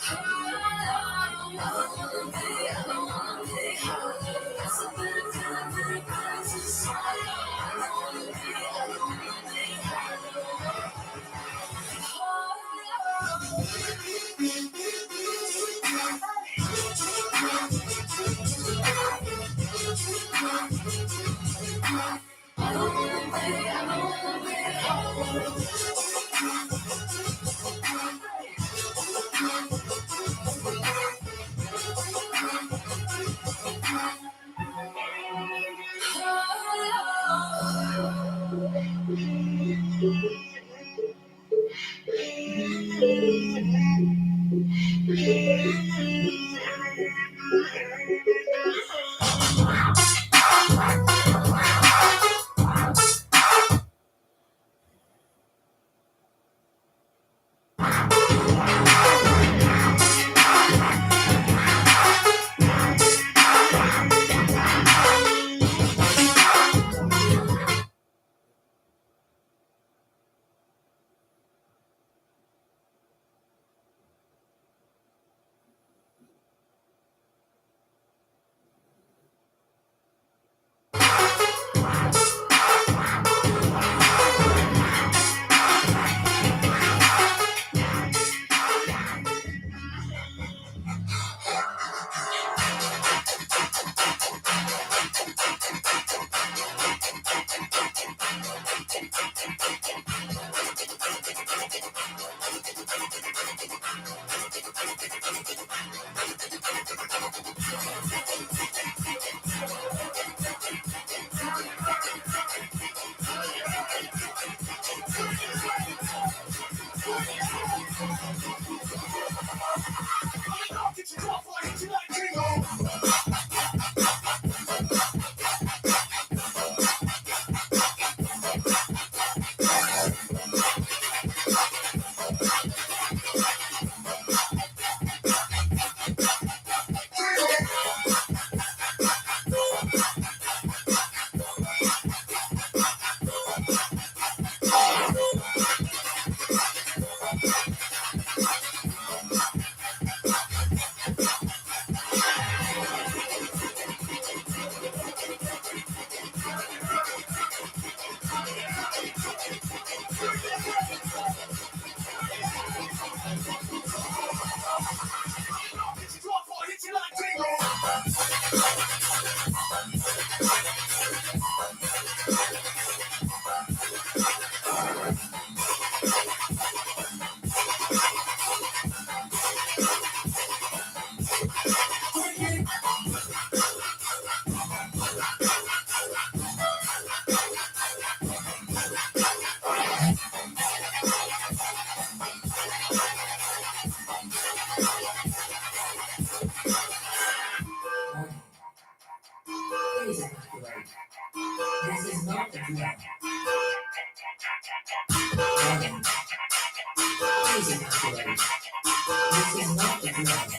Hollow. I don't wanna be hollow. That's a better pill to swallow. I don't wanna be hollow. Please evacuate. This is not the drill. Warning. Please evacuate. This is not the drill.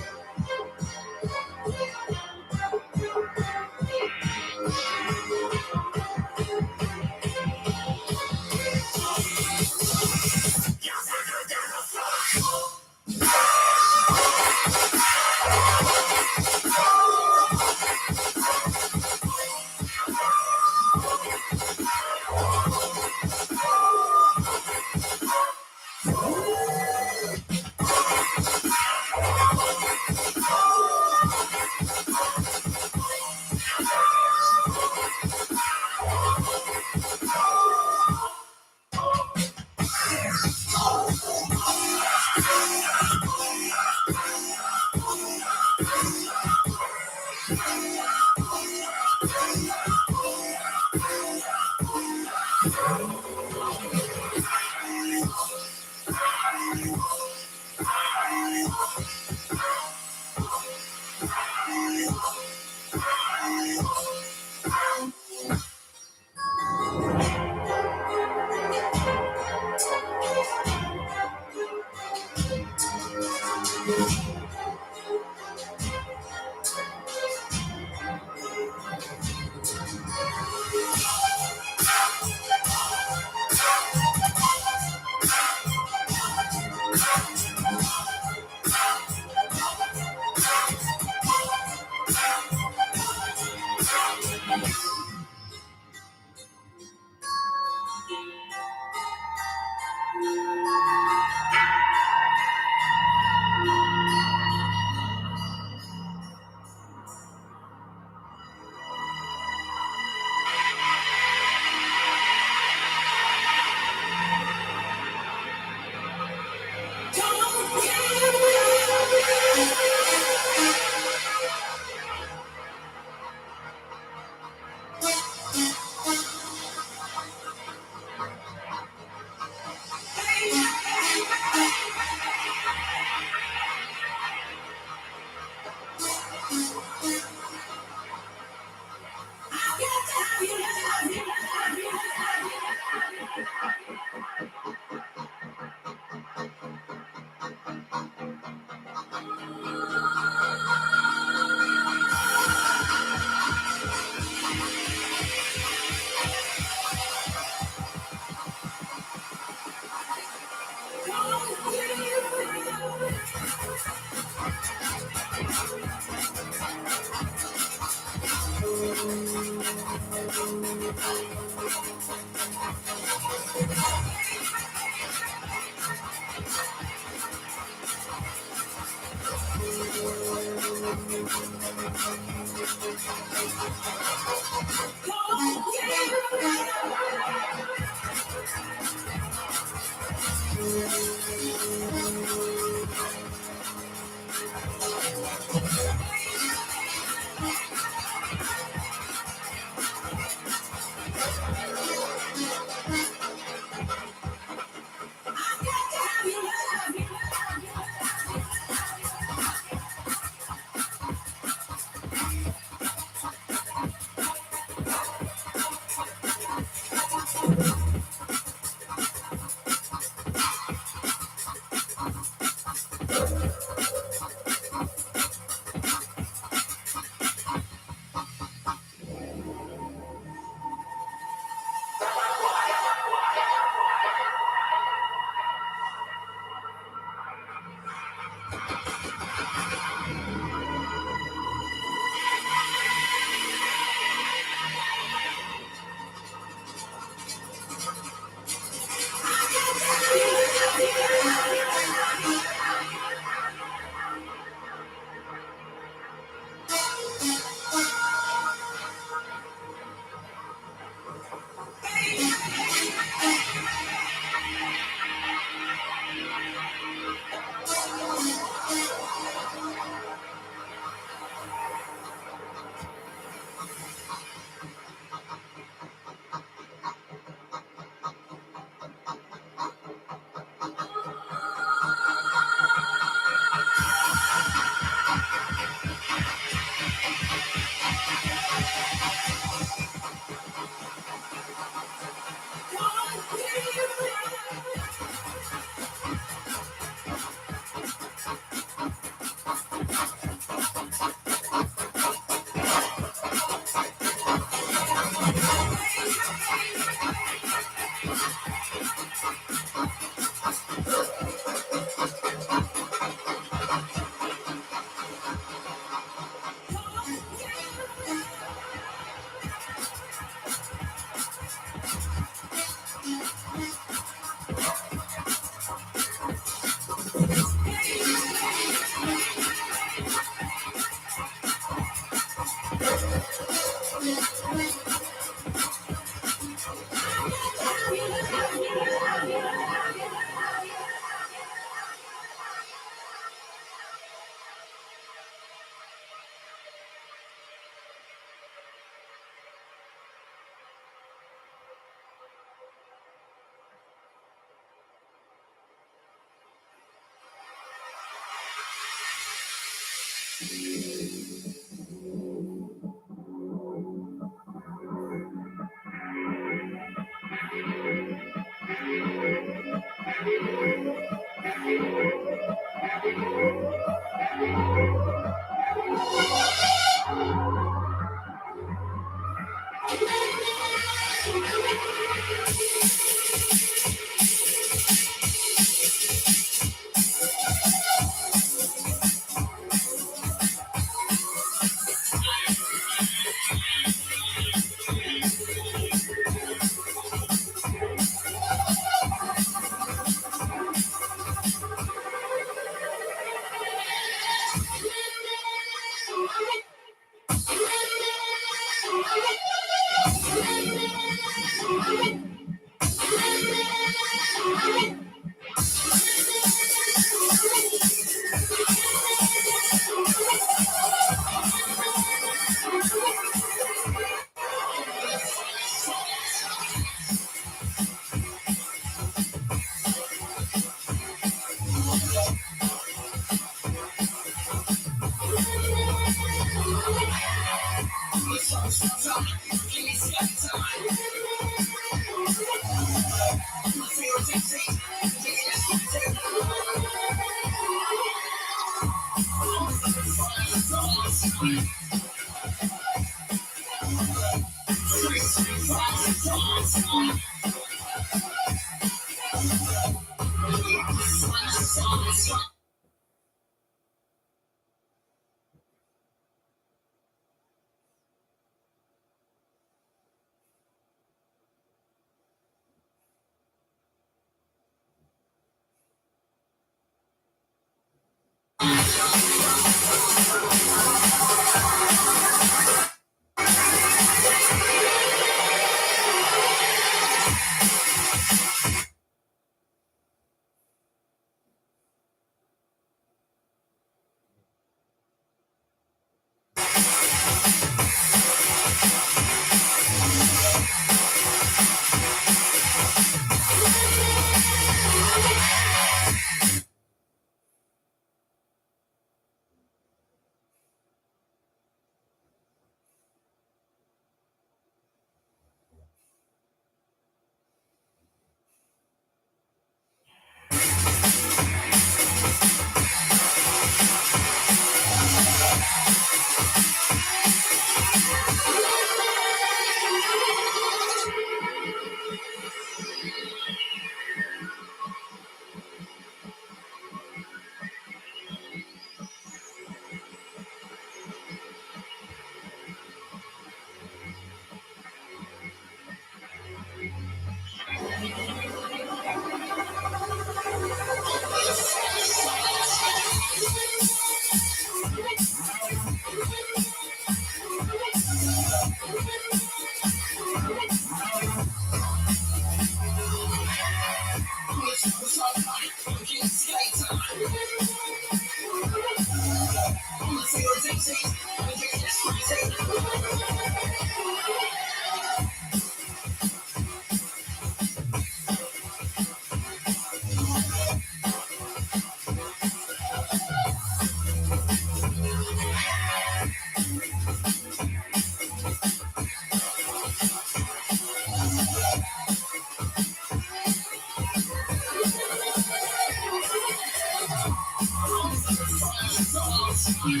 I've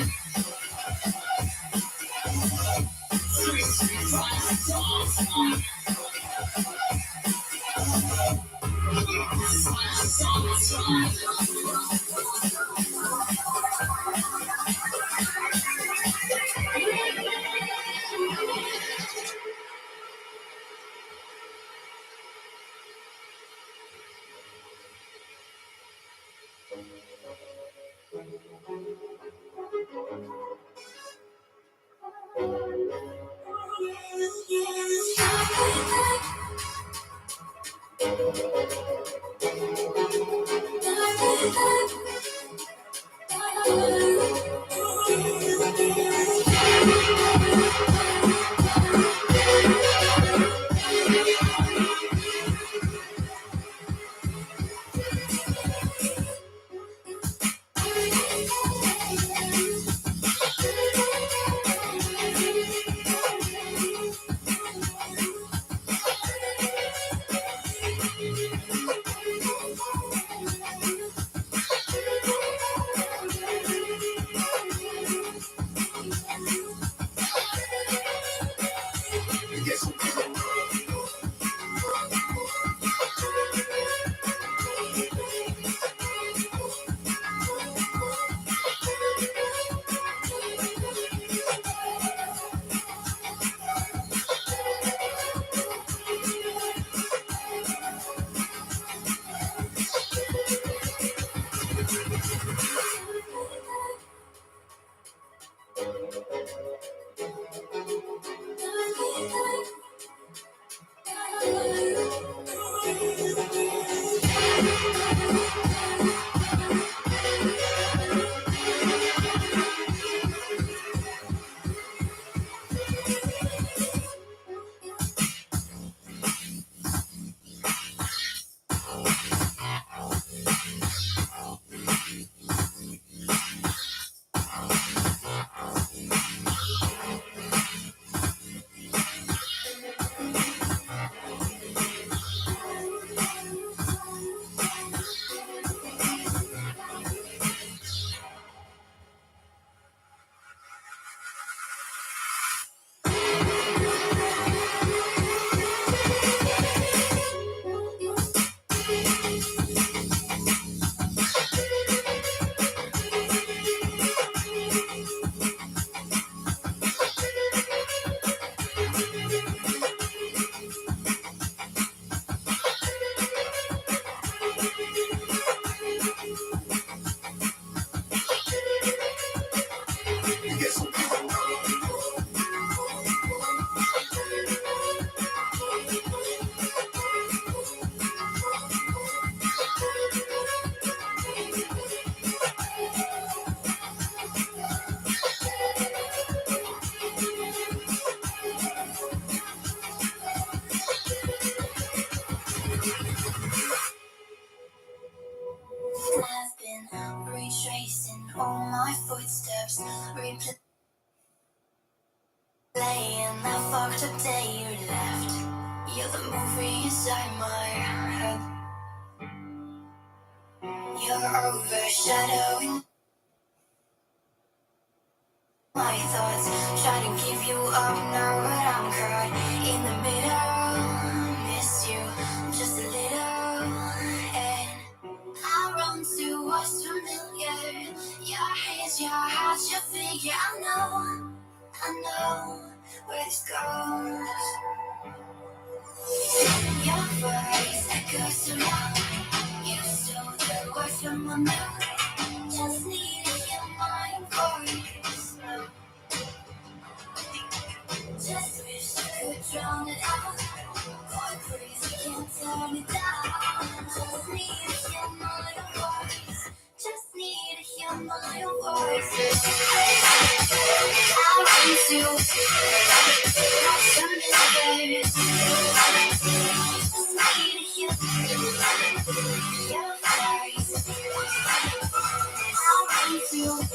been retracing all my footsteps, replaying that fucked up day you left. You're the movie inside my head. You're overshadowing my thoughts. Try to give you up now, but I'm caught in the middle. Miss you just a little, and I run to what's familiar. Your hands, your heart, your figure. I know where this goes. Your voice echoes around. You stole the words from my mouth. Just need to hear my voice. Just wish I could drown it out. Going crazy, can't turn it down. Just need to hear my voice. Just need to hear my voice. I want to have some desire. Just need to hear your voice. I want to have some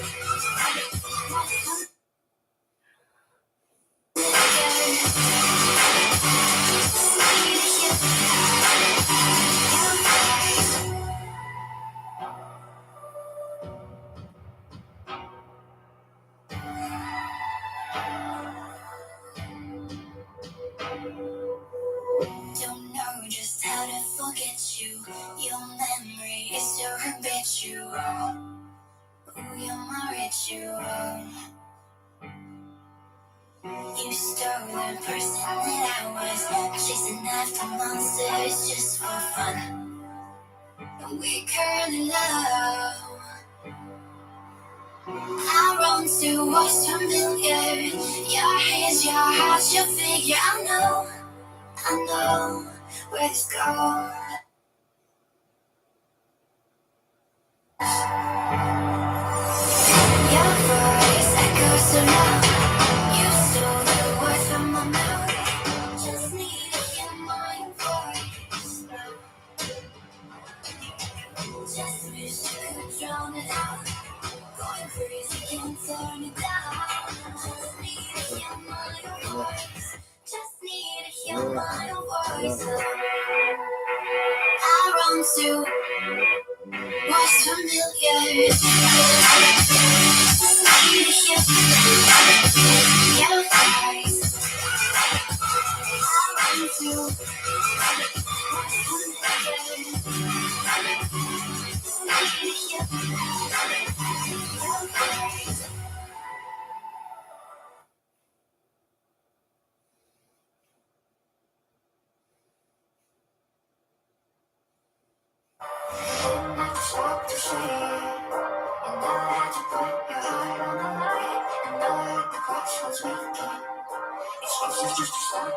you. Your memory is so habitual. Ooh, you're my ritual. You stole the person that I was, chasing after monsters just for fun. And we currently love. I run to what's familiar. Your hands, your heart, your figure. I know where this goes. Your voice echoes so loud. You stole the words from my mouth. Just need to hear my voice now. Just wish you could drown it out. Going crazy, can't turn it down. Just need to hear my voice. Just need to hear my voice. I run to what's familiar. Just need to hear your voice. I run to what's familiar. Just need to hear your voice. Stop the shade. And now I had to put your heart on the line. And now the clock was waking. It's just a start.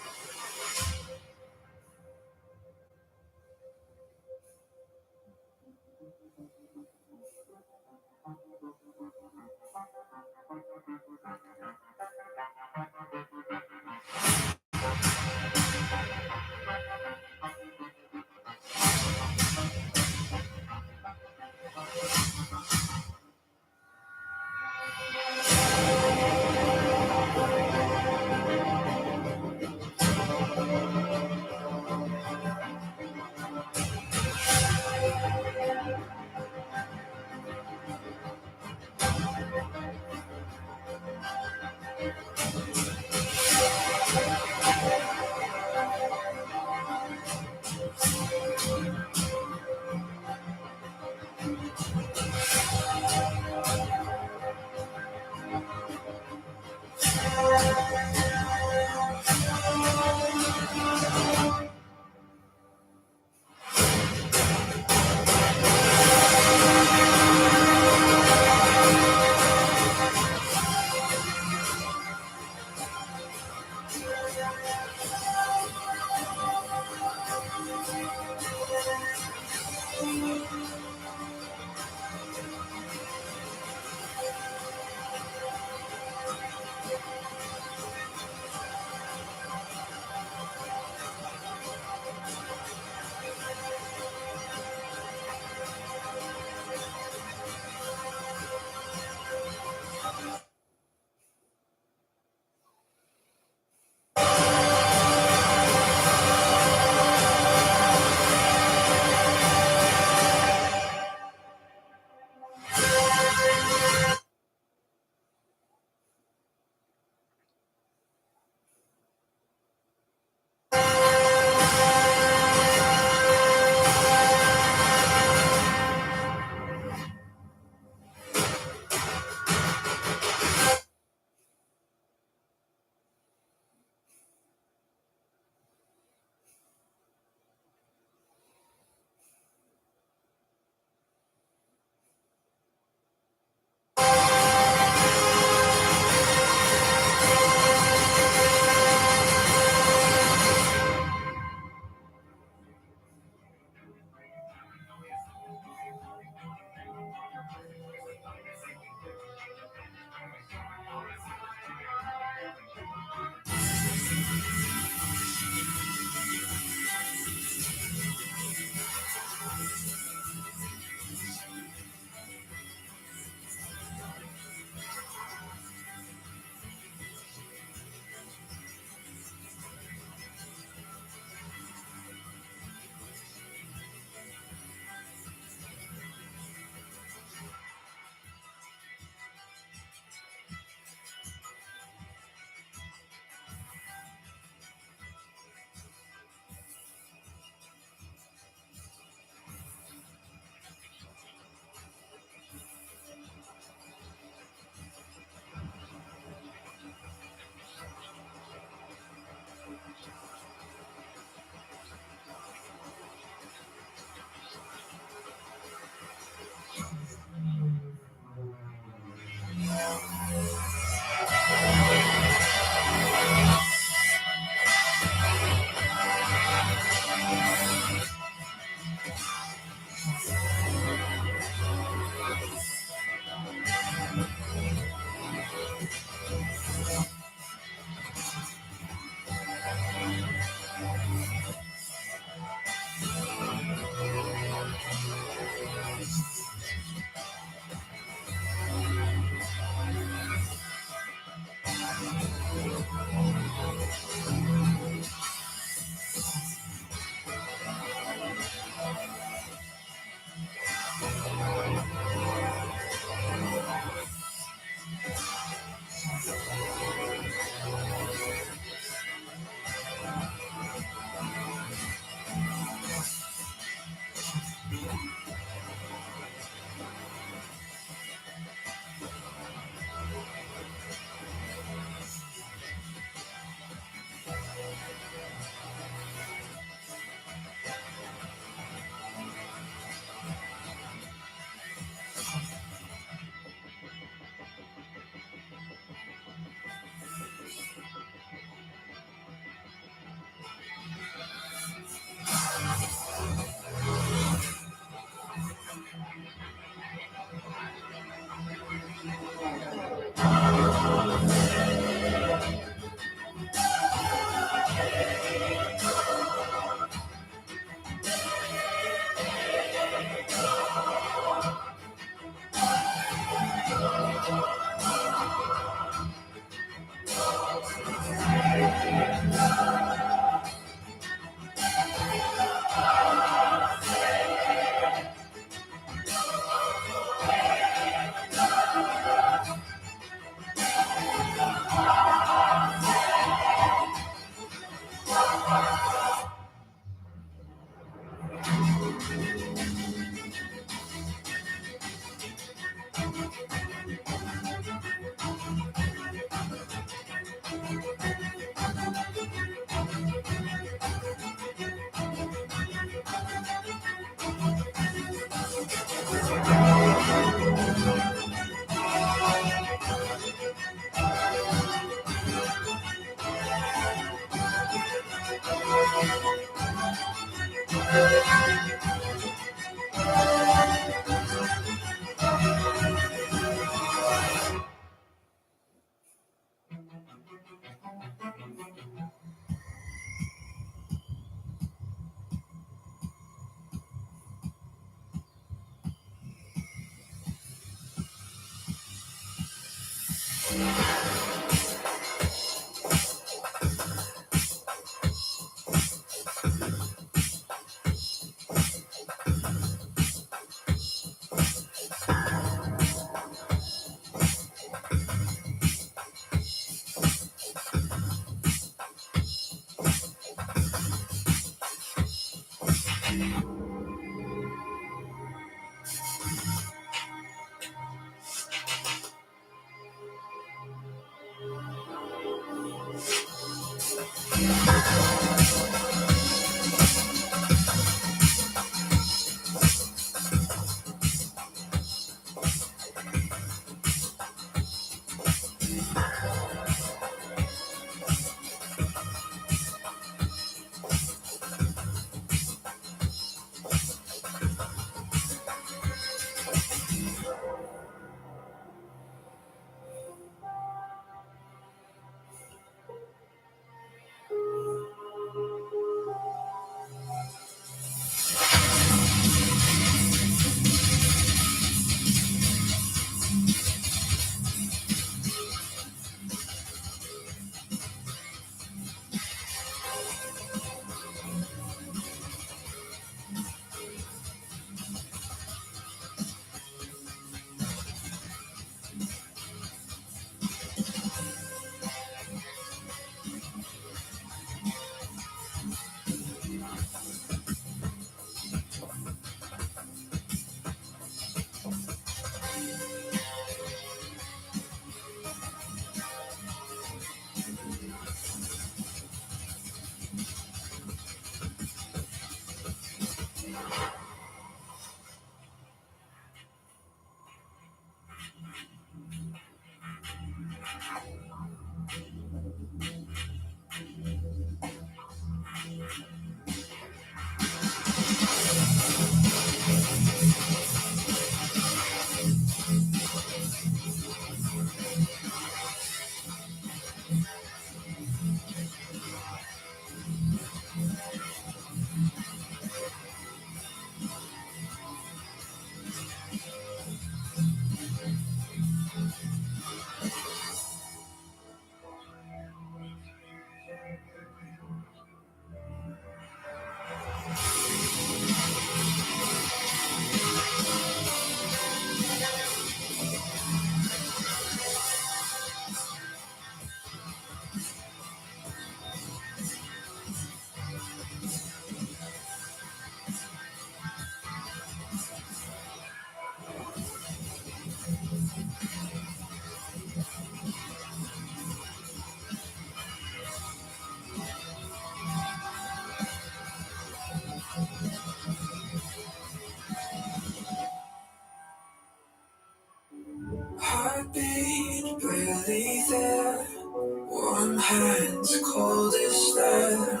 Heartbeat barely there. Warm hands, cold as lead.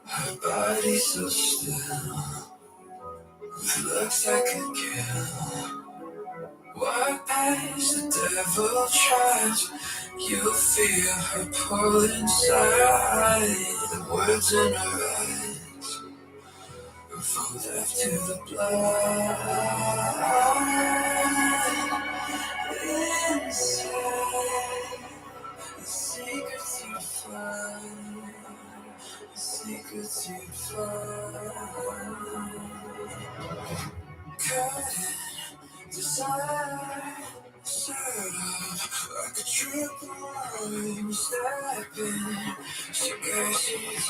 Her body so still. Looks like a kill. Walk past the devil tries. You feel her pull inside. The words in her eyes are full death to the blood. Inside, the secrets you find, the secrets you find. Cutting, desire, set up like a triple line, stepping. She goes, she's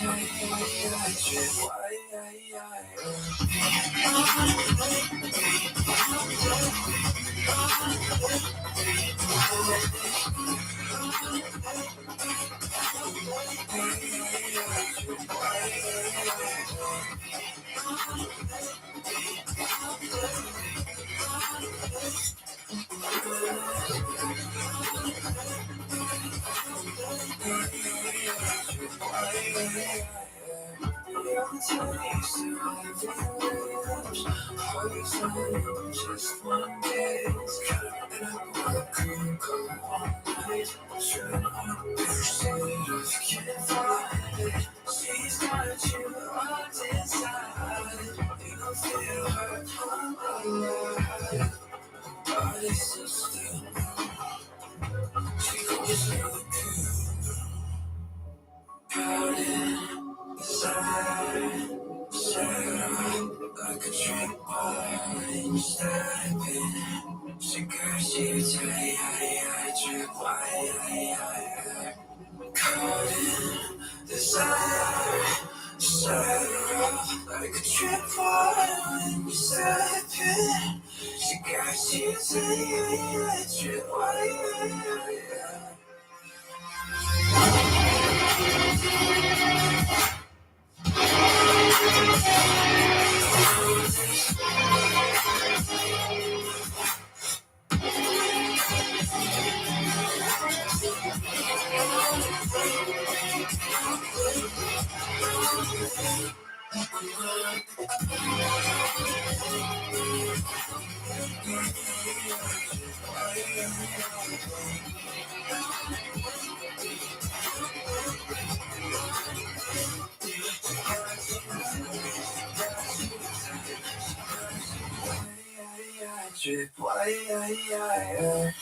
just one day, and I couldn't go all night. Sure, I'm pursuit, can't find it. She's got you locked inside. You feel her come alive. Body's so still. She Like a tripwire when you're slipping. She got you to the tripwire. Tripwire.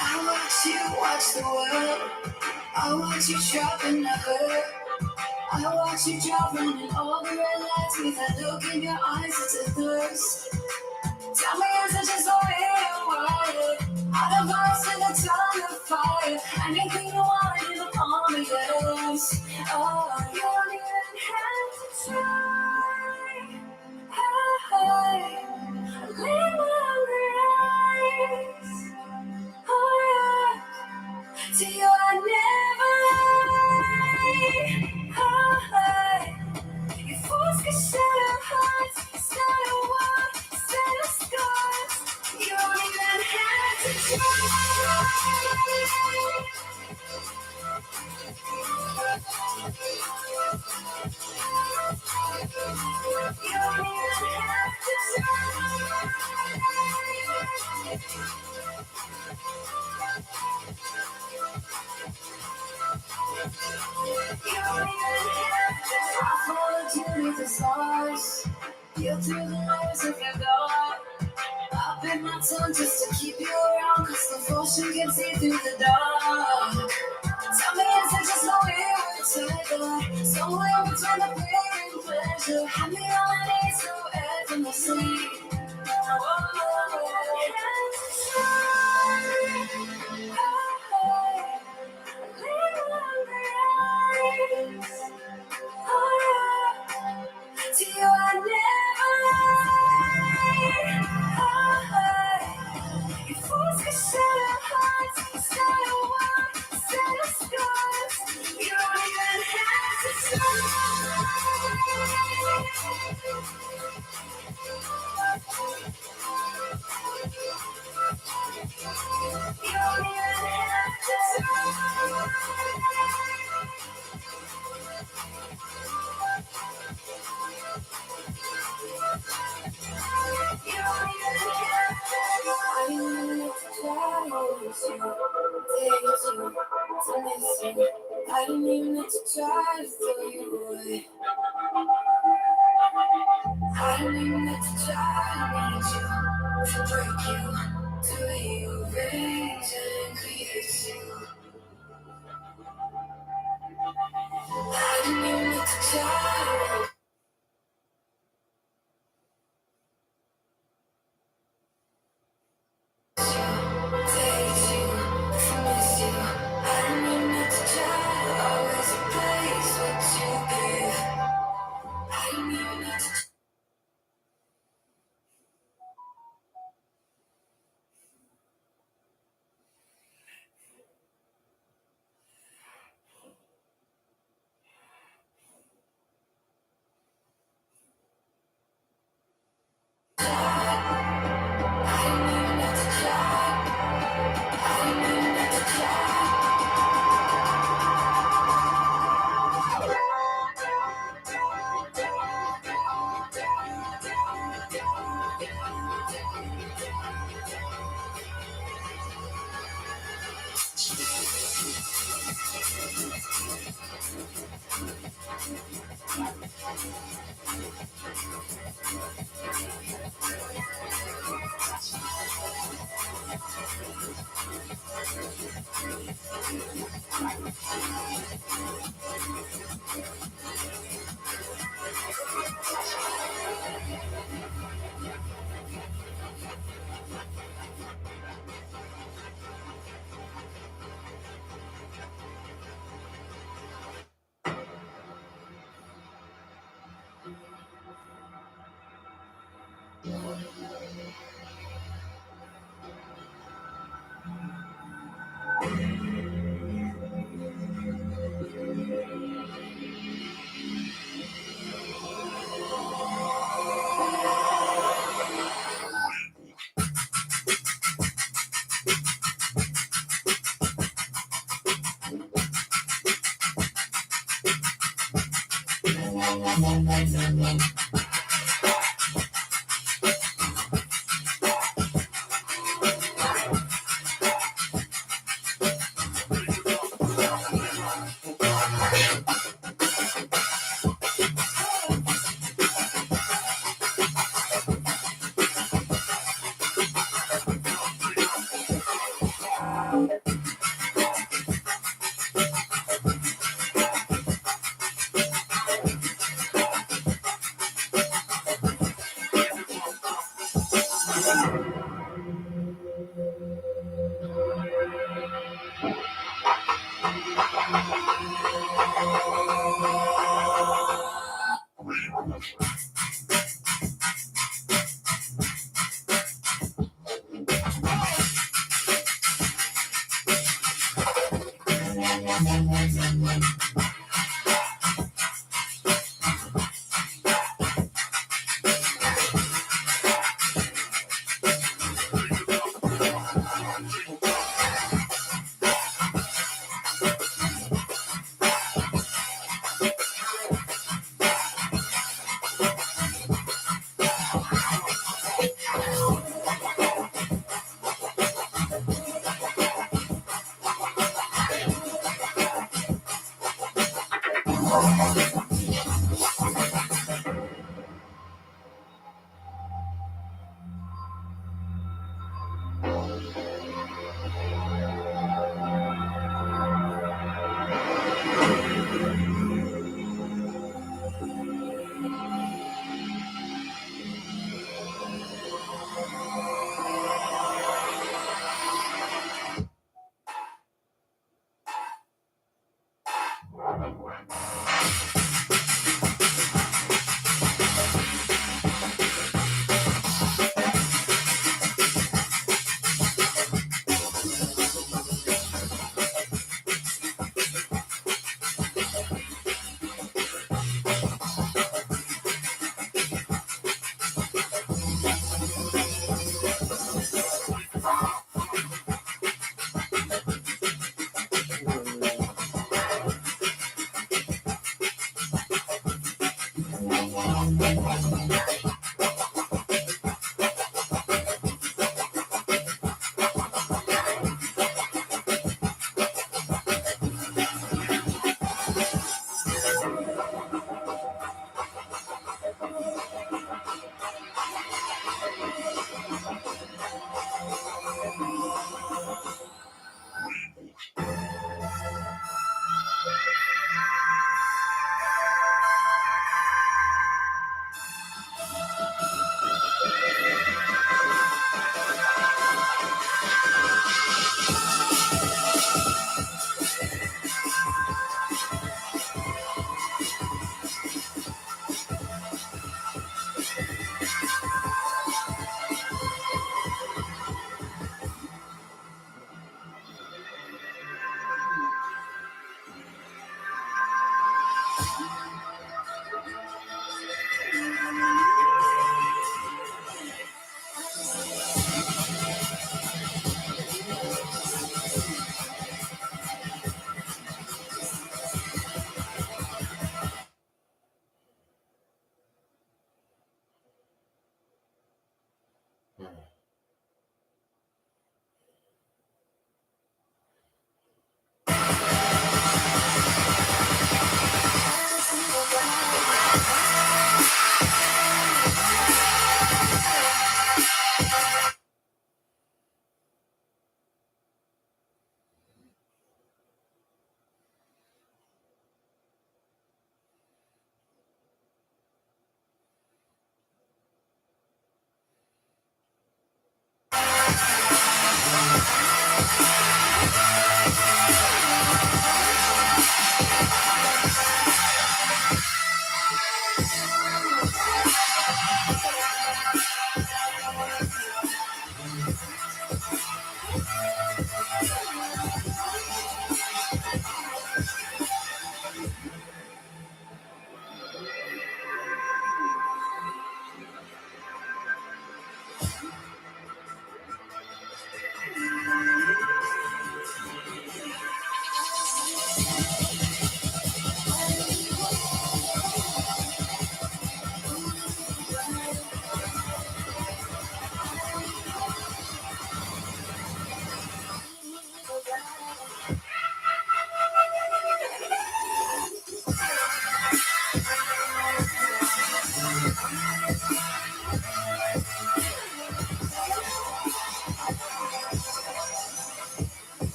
I watch you watch the world. I watch you chop and never. I watch you drop running all the red lights with that look in your eyes. It's a thirst. Tell me, is it just over here wired? Out of ice in the tongue of fire. Anything you want in the palm of your hands. Oh, you don't even have to try. I lean on the eyes. Oh, yeah. To you, I never lie. Your force can shatter hearts, set a wall, set a scars. You don't even have to try. You don't even have to I followed you to the stars. You through the layers of your guard. I bit my tongue just to keep you around, cause the fortune can see through the dark. Tell me, is it just no way we're together? Somewhere between the pain and pleasure. Have me on my knees so effortlessly. To you, I never lie. Your force can shatter hearts, set a wall, set a scars. You don't even have to try. You don't even have to try. I didn't need to try to lose you, date you, to miss you. I didn't even need to try to throw you away. I didn't even need to try to need you, to break you, to rearrange and create you. I didn't even need to try.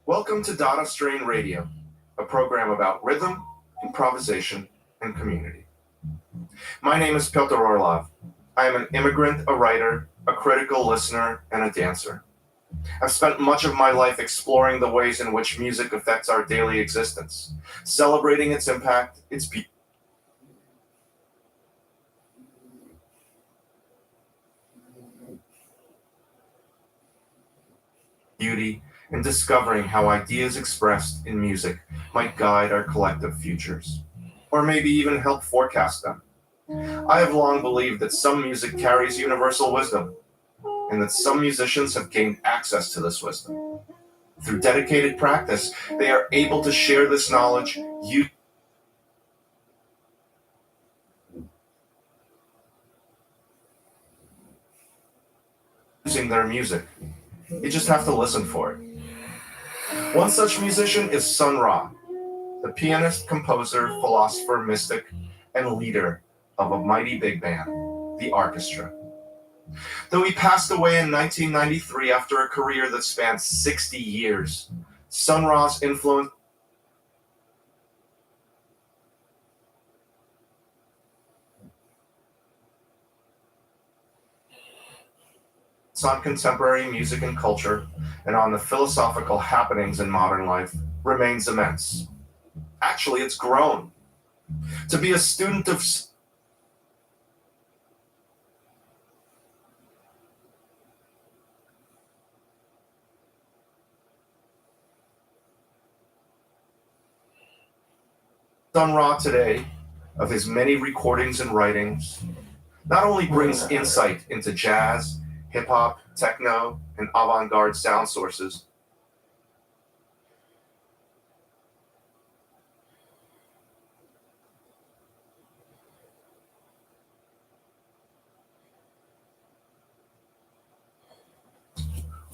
Welcome to Dada Strain Radio, a program about rhythm, improvisation, and community. My name is Piotr Orlov. I am an immigrant, a writer, a critical listener, and a dancer. I've spent much of my life exploring the ways in which music affects our daily existence, celebrating its impact, its beauty, and discovering how ideas expressed in music might guide our collective futures, or maybe even help forecast them. I have long believed that some music carries universal wisdom, and that some musicians have gained access to this wisdom. Through dedicated practice, they are able to share this knowledge using their music. You just have to listen for it. One such musician is Sun Ra, the pianist, composer, philosopher, mystic, and leader of a mighty big band, the Orchestra. Though he passed away in 1993 after a career that spanned 60 years, Sun Ra's influence on contemporary music and culture, and on the philosophical happenings in modern life, remains immense. Actually, it's grown. To be a student of Sun Ra today, of his many recordings and writings, not only brings insight into jazz, hip-hop, techno, and avant-garde sound sources,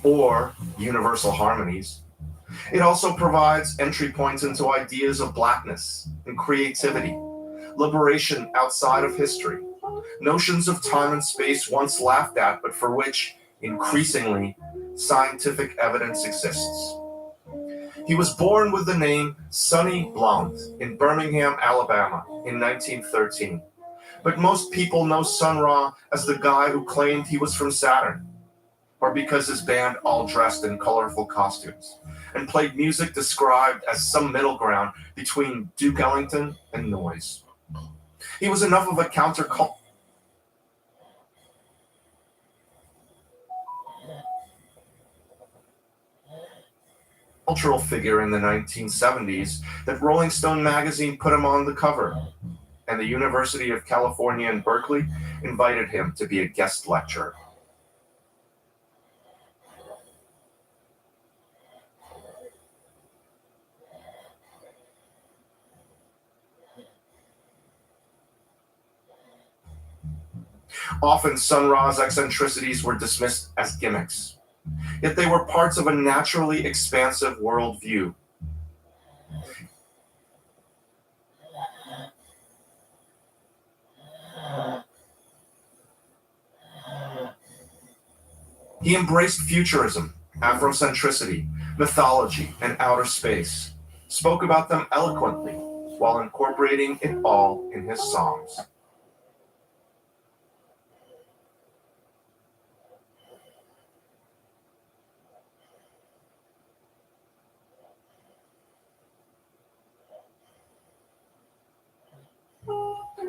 or universal harmonies. It also provides entry points into ideas of blackness and creativity, liberation outside of history, notions of time and space once laughed at, but for which, increasingly, scientific evidence exists. He was born with the name Sonny Blount in Birmingham, Alabama in 1913. But most people know Sun Ra as the guy who claimed he was from Saturn, or because his band all dressed in colorful costumes and played music described as some middle ground between Duke Ellington and noise. He was enough of a countercultural figure in the 1970s that Rolling Stone magazine put him on the cover, and the University of California in Berkeley invited him to be a guest lecturer. Often Sun Ra's eccentricities were dismissed as gimmicks, yet they were parts of a naturally expansive worldview. He embraced futurism, Afrocentricity, mythology, and outer space, spoke about them eloquently while incorporating it all in his songs.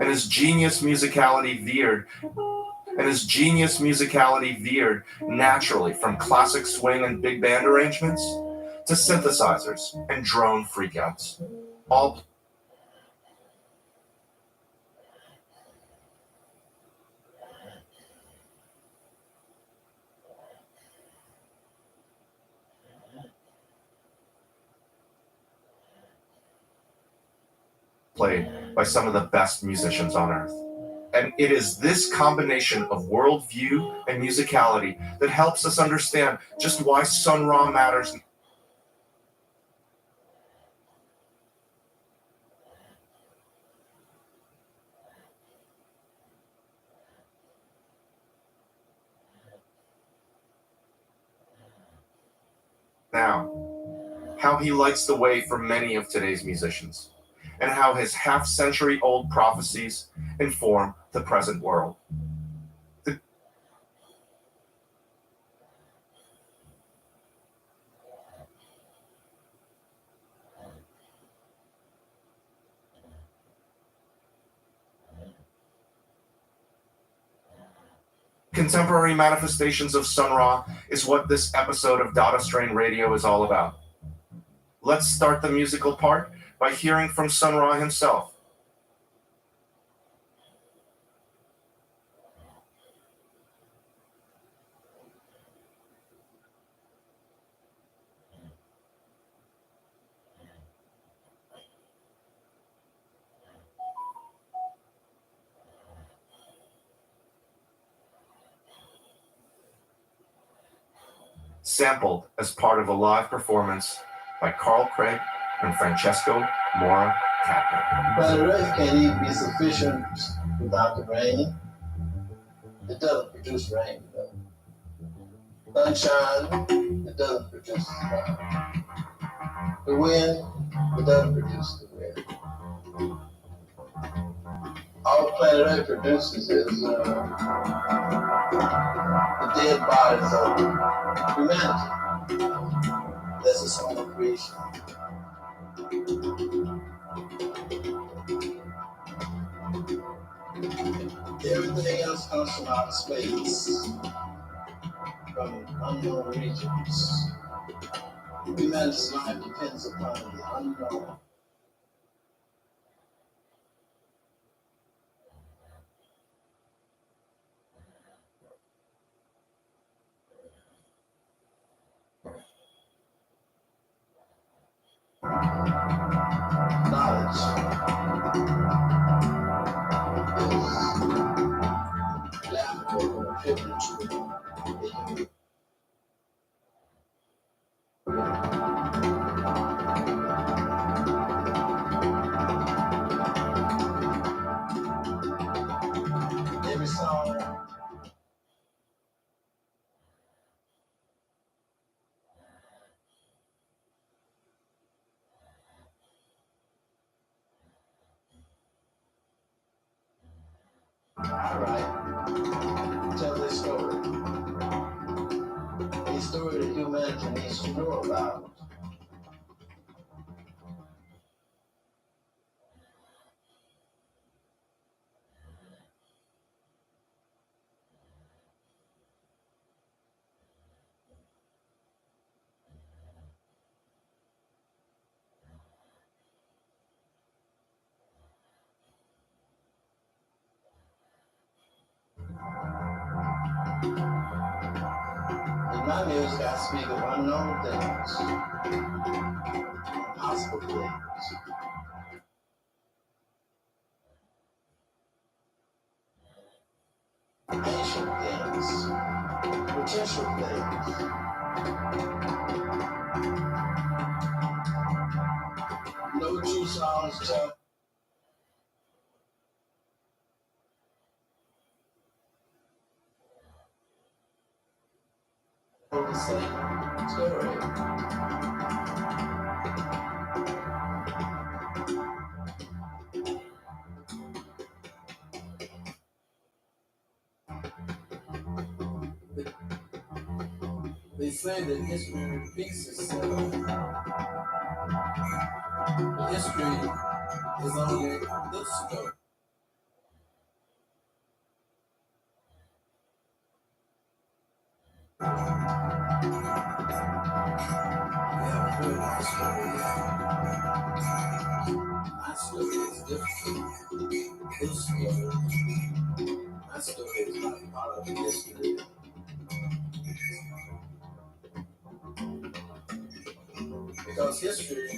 And his genius musicality veered naturally from classic swing and big band arrangements to synthesizers and drone freakouts, all played by some of the best musicians on earth. And it is this combination of worldview and musicality that helps us understand just why Sun Ra matters. Now, how he lights the way for many of today's musicians, and how his half-century-old prophecies inform the present world. Contemporary manifestations of Sun Ra is what this episode of Dada Strain Radio is all about. Let's start the musical part by hearing from Sun Ra himself. Sampled as part of a live performance by Carl Craig and Francesco Mora Capra. But the earth can't even be sufficient without the rain. It doesn't produce rain. Sunshine, it doesn't produce sunshine. The wind, it doesn't produce the wind. All the planet Earth produces is the dead bodies of humanity. That's its own creation. Everything else comes from outer space, from unknown regions. Humanity's life depends upon the unknown. Knowledge is laboratory equivalent to song. Alright, tell this story. A story that humanity needs to know about. In my music, I speak of unknown things, impossible things. Ancient things, potential things. No true songs tell the same story. They say that history repeats itself. But history is only the story. We haven't heard my story yet. My story is different. This story. My story is not part of history. Because history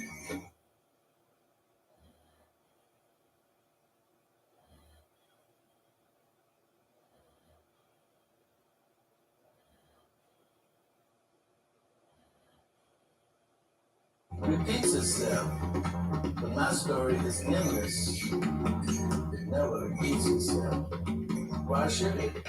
repeats itself, but my story is endless. It never repeats itself. Why should it?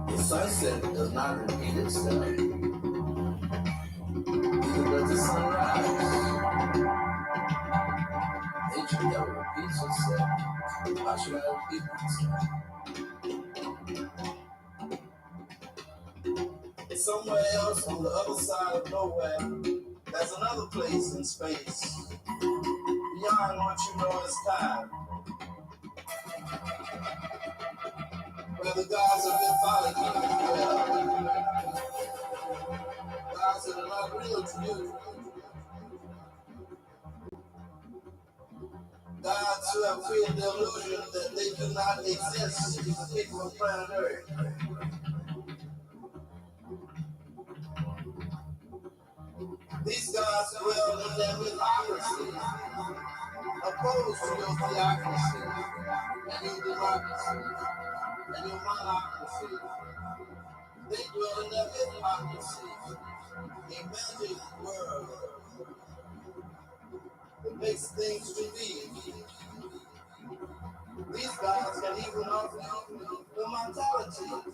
The sunset does not repeat itself. Neither does the sunrise. Nature never repeats itself. Why should I repeat myself? Somewhere else on the other side of nowhere, there's another place in space, beyond what you know as time, where the gods of mythology dwell. Gods that are not real to you. Gods who have created the illusion that they do not exist to the people of planet Earth. These gods dwell in their hypocrisy, opposed to your theocracy, and your democracy, and your monocracy. They dwell in their hypocrisy, a magic world that makes things to be. These gods can even offer immortality.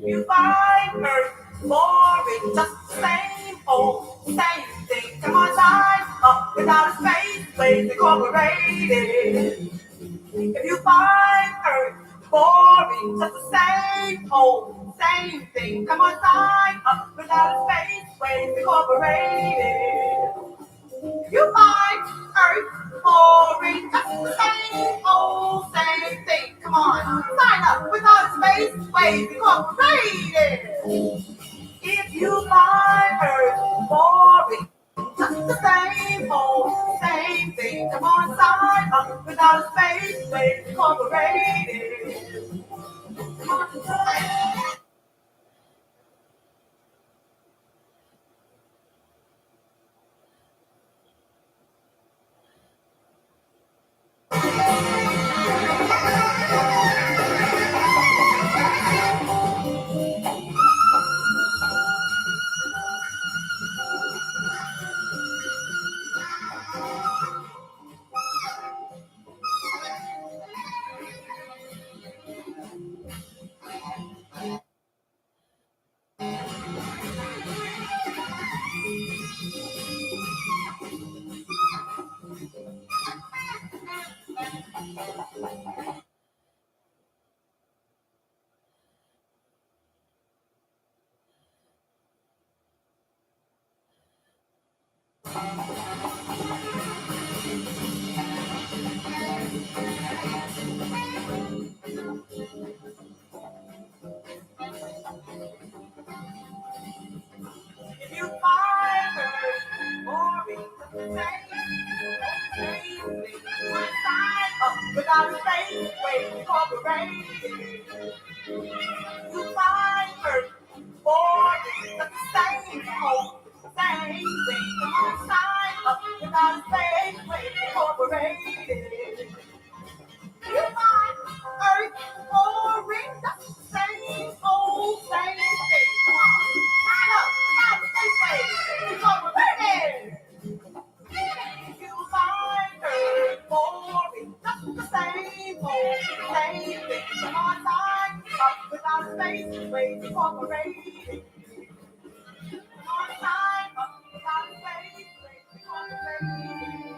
You find Earth boring, just the same old, same thing. Come on, time up without a space, place incorporated. If you find Earth boring, just the same old, same thing. Come on, time up without a space, place incorporated. You find Earth boring, just the same old, same thing. Come on, sign up without a space, ways incorporated. If you find Earth boring, just the same old, same thing. Come on, sign up without a space, ways incorporated. Come on, if you find Earth boring, just the same thing. Sign up without a space, ways incorporated. You find Earth boring, just the same old, same thing. Come on, sign up without a space, ways incorporated. You find Earth boring, just the same old, same thing. Come on, sign up without a space, ways incorporated. You find Earth boring, just the same old, same thing. Come on, sign up without a space, ways incorporated. Come on, sign up without a space, ways incorporated.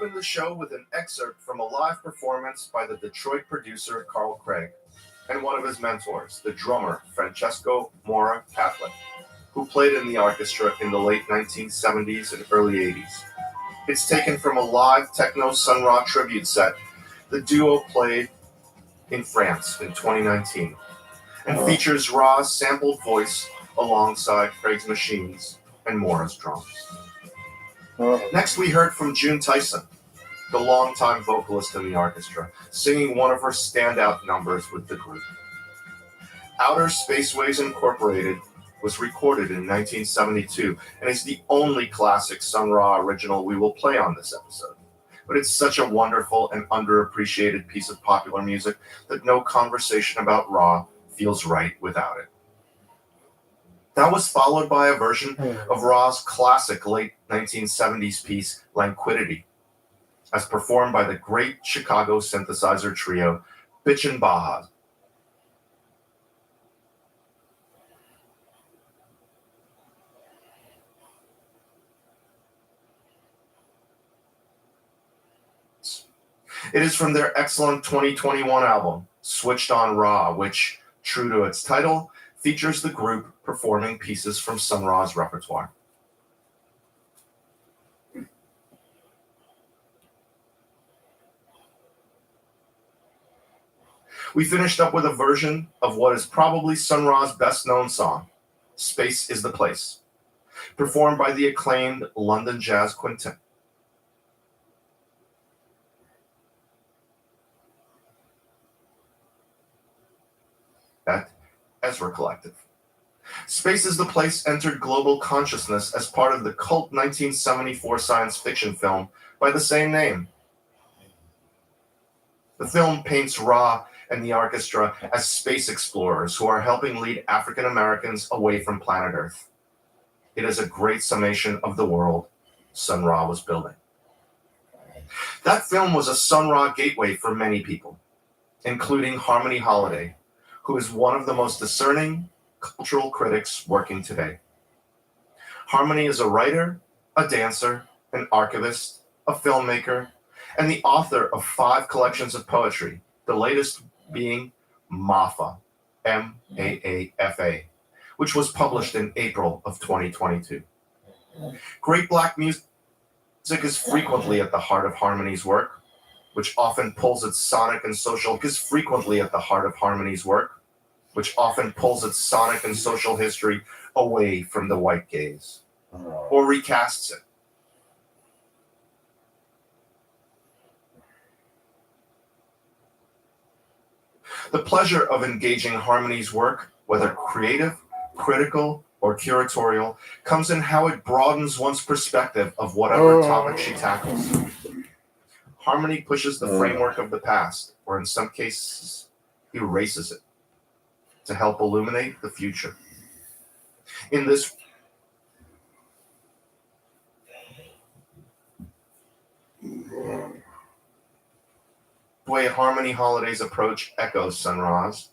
opened the show with an excerpt from a live performance by the Detroit producer Carl Craig and one of his mentors, the drummer Francesco Mora Catholic, who played in the orchestra in the late 1970s and early 80s. It's taken from a live techno Sun Ra tribute set the duo played in France in 2019 and features Ra's sampled voice alongside Craig's machines and Mora's drums. Next, we heard from June Tyson, the longtime vocalist in the orchestra, singing one of her standout numbers with the group. Outer Spaceways Incorporated was recorded in 1972 and is the only classic Sun Ra original we will play on this episode. But it's such a wonderful and underappreciated piece of popular music that no conversation about Ra feels right without it. That was followed by a version of Ra's classic late 1970s piece, Languidity, as performed by the great Chicago synthesizer trio, Bitchin' Baja. It is from their excellent 2021 album, Switched on Ra, which, true to its title, features the group performing pieces from Sun Ra's repertoire. We finished up with a version of what is probably Sun Ra's best-known song, Space is the Place, performed by the acclaimed London Jazz Quintet. At Ezra Collective. Space is the Place entered global consciousness as part of the cult 1974 science fiction film by the same name. The film paints Ra and the orchestra as space explorers who are helping lead African Americans away from planet Earth. It is a great summation of the world Sun Ra was building. That film was a Sun Ra gateway for many people, including Harmony Holiday, who is one of the most discerning cultural critics working today. Harmony is a writer, a dancer, an archivist, a filmmaker, and the author of 5 collections of poetry, the latest being Maafa, M-A-A-F-A, which was published in April of 2022. Great black music is frequently at the heart of Harmony's work, which often pulls its sonic and social history away from the white gaze, or recasts it. The pleasure of engaging Harmony's work, whether creative, critical, or curatorial, comes in how it broadens one's perspective of whatever topic she tackles. Harmony pushes the framework of the past, or in some cases, erases it, to help illuminate the future. In this way, Harmony Holiday's approach echoes Sun Ra's.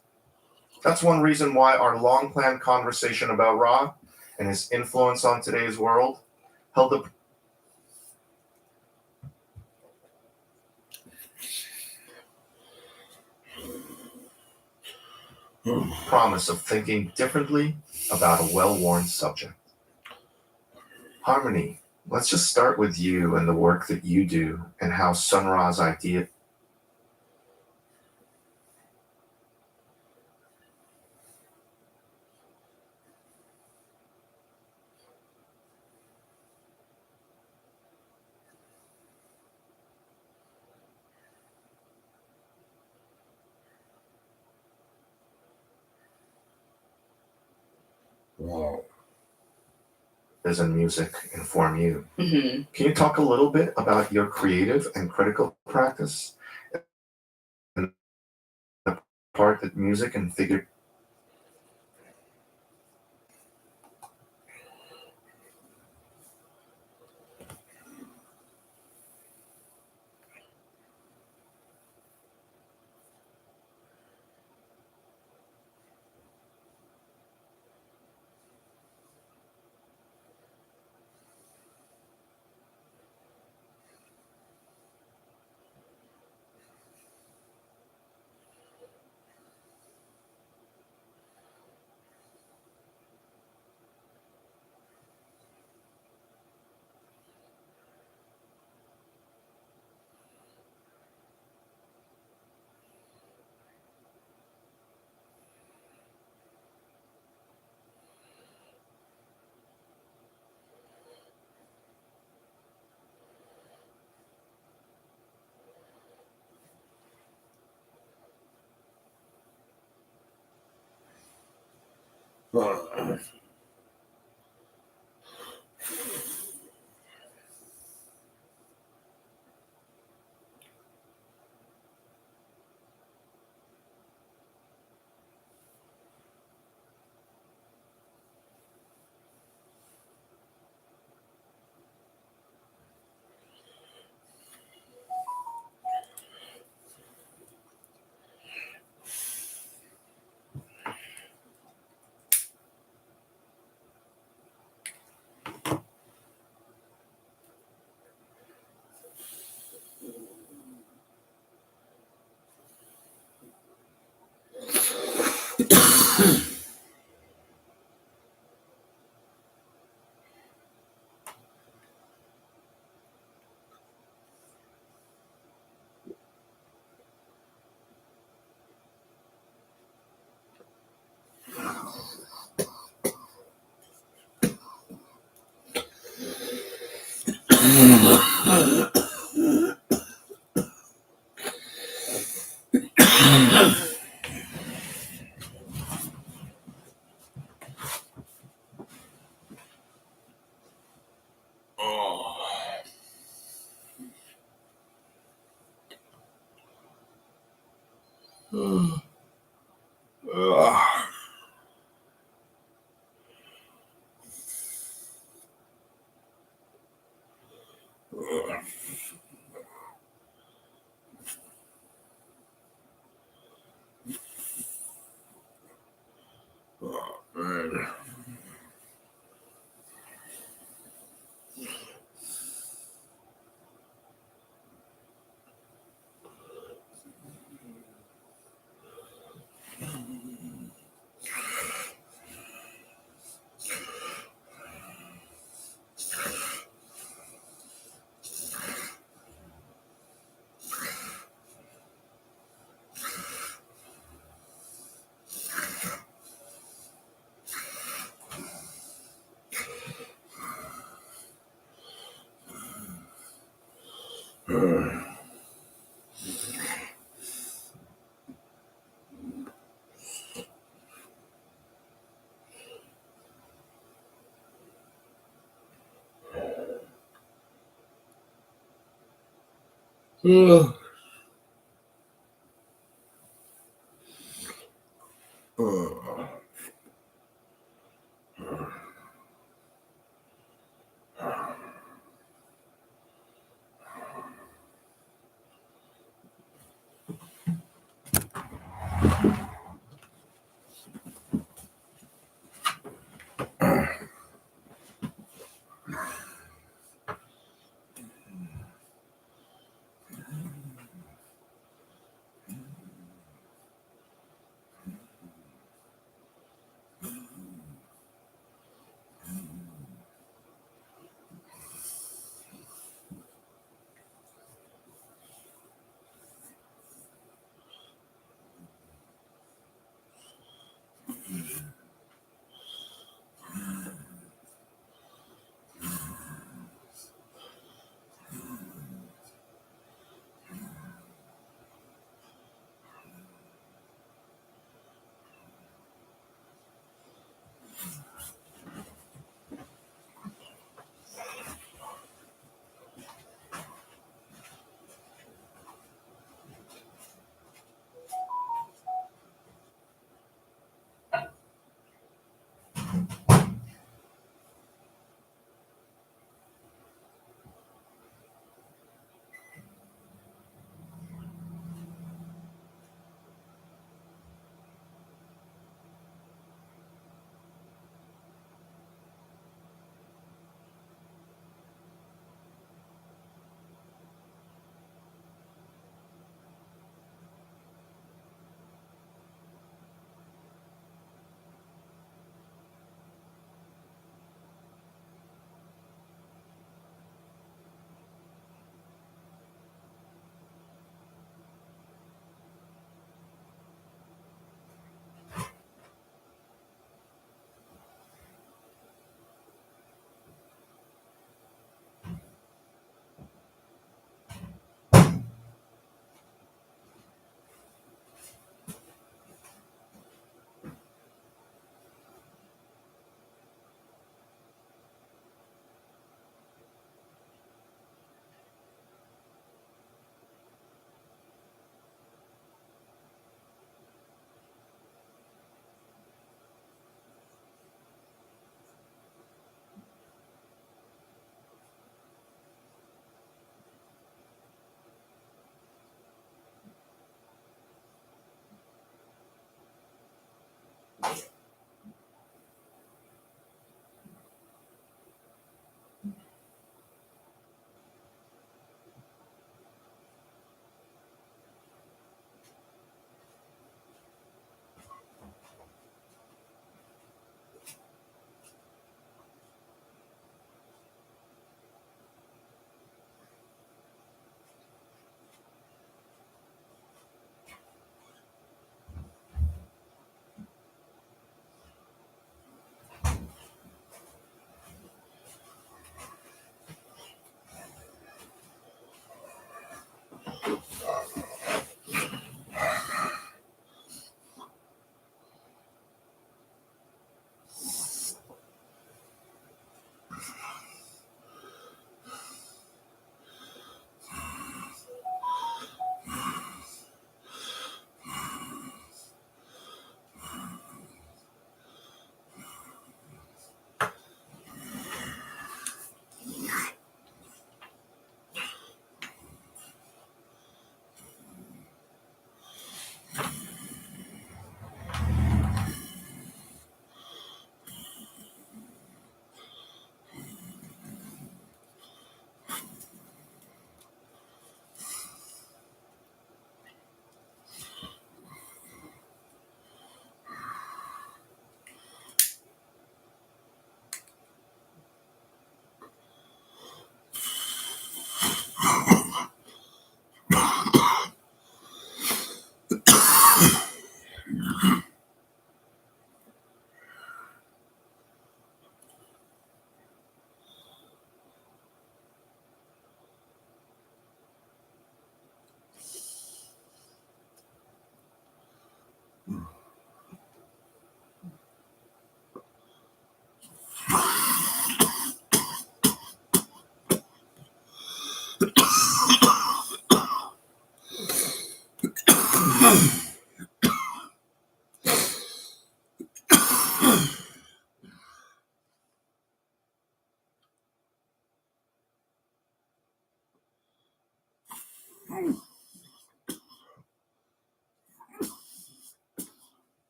That's one reason why our long-planned conversation about Ra and his influence on today's world held the promise of thinking differently about a well-worn subject. Harmony, let's just start with you and the work that you do and how Sun Ra's idea. Does in music inform you? Can you talk a little bit about your creative and critical practice and the part that music and figure?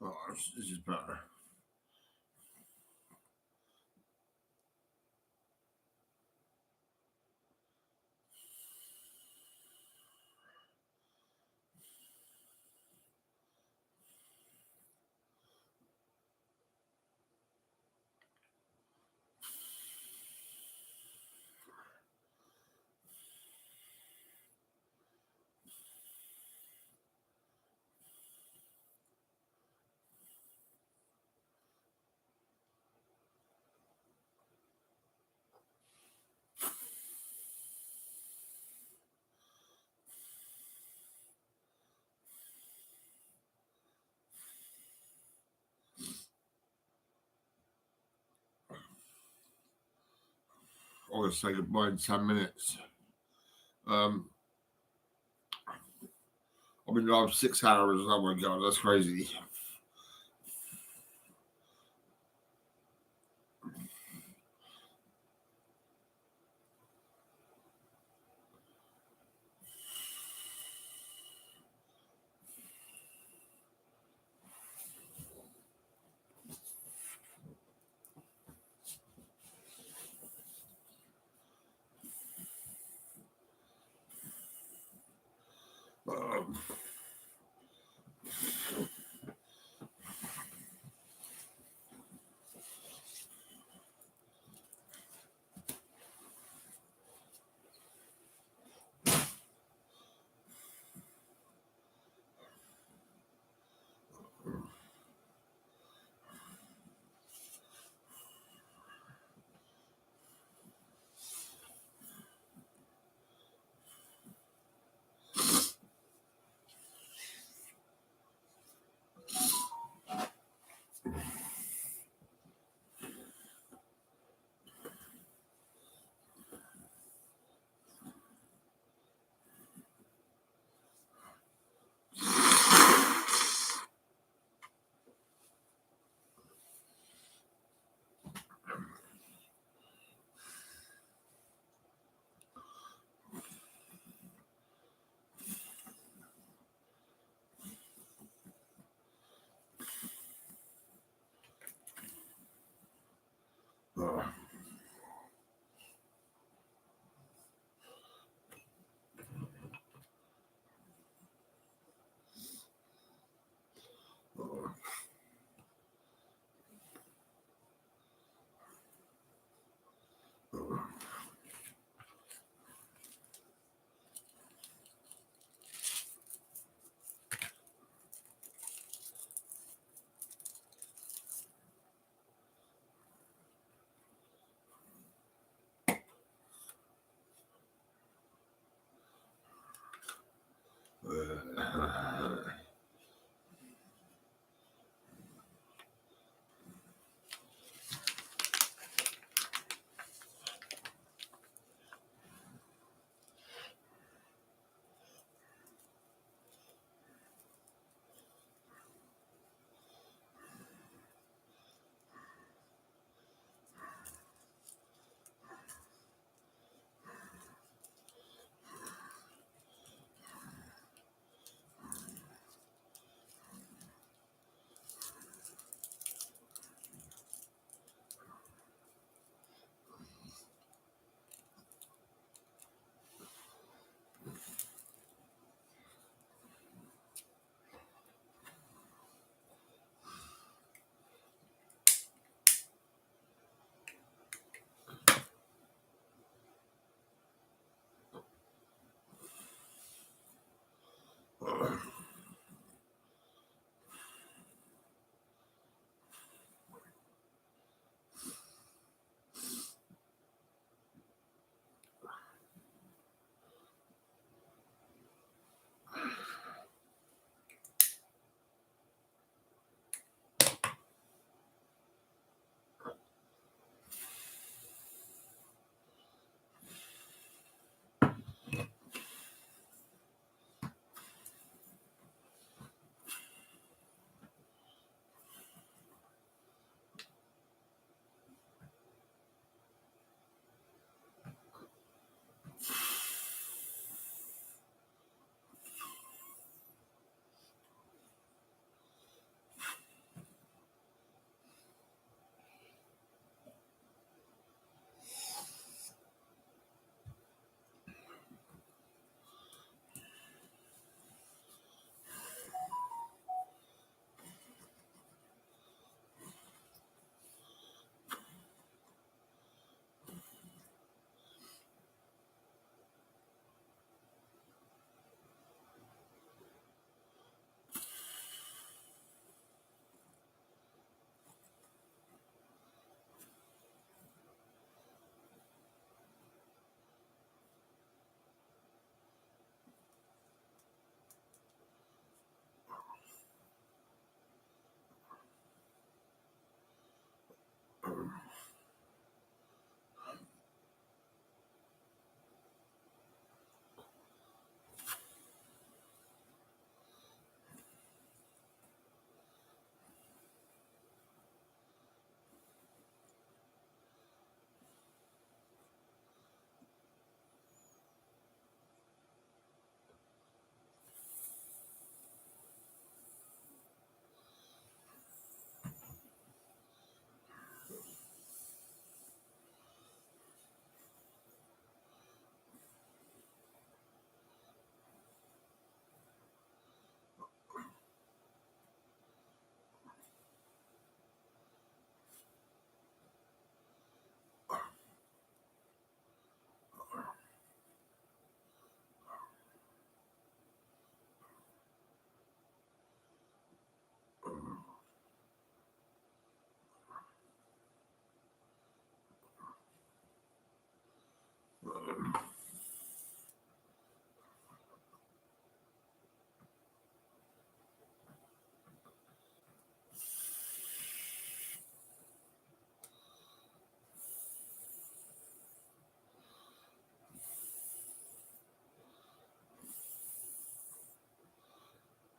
Oh, this is better. I'm going to say goodbye in 10 minutes. I've been driving 6 hours. Oh my God, that's crazy.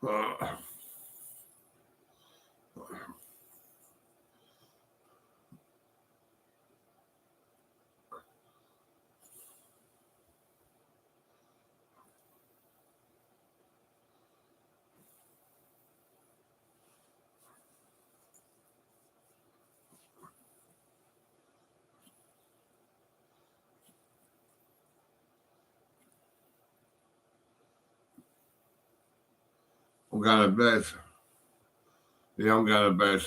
I'm going to bed. Yeah, I'm going to bed.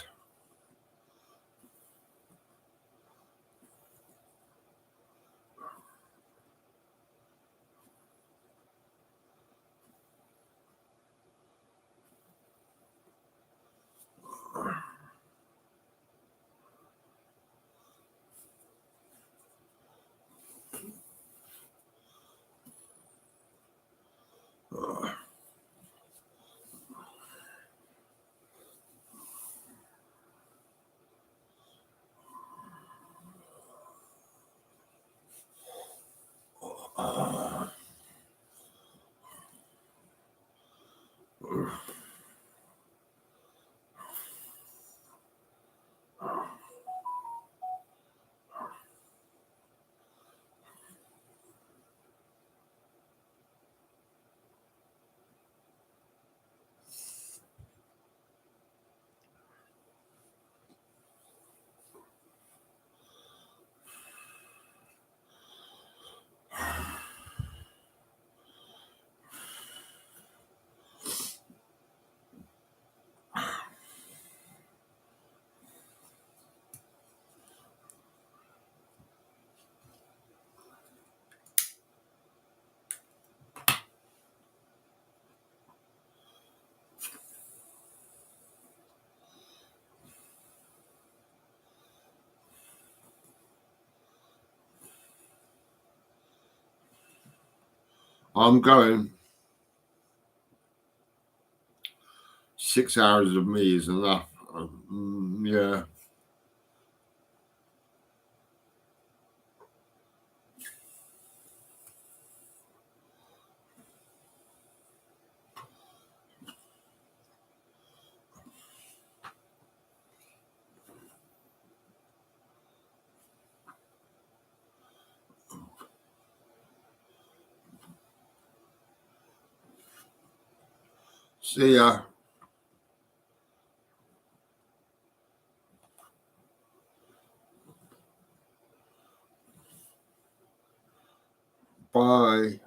I'm going. 6 hours of me is enough. Yeah. See ya. Bye.